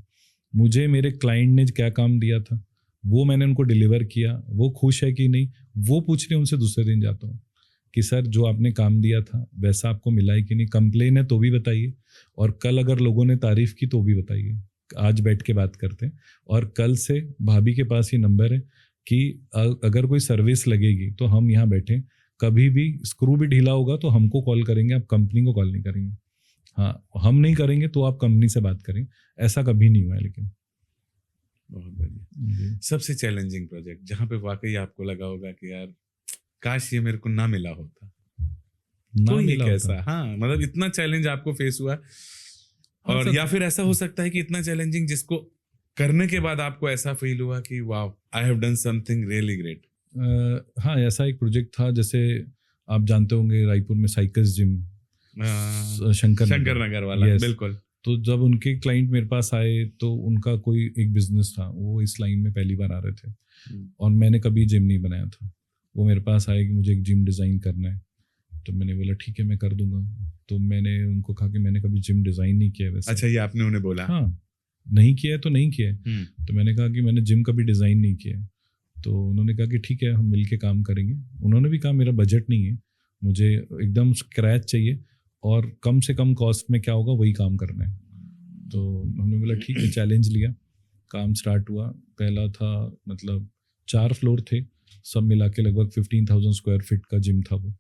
मुझे मेरे क्लाइंट ने क्या काम दिया था, वो मैंने उनको डिलीवर किया, वो खुश है कि नहीं, वो पूछने उनसे दूसरे दिन जाता हूँ कि सर जो आपने काम दिया था वैसा आपको मिला है कि नहीं। कंप्लेन है तो भी बताइए, और कल अगर लोगों ने तारीफ की तो भी बताइए। आज बैठ के बात करते हैं। और कल से भाभी के पास ही नंबर है कि अगर कोई सर्विस लगेगी तो हम यहाँ बैठे, कभी भी स्क्रू भी ढीला होगा तो हमको कॉल करेंगे, आप कंपनी को कॉल नहीं करेंगे। हाँ, हम नहीं करेंगे तो आप कंपनी से बात करें, ऐसा कभी नहीं हुआ है। लेकिन बहुत बढ़िया। सबसे चैलेंजिंग प्रोजेक्ट जहाँ पे वाकई आपको लगा होगा कि यार काश ये मेरे को ना मिला होता, कोई एक ऐसा, हाँ मतलब इतना चैलेंज आपको फेस हुआ, और या फिर ऐसा हो सकता है कि इतना चैलेंजिंग जिसको करने के बाद आपको ऐसा फील हुआ कि wow, I have done something really great? हाँ, ऐसा एक प्रोजेक्ट था, जैसे आप जानते होंगे रायपुर में साइकिल्स जिम, शंकर नगर वाला, बिल्कुल। तो जब उनके क्लाइंट मेरे पास आए तो उनका कोई एक बिजनेस था, वो इस लाइन में पहली बार आ रहे थे, और मैंने कभी जिम नहीं बनाया था। वो मेरे पास आए कि मुझे एक जिम डिज़ाइन करना है, तो मैंने बोला ठीक है मैं कर दूंगा। तो मैंने उनको कहा कि मैंने कभी जिम डिज़ाइन नहीं किया वैसे। अच्छा, ये आपने उन्हें बोला? हाँ, नहीं किया है तो नहीं किया है। तो मैंने कहा कि मैंने जिम कभी डिज़ाइन नहीं किया। तो उन्होंने कहा कि ठीक है हम मिल के काम करेंगे। उन्होंने भी कहा मेरा बजट नहीं है, मुझे एकदम स्क्रैच चाहिए और कम से कम कॉस्ट में क्या होगा वही काम करना है। तो हमने बोला ठीक है, चैलेंज लिया, काम स्टार्ट हुआ। पहला था, मतलब 4 फ्लोर थे, सब मिला के लगभग 15,000 स्क्वायर फीट का जिम था वो।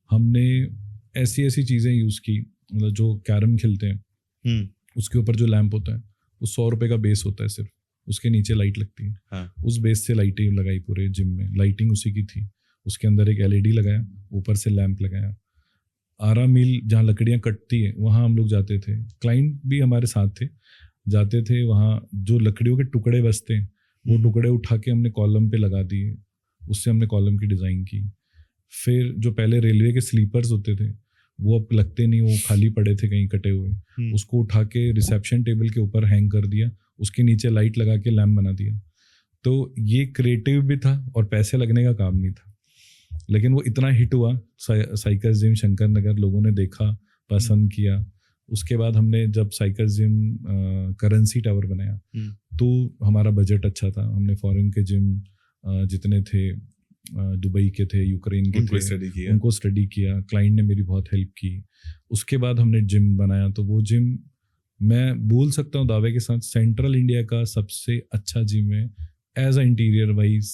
हमने ऐसी ऐसी चीज़ें यूज़ की, मतलब जो कैरम खेलते हैं उसके ऊपर जो लैंप होता है वो 100 रुपये का बेस होता है सिर्फ, उसके नीचे लाइट लगती है। हाँ। उस बेस से लाइटें लगाई पूरे जिम में, लाइटिंग उसी की थी। उसके अंदर एक LED लगाया, ऊपर से लैंप लगाया। आरा मिल जहाँ लकड़ियाँ कटती है वहाँ हम लोग जाते थे, क्लाइंट भी हमारे साथ थे, जाते थे वहाँ। जो लकड़ियों के टुकड़े बचते हैं वो टुकड़े उठा के हमने कॉलम पे लगा दिए, उससे हमने कॉलम की डिज़ाइन की। फिर जो पहले रेलवे के स्लीपर्स होते थे वो अब लगते नहीं, वो खाली पड़े थे कहीं कटे हुए, उसको उठा के रिसेप्शन टेबल के ऊपर हैंग कर दिया, उसके नीचे लाइट लगा के लैम्प बना दिया। तो ये क्रिएटिव भी था और पैसे लगने का काम नहीं था, लेकिन वो इतना हिट हुआ साइकिल जिम शंकर नगर, लोगों ने देखा, पसंद किया। उसके बाद हमने जब साइकिल जिम करेंसी टावर बनाया तो हमारा बजट अच्छा था। हमने फॉरेन के जिम जितने थे, दुबई के थे, यूक्रेन के थे, उनको स्टडी किया। क्लाइंट ने मेरी बहुत हेल्प की। उसके बाद हमने जिम बनाया, तो वो जिम मैं बोल सकता हूँ दावे के साथ सेंट्रल इंडिया का सबसे अच्छा जिम है, as a interior wise,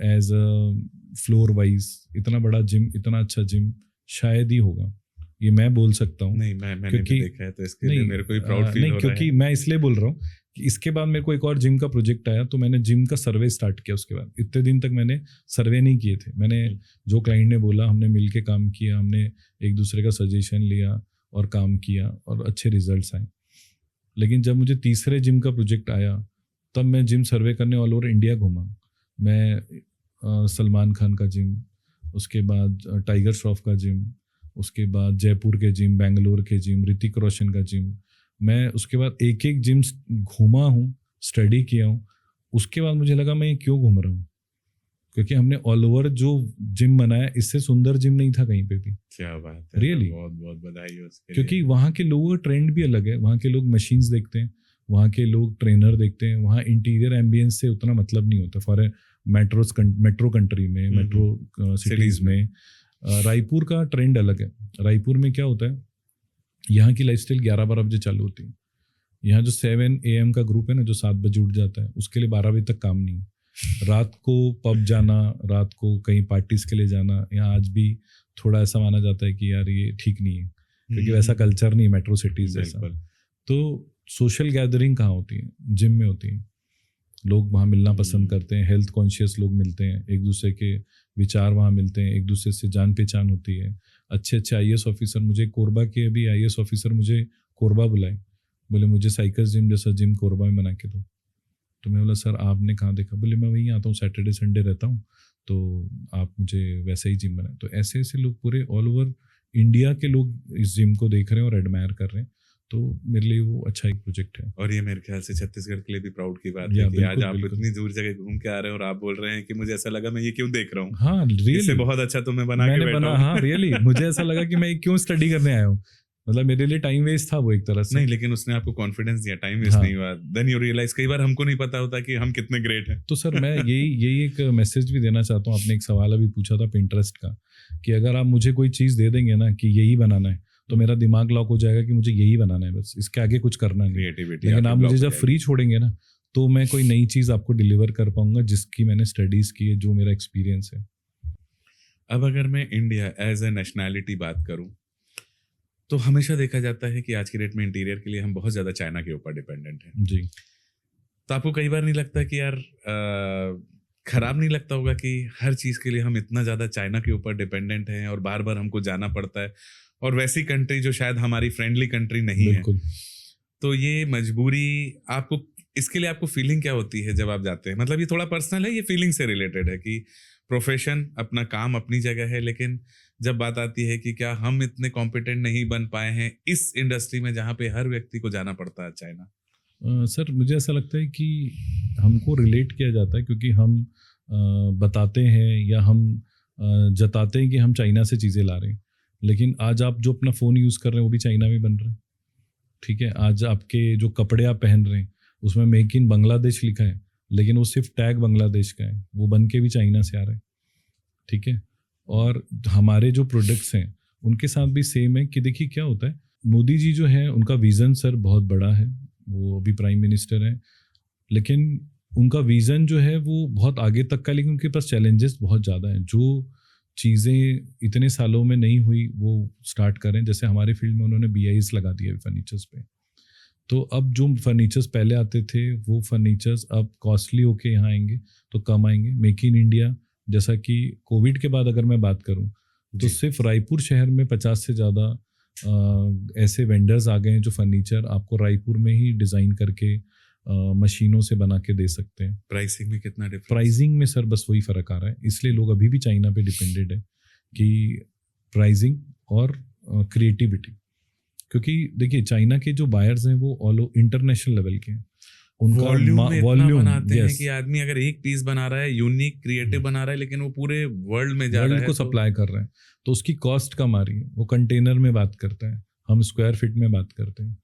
as a floor wise. इतना बड़ा जिम, इतना अच्छा जिम शायद ही होगा, ये मैं बोल सकता हूँ। नहीं, मैंने क्योंकि भी देखा है, तो इसके लिए मेरे को भी प्राउड फील नहीं, हो रहा क्योंकि है। मैं इसलिए बोल रहा हूँ कि इसके बाद मेरे को एक और जिम का प्रोजेक्ट आया, तो मैंने जिम का सर्वे स्टार्ट किया। उसके बाद इतने दिन तक मैंने सर्वे नहीं किए थे। मैंने जो क्लाइंट ने बोला, हमने मिल के काम किया, हमने एक दूसरे का सजेशन लिया और काम किया और अच्छे रिजल्ट्स आए। लेकिन जब मुझे तीसरे जिम का प्रोजेक्ट आया, तब मैं जिम सर्वे करने ऑल ओवर इंडिया घूमा। मैं सलमान खान का जिम, उसके बाद टाइगर श्रॉफ का जिम, उसके बाद जयपुर के जिम, बेंगलोर के जिम, ऋतिक रोशन का जिम, मैं उसके बाद एक एक जिम घूमा हूँ, स्टडी किया हूँ। उसके बाद मुझे लगा मैं ये क्यों घूम रहा हूँ, क्योंकि हमने ऑल ओवर जो जिम बनाया, इससे सुंदर जिम नहीं था कहीं पे भी। क्या बात है, Really? बहुत बहुत बधाई हो उसके क्योंकि लिए। वहाँ के लोगों का ट्रेंड भी अलग है। वहाँ के लोग मशीन्स देखते हैं, वहाँ के लोग ट्रेनर देखते हैं, वहाँ इंटीरियर एम्बियंस से उतना मतलब नहीं होता। फॉर मेट्रो कंट्री में, मेट्रो सिटीज़ में रायपुर का ट्रेंड अलग है। रायपुर में क्या होता है, यहाँ की लाइफस्टाइल 11-12 बजे चालू होती है। यहाँ जो 7 AM का ग्रुप है ना, जो 7 बजे उठ जाता है, उसके लिए 12 बजे तक काम नहीं है। रात को पब जाना, रात को कहीं पार्टीज के लिए जाना, यहाँ आज भी थोड़ा ऐसा माना जाता है कि यार ये ठीक नहीं है, क्योंकि वैसा कल्चर नहीं है मेट्रो सिटीज जैसा। तो सोशल गैदरिंग कहाँ होती है? जिम में होती है। लोग वहाँ मिलना पसंद करते हैं, हेल्थ कॉन्शियस लोग मिलते हैं, एक दूसरे के विचार वहाँ मिलते हैं, एक दूसरे से जान पहचान होती है। अच्छे अच्छे IAS ऑफिसर, मुझे कोरबा के अभी IAS ऑफिसर मुझे कोरबा बुलाए, बोले मुझे साइकिल जिम जैसा जिम कोरबा में बना के दो। तो मैं बोला सर आपने कहाँ देखा? बोले मैं वहीं आता हूँ, सैटरडे संडे रहता हूँ, तो आप मुझे वैसा ही जिम बनाए। तो ऐसे ऐसे लोग पूरे ऑल ओवर इंडिया के लोग इस जिम को देख रहे हैं और एडमायर कर रहे हैं। तो मेरे लिए वो अच्छा एक प्रोजेक्ट है। और ये मेरे ख्याल से छत्तीसगढ़ के लिए भी प्राउड की बात है कि बिल्कुल, आज आप बिल्कुल। इतनी दूर जगह घूम के आ रहे हैं और आप बोल रहे हैं कि मुझे ऐसा लगा मैं ये क्यों देख रहा हूँ। हाँ इससे रियली, बहुत अच्छा तो मैं बना के मैंने बैठा बना, हूँ। हाँ रियली मुझे ऐसा लगा कि मैं क्यों स्टडी करने आया हूँ। मतलब मेरे लिए टाइम वेस्ट था वो एक तरह से। नहीं, लेकिन उसने आपको कॉन्फिडेंस दिया, टाइम वेस्ट हाँ। नहीं हुआ। देन यू रियलाइज, कई बार हमको नहीं पता होता कि हम कितने ग्रेट हैं। तो सर मैं यही एक मैसेज भी देना चाहता हूँ। आपने एक सवाल अभी पूछा था पिंटरेस्ट का, कि अगर आप मुझे कोई चीज़ दे देंगे ना कि यही बनाना है, तो मेरा दिमाग लॉक हो जाएगा कि मुझे यही बनाना है, बस इसके आगे कुछ करना नहीं। क्रिएटिविटी। लेकिन आप मुझे जब फ्री छोड़ेंगे ना, तो मैं कोई नई चीज़ आपको डिलीवर कर पाऊंगा जिसकी मैंने स्टडीज़ की है, जो मेरा एक्सपीरियंस है। अब अगर मैं इंडिया एज ए नेशनैलिटी बात करूं, तो हमेशा देखा जाता है कि आज की डेट में इंटीरियर के लिए हम बहुत ज़्यादा चाइना के ऊपर डिपेंडेंट हैं। जी। तो आपको कई बार नहीं लगता कि यार खराब नहीं लगता होगा कि हर चीज़ के लिए हम इतना ज़्यादा चाइना के ऊपर डिपेंडेंट हैं और बार बार हमको जाना पड़ता है, और वैसी कंट्री जो शायद हमारी फ्रेंडली कंट्री नहीं है। बिल्कुल। तो ये मजबूरी आपको, इसके लिए आपको फीलिंग क्या होती है जब आप जाते हैं? मतलब ये थोड़ा पर्सनल है, ये फीलिंग से रिलेटेड है कि प्रोफेशन, अपना काम अपनी जगह है, लेकिन जब बात आती है कि क्या हम इतने कॉम्पिटेंट नहीं बन पाए हैं इस इंडस्ट्री में जहाँ पे हर व्यक्ति को जाना पड़ता है चाइना? सर मुझे ऐसा लगता है कि हमको रिलेट किया जाता है, क्योंकि हम बताते हैं या हम जताते हैं कि हम चाइना से चीज़ें ला रहे हैं, लेकिन आज आप जो अपना फ़ोन यूज़ कर रहे हैं वो भी चाइना में बन रहे हैं। ठीक है, आज आपके जो कपड़े आप पहन रहे हैं उसमें मेक इन बांग्लादेश लिखा है, लेकिन वो सिर्फ टैग बांग्लादेश का है, वो बन के भी चाइना से आ रहा है। ठीक है, और हमारे जो प्रोडक्ट्स हैं उनके साथ भी सेम है कि देखिए क्या होता है, मोदी जी जो है उनका विज़न सर बहुत बड़ा है, वो अभी प्राइम मिनिस्टर हैं, लेकिन उनका विज़न जो है वो बहुत आगे तक का, लेकिन उनके पास चैलेंजेस बहुत ज़्यादा हैं। जो चीज़ें इतने सालों में नहीं हुई वो स्टार्ट करें, जैसे हमारे फील्ड में उन्होंने BIS लगा दिया फर्नीचर्स पे। तो अब जो फर्नीचर्स पहले आते थे वो फर्नीचर्स अब कॉस्टली होके यहाँ आएंगे तो कम आएंगे। मेक इन इंडिया, जैसा कि कोविड के बाद अगर मैं बात करूँ तो सिर्फ रायपुर शहर में 50 से ज़्यादा ऐसे वेंडर्स आ गए हैं जो फर्नीचर आपको रायपुर में ही डिज़ाइन करके मशीनों से बना के दे सकते हैं। प्राइसिंग में कितना डिफरेंस? प्राइसिंग में सर बस वही फ़र्क आ रहा है, इसलिए लोग अभी भी चाइना पे डिपेंडेड है कि प्राइसिंग और क्रिएटिविटी। क्योंकि देखिए चाइना के जो बायर्स हैं वो ऑल इंटरनेशनल लेवल के हैं, उनका वॉल्यूम बनाते हैं कि आदमी अगर एक पीस बना रहा है, यूनिक क्रिएटिव बना रहा है, लेकिन वो पूरे वर्ल्ड में जा रहा है, वर्ल्ड को सप्लाई कर रहे हैं, तो उसकी कॉस्ट कम आ रही है। वो कंटेनर में बात करता है, हम स्क्वायर फीट में बात करते हैं।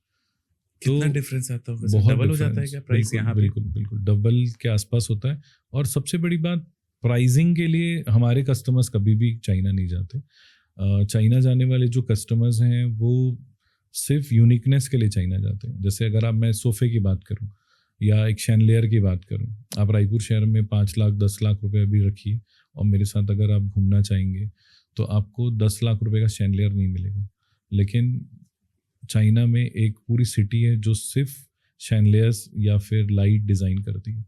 कितना डिफरेंस आता होगा? बहुत डबल हो जाता है क्या प्राइस यहाँ पे? बिल्कुल बिल्कुल डबल के आसपास होता है। और सबसे बड़ी बात, प्राइसिंग के लिए हमारे कस्टमर्स कभी भी चाइना नहीं जाते। चाइना जाने वाले जो कस्टमर्स हैं वो सिर्फ यूनिकनेस के लिए चाइना जाते हैं। जैसे अगर आप, मैं सोफे की बात करूं या एक शैंडलियर की बात करूं, आप रायपुर शहर में 5 लाख 10 लाख रुपए अभी रखिए और मेरे साथ अगर आप घूमना चाहेंगे तो आपको 10 लाख रुपए का शैंडलियर नहीं मिलेगा। लेकिन चाइना में एक पूरी सिटी है जो सिर्फ शैनलियर्स या फिर लाइट डिज़ाइन करती है।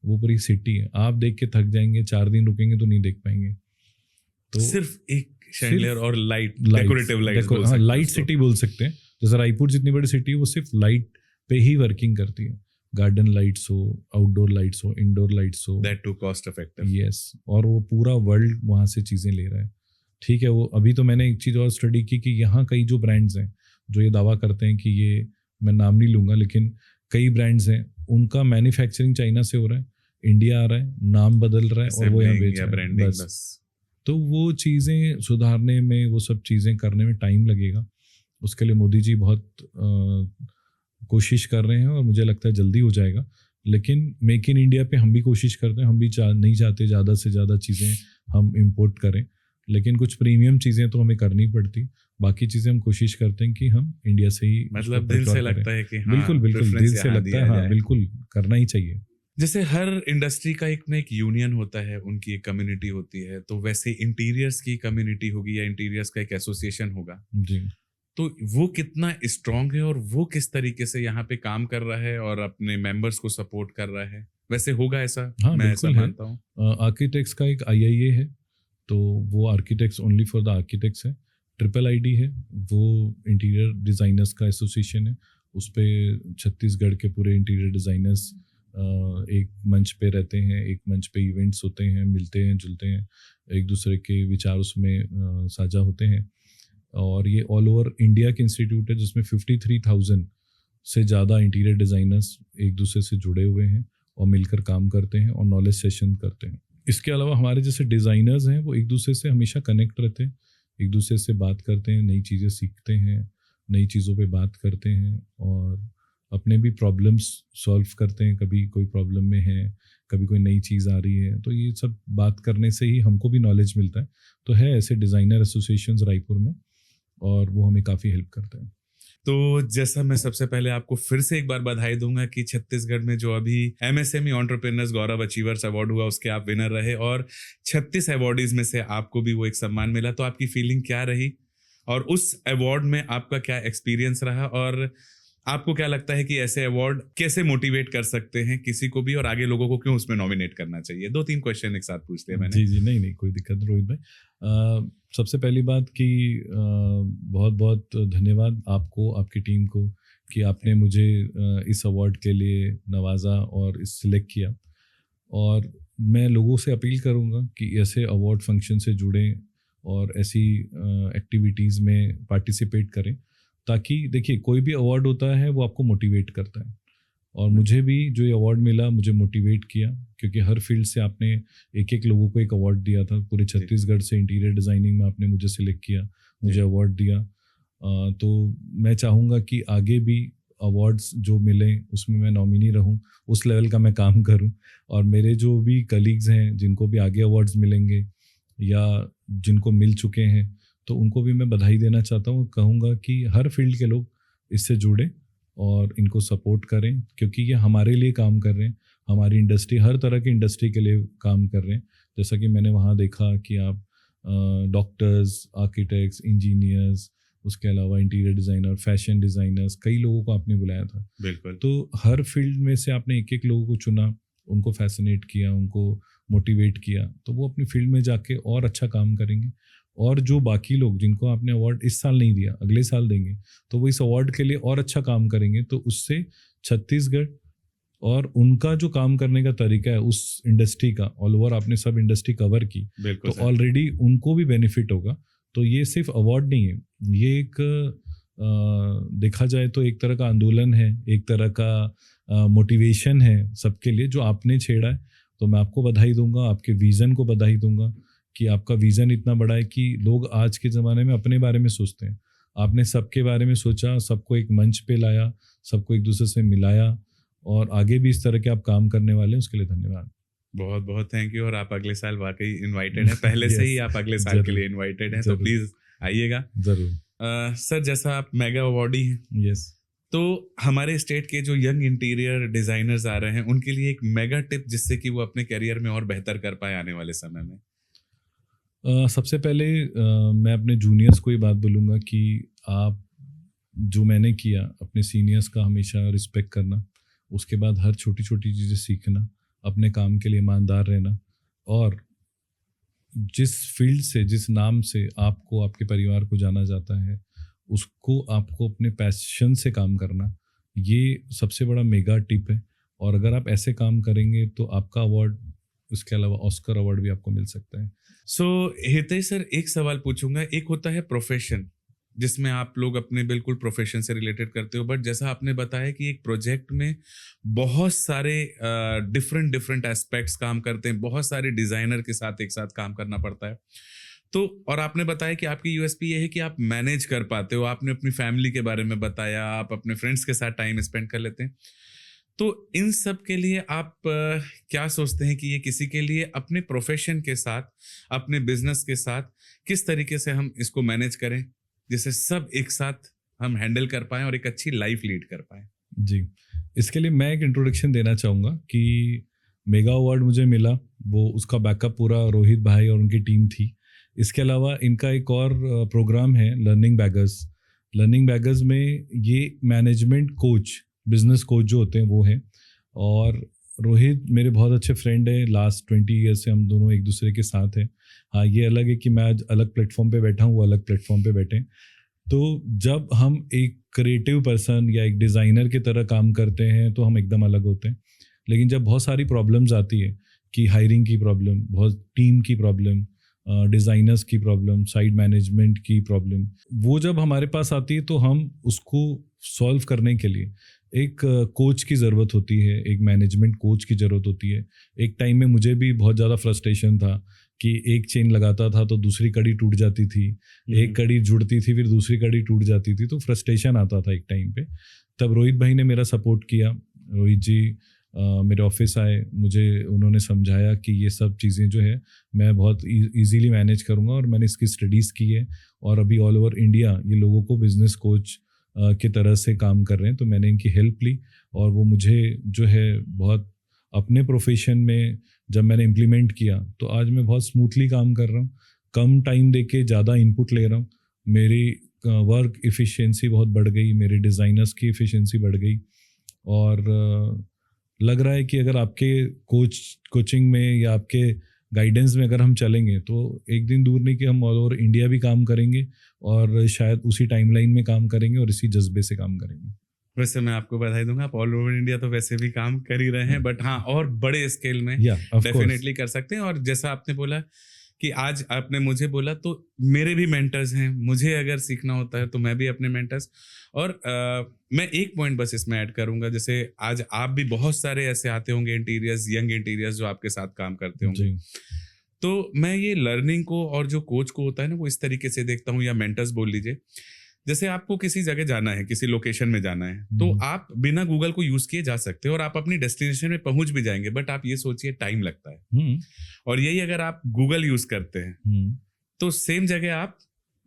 वो पूरी सिटी है, आप देख के थक जाएंगे, 4 दिन रुकेंगे तो नहीं देख पाएंगे। तो सिर्फ एक शैंडलियर और लाइट, लाइट्स, डेकोरेटिव लाइट्स बोल हाँ, सकते हैं लाइट उसको। सिटी बोल सकते हैं। जैसे रायपुर जितनी बड़ी सिटी है वो सिर्फ लाइट पे ही वर्किंग करती है। गार्डन लाइट्स हो, आउटडोर लाइट्स हो, इंडोर लाइट्स हो, that too cost effective. Yes, और वो पूरा वर्ल्ड वहाँ से चीज़ें ले रहा है। ठीक है, वो अभी तो मैंने एक चीज़ और स्टडी की कि यहाँ कई जो ब्रांड्स हैं जो ये दावा करते हैं कि ये, मैं नाम नहीं लूँगा, लेकिन कई ब्रांड्स हैं उनका मैन्युफैक्चरिंग चाइना से हो रहा है, इंडिया आ रहा है, नाम बदल रहा है और वो यहाँ बेच रहा है, बस। तो वो चीज़ें सुधारने में, वो सब चीज़ें करने में टाइम लगेगा। उसके लिए मोदी जी बहुत कोशिश कर रहे हैं और मुझे लगता है जल्दी हो जाएगा। लेकिन मेक इन इंडिया पे हम भी कोशिश करते हैं, हम भी नहीं चाहते ज़्यादा से ज़्यादा चीज़ें हम इंपोर्ट करें, लेकिन कुछ प्रीमियम चीज़ें तो हमें करनी पड़ती। बाकी चीज़ें हम कोशिश करते हैं कि हम इंडिया से ही, मतलब दिल से लगता है कि हाँ, बिल्कुल बिल्कुल दिल से लगता है, हाँ बिल्कुल करना ही चाहिए। जैसे हर इंडस्ट्री का एक ना एक यूनियन होता है, उनकी एक कम्युनिटी होती है, तो वैसे इंटीरियर्स की कम्युनिटी होगी या इंटीरियर्स का एक एसोसिएशन होगा, जी। तो वो कितना स्ट्रांग है और वो किस तरीके से यहाँ पे काम कर रहा है और अपने मेंबर्स को सपोर्ट कर रहा है? वैसे होगा ऐसा? हाँ, मैं ऐसा बिल्कुल मानता हूँ। आर्किटेक्ट्स का एक IIA है, तो वो architects only for the architects है। IIID है, वो इंटीरियर डिज़ाइनर्स का एसोसिएशन है। उस पर छत्तीसगढ़ के पूरे इंटीरियर डिज़ाइनर्स एक मंच पे रहते हैं, एक मंच पे इवेंट्स होते हैं, मिलते हैं, जुलते हैं, एक दूसरे के विचार उसमें साझा होते हैं। और ये ऑल ओवर इंडिया के इंस्टीट्यूट है जिसमें 53,000 से ज़्यादा इंटीरियर डिज़ाइनर्स एक दूसरे से जुड़े हुए हैं और मिलकर काम करते हैं और नॉलेज सेशन करते हैं। इसके अलावा हमारे जैसे डिज़ाइनर्स हैं वो एक दूसरे से हमेशा कनेक्ट रहते हैं, एक दूसरे से बात करते हैं, नई चीज़ें सीखते हैं, नई चीज़ों पे बात करते हैं और अपने भी प्रॉब्लम्स सॉल्व करते हैं। कभी कोई प्रॉब्लम में है, कभी कोई नई चीज़ आ रही है, तो ये सब बात करने से ही हमको भी नॉलेज मिलता है। तो है ऐसे डिज़ाइनर एसोसिएशंस रायपुर में और वो हमें काफ़ी हेल्प करते हैं। तो जैसा मैं सबसे पहले आपको फिर से एक बार बधाई दूंगा कि छत्तीसगढ़ में जो अभी MSME एंटरप्रेन्योर्स गौरव अचीवर्स अवार्ड हुआ उसके आप विनर रहे और 36 अवार्डीज में से आपको भी वो एक सम्मान मिला, तो आपकी फीलिंग क्या रही और उस अवार्ड में आपका क्या एक्सपीरियंस रहा और आपको क्या लगता है कि ऐसे अवार्ड कैसे मोटिवेट कर सकते हैं किसी को भी और आगे लोगों को क्यों उसमें नॉमिनेट करना चाहिए? 2-3 क्वेश्चन एक साथ पूछ लिया मैंने। जी, नहीं कोई दिक्कत नहीं रोहित भाई। सबसे पहली बात कि बहुत बहुत धन्यवाद आपको, आपकी टीम को कि आपने मुझे इस अवार्ड के लिए नवाजा और इस सिलेक्ट किया। और मैं लोगों से अपील करूंगा कि ऐसे अवार्ड फंक्शन से जुड़ें और ऐसी एक्टिविटीज़ में पार्टिसिपेट करें, ताकि देखिए कोई भी अवार्ड होता है वो आपको मोटिवेट करता है। और मुझे भी जो ये अवार्ड मिला मुझे मोटिवेट किया, क्योंकि हर फील्ड से आपने एक एक लोगों को एक अवार्ड दिया था। पूरे छत्तीसगढ़ से इंटीरियर डिज़ाइनिंग में आपने मुझे सिलेक्ट किया, मुझे अवार्ड दिया। तो मैं चाहूँगा कि आगे भी अवार्ड्स जो मिले उसमें मैं नॉमिनी रहूं, उस लेवल का मैं काम करूं। और मेरे जो भी कलीग्स हैं जिनको भी आगे अवार्ड्स मिलेंगे या जिनको मिल चुके हैं, तो उनको भी मैं बधाई देना चाहता हूँ। कहूँगा कि हर फील्ड के लोग इससे जुड़े और इनको सपोर्ट करें, क्योंकि ये हमारे लिए काम कर रहे हैं। हमारी इंडस्ट्री, हर तरह की इंडस्ट्री के लिए काम कर रहे हैं। जैसा कि मैंने वहाँ देखा कि आप डॉक्टर्स, आर्किटेक्ट्स, इंजीनियर्स, उसके अलावा इंटीरियर डिज़ाइनर, फैशन डिज़ाइनर्स, कई लोगों को आपने बुलाया था। बिल्कुल। तो हर फील्ड में से आपने एक एक लोगों को चुना, उनको फैसिनेट किया, उनको मोटिवेट किया, तो वो अपनी फील्ड में जाके और अच्छा काम करेंगे। और जो बाकी लोग जिनको आपने अवार्ड इस साल नहीं दिया, अगले साल देंगे, तो वो इस अवार्ड के लिए और अच्छा काम करेंगे। तो उससे छत्तीसगढ़ और उनका जो काम करने का तरीका है उस इंडस्ट्री का, ऑल ओवर आपने सब इंडस्ट्री कवर की, तो ऑलरेडी उनको भी बेनिफिट होगा। तो ये सिर्फ अवार्ड नहीं है, ये एक देखा जाए तो एक तरह का आंदोलन है, एक तरह का मोटिवेशन है सबके लिए जो आपने छेड़ा है। तो मैं आपको बधाई दूंगा, आपके विज़न को बधाई दूंगा कि आपका विज़न इतना बड़ा है कि लोग आज के ज़माने में अपने बारे में सोचते हैं। आपने सबके बारे में सोचा, सबको एक मंच पे लाया, सबको एक दूसरे से मिलाया, और आगे भी इस तरह के आप काम करने वाले हैं, उसके लिए धन्यवाद। बहुत बहुत थैंक यू। और आप अगले साल वाकई इनवाइटेड हैं, पहले से ही आप अगले साल के लिए इनवाइटेड हैं, तो प्लीज़ आइएगा ज़रूर। सर, जैसा आप मेगा अवार्डी हैं, यस, तो हमारे स्टेट के जो यंग इंटीरियर डिज़ाइनर्स आ रहे हैं उनके लिए एक मेगा टिप जिससे कि वो अपने करियर में और बेहतर कर पाए आने वाले समय में। सबसे पहले मैं अपने जूनियर्स को ये बात बोलूँगा कि आप जो मैंने किया, अपने सीनियर्स का हमेशा रिस्पेक्ट करना, उसके बाद हर छोटी छोटी चीज़ें सीखना, अपने काम के लिए ईमानदार रहना, और जिस फील्ड से, जिस नाम से आपको, आपके परिवार को जाना जाता है, उसको आपको अपने पैशन से काम करना, ये सबसे बड़ा मेगा टिप है। और अगर आप ऐसे काम करेंगे तो आपका अवार्ड, उसके अलावा ऑस्कर अवार्ड भी आपको मिल सकता है। सो हितेश सर, एक सवाल पूछूंगा। एक होता है प्रोफेशन, जिसमें आप लोग अपने बिल्कुल प्रोफेशन से रिलेटेड करते हो, बट जैसा आपने बताया कि एक प्रोजेक्ट में बहुत सारे डिफरेंट डिफरेंट एस्पेक्ट्स काम करते हैं, बहुत सारे डिजाइनर के साथ एक साथ काम करना पड़ता है। तो और आपने बताया कि आपकी यूएसपी ये है कि आप मैनेज कर पाते हो, आपने अपनी फैमिली के बारे में बताया, आप अपने फ्रेंड्स के साथ टाइम स्पेंड कर लेते हैं। तो इन सब के लिए आप क्या सोचते हैं कि ये किसी के लिए अपने प्रोफेशन के साथ, अपने बिजनेस के साथ किस तरीके से हम इसको मैनेज करें, जिससे सब एक साथ हम हैंडल कर पाएं और एक अच्छी लाइफ लीड कर पाएं? जी, इसके लिए मैं एक इंट्रोडक्शन देना चाहूँगा कि मेगा अवार्ड मुझे मिला, वो उसका बैकअप पूरा रोहित भाई और उनकी टीम थी। इसके अलावा इनका एक और प्रोग्राम है, लर्निंग बैगर्स। लर्निंग बैगर्स में ये मैनेजमेंट कोच, बिजनेस कोच जो होते हैं वो हैं। और रोहित मेरे बहुत अच्छे फ्रेंड हैं, लास्ट 20 ईयर्स से हम दोनों एक दूसरे के साथ हैं। हाँ, ये अलग है कि मैं आज अलग प्लेटफॉर्म पे बैठा हूँ, वो अलग प्लेटफॉर्म पे बैठे हैं। तो जब हम एक क्रिएटिव पर्सन या एक डिज़ाइनर की तरह काम करते हैं तो हम एकदम अलग होते हैं। लेकिन जब बहुत सारी प्रॉब्लम्स आती है, कि हायरिंग की प्रॉब्लम, बहुत टीम की प्रॉब्लम, डिज़ाइनर्स की प्रॉब्लम, साइड मैनेजमेंट की प्रॉब्लम, वो जब हमारे पास आती है तो हम उसको सॉल्व करने के लिए एक कोच की ज़रूरत होती है, एक मैनेजमेंट कोच की ज़रूरत होती है। एक टाइम में मुझे भी बहुत ज़्यादा फ्रस्ट्रेशन था कि एक चेन लगाता था तो दूसरी कड़ी टूट जाती थी, एक कड़ी जुड़ती थी फिर दूसरी कड़ी टूट जाती थी, तो फ्रस्ट्रेशन आता था एक टाइम पे। तब रोहित भाई ने मेरा सपोर्ट किया। रोहित जी मेरे ऑफिस आए, मुझे उन्होंने समझाया कि ये सब चीज़ें जो है मैं बहुत ईजीली मैनेज करूँगा, और मैंने इसकी स्टडीज़ की है और अभी ऑल ओवर इंडिया ये लोगों को बिजनेस कोच की तरह से काम कर रहे हैं। तो मैंने इनकी हेल्प ली और वो मुझे जो है बहुत अपने प्रोफेशन में जब मैंने इम्प्लीमेंट किया तो आज मैं बहुत स्मूथली काम कर रहा हूँ, कम टाइम देके ज़्यादा इनपुट ले रहा हूँ। मेरी वर्क एफिशिएंसी बहुत बढ़ गई, मेरे डिज़ाइनर्स की एफिशिएंसी बढ़ गई, और लग रहा है कि अगर आपके कोचिंग में या आपके गाइडेंस में अगर हम चलेंगे तो एक दिन दूर नहीं कि हम ऑल ओवर इंडिया भी काम करेंगे, और शायद उसी टाइमलाइन में काम करेंगे और इसी जज्बे से काम करेंगे। वैसे मैं आपको बधाई दूंगा, आप ऑल ओवर इंडिया तो वैसे भी काम कर ही रहे हैं, बट हाँ, और बड़े स्केल में डेफिनेटली कर सकते हैं। और जैसा आपने बोला कि आज आपने मुझे बोला, तो मेरे भी मेंटर्स हैं, मुझे अगर सीखना होता है तो मैं भी अपने मेंटर्स। और मैं एक पॉइंट बस इसमें ऐड करूंगा, जैसे आज आप भी बहुत सारे ऐसे आते होंगे इंटीरियर्स, यंग इंटीरियर्स जो आपके साथ काम करते होंगे। तो मैं ये लर्निंग को और जो कोच को होता है ना, वो इस तरीके से देखता हूँ, या मेंटर्स बोल लीजिए। जैसे आपको किसी जगह जाना है, किसी लोकेशन में जाना है, तो आप बिना गूगल को यूज किए जा सकते हो और आप अपनी डेस्टिनेशन में पहुंच भी जाएंगे, बट आप ये सोचिए टाइम लगता है। और यही अगर आप गूगल यूज करते हैं तो सेम जगह आप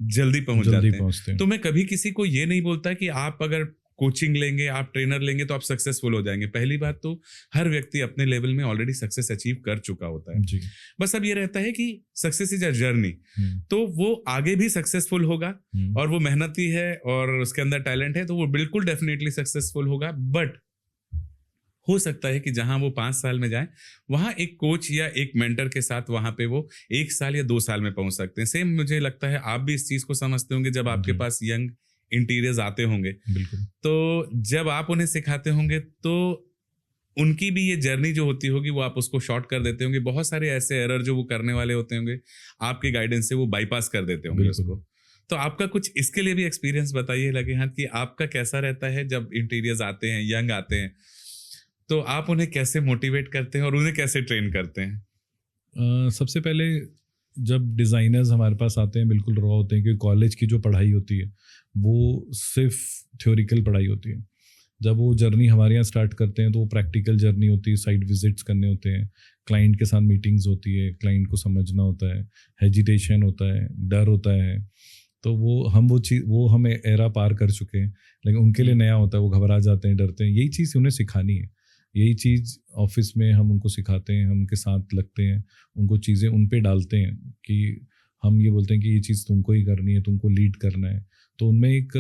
जल्दी पहुंच जाते हैं। तो मैं कभी किसी को ये नहीं बोलता कि आप अगर कोचिंग लेंगे, आप ट्रेनर लेंगे तो आप सक्सेसफुल हो जाएंगे। पहली बात तो हर व्यक्ति अपने लेवल में ऑलरेडी सक्सेस अचीव कर चुका होता है। बस अब ये रहता है कि सक्सेस इज अ जर्नी, तो वो आगे भी सक्सेसफुल होगा, और वो मेहनती है और उसके अंदर टैलेंट है तो वो बिल्कुल डेफिनेटली सक्सेसफुल होगा। बट हो सकता है कि जहां वो 5 साल में जाए, वहां एक कोच या एक मेंटर के साथ वहां पे वो 1 साल या 2 साल में पहुंच सकते हैं। सेम मुझे लगता है आप भी इस चीज को समझते होंगे जब आपके पास यंग इंटीरियर्स आते होंगे। बिल्कुल। तो जब आप उन्हें सिखाते होंगे तो उनकी भी ये जर्नी जो होती होगी वो आप उसको शॉर्ट कर देते होंगे। बहुत सारे ऐसे एरर जो वो करने वाले होते होंगे, आपके गाइडेंस से वो बाईपास कर देते होंगे उसको। तो आपका कुछ इसके लिए भी एक्सपीरियंस बताइए लगे हाथ कि आपका कैसा रहता है जब इंटीरियर्स आते हैं, यंग आते हैं, तो आप उन्हें कैसे मोटिवेट करते हैं और उन्हें कैसे ट्रेन करते हैं? सबसे पहले जब डिज़ाइनर्स हमारे पास आते हैं बिल्कुल रॉ होते हैं, क्योंकि कॉलेज की जो पढ़ाई होती है वो सिर्फ थ्योरिकल पढ़ाई होती है। जब वो जर्नी हमारे यहाँ स्टार्ट करते हैं तो वो प्रैक्टिकल जर्नी होती है, साइट विजिट्स करने होते हैं, क्लाइंट के साथ मीटिंग्स होती है, क्लाइंट को समझना होता है, हेजिटेशन होता है, डर होता है। तो वो हमें एरा पार कर चुके हैं, लेकिन उनके लिए नया होता है, वो घबरा जाते हैं, डरते हैं। यही चीज़ उन्हें सिखानी है, यही चीज़ ऑफिस में हम उनको सिखाते हैं, हम उनके साथ लगते हैं, उनको चीज़ें उन पे डालते हैं कि हम ये बोलते हैं कि ये चीज़ तुमको ही करनी है, तुमको लीड करना है। तो उनमें एक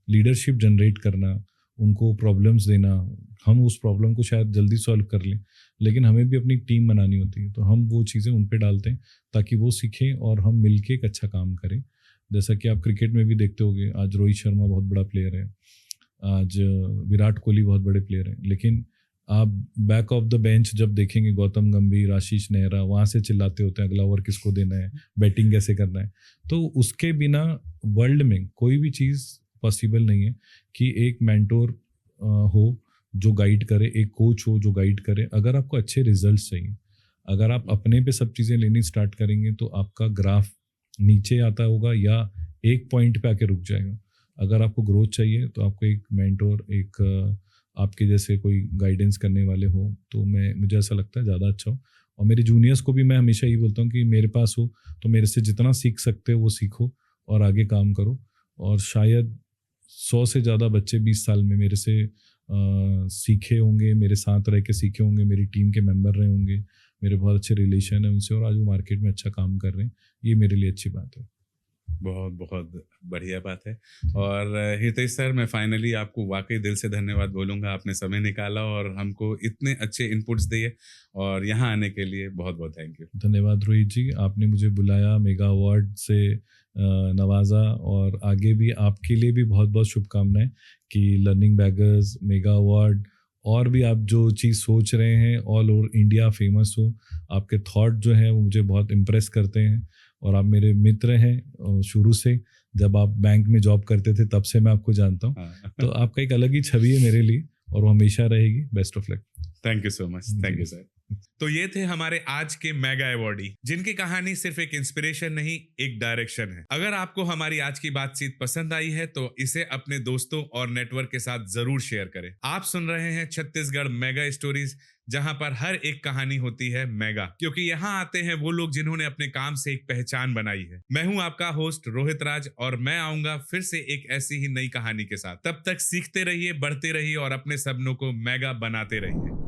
लीडरशिप जनरेट करना, उनको प्रॉब्लम्स देना, हम उस प्रॉब्लम को शायद जल्दी सॉल्व कर लें, लेकिन हमें भी अपनी टीम बनानी होती है, तो हम वो चीज़ें उन पे डालते हैं ताकि वो सीखें और हम मिलके एक अच्छा काम करें। जैसा कि आप क्रिकेट में भी देखते होंगे, आज रोहित शर्मा बहुत बड़ा प्लेयर है, आज विराट कोहली बहुत बड़े प्लेयर हैं, लेकिन आप बैक ऑफ द बेंच जब देखेंगे गौतम गंभीर, आशीष नेहरा वहाँ से चिल्लाते होते हैं अगला ओवर किसको देना है, बैटिंग कैसे करना है। तो उसके बिना वर्ल्ड में कोई भी चीज़ पॉसिबल नहीं है कि एक मेंटोर हो जो गाइड करे, एक कोच हो जो गाइड करे। अगर आपको अच्छे रिजल्ट्स चाहिए, अगर आप अपने पे सब चीज़ें लेनी स्टार्ट करेंगे तो आपका ग्राफ नीचे आता होगा या एक पॉइंट पे आके रुक जाएगा। अगर आपको ग्रोथ चाहिए तो आपको एक मेंटोर, एक आपके जैसे कोई गाइडेंस करने वाले हो, तो मुझे ऐसा लगता है ज़्यादा अच्छा हो। और मेरे जूनियर्स को भी मैं हमेशा यही बोलता हूँ कि मेरे पास हो तो मेरे से जितना सीख सकते हो वो सीखो और आगे काम करो। और शायद 100 से ज़्यादा बच्चे 20 साल में मेरे से सीखे होंगे, मेरे साथ रह के सीखे होंगे, मेरी टीम के मेंबर रहे होंगे, मेरे बहुत अच्छे रिलेशन है उनसे, और आज वो मार्केट में अच्छा काम कर रहे हैं। ये मेरे लिए अच्छी बात है। बहुत बहुत बढ़िया बात है। और हितेश सर, मैं फाइनली आपको वाकई दिल से धन्यवाद बोलूँगा, आपने समय निकाला और हमको इतने अच्छे इनपुट्स दिए, और यहाँ आने के लिए बहुत बहुत थैंक यू। धन्यवाद रोहित जी, आपने मुझे बुलाया, मेगा अवार्ड से नवाजा, और आगे भी आपके लिए भी बहुत बहुत शुभकामनाएं कि लर्निंग बैगर्स, मेगा अवार्ड, और भी आप जो चीज़ सोच रहे हैं ऑल ओवर इंडिया फेमस हो। आपके थॉट जो हैं वो मुझे बहुत इम्प्रेस करते हैं, और आप मेरे मित्र हैं शुरू से, जब आप बैंक में जॉब करते थे तब से मैं आपको जानता हूँ। तो आपका एक अलग ही छवि है मेरे लिए, और वो हमेशा रहेगी। Best of luck. Thank you so much. Thank you sir. तो ये थे हमारे आज के मेगा अवॉर्डी, जिनकी कहानी सिर्फ एक इंस्पिरेशन नहीं, एक डायरेक्शन है। अगर आपको हमारी आज की बातचीत पसंद आई है तो इसे अपने दोस्तों और नेटवर्क के साथ जरूर शेयर करें। आप सुन रहे हैं छत्तीसगढ़ मेगा स्टोरीज, जहां पर हर एक कहानी होती है मेगा, क्योंकि यहाँ आते हैं वो लोग जिन्होंने अपने काम से एक पहचान बनाई है। मैं हूं आपका होस्ट रोहित राज, और मैं आऊंगा फिर से एक ऐसी ही नई कहानी के साथ। तब तक सीखते रहिए, बढ़ते रहिए और अपने सपनों को मेगा बनाते रहिए।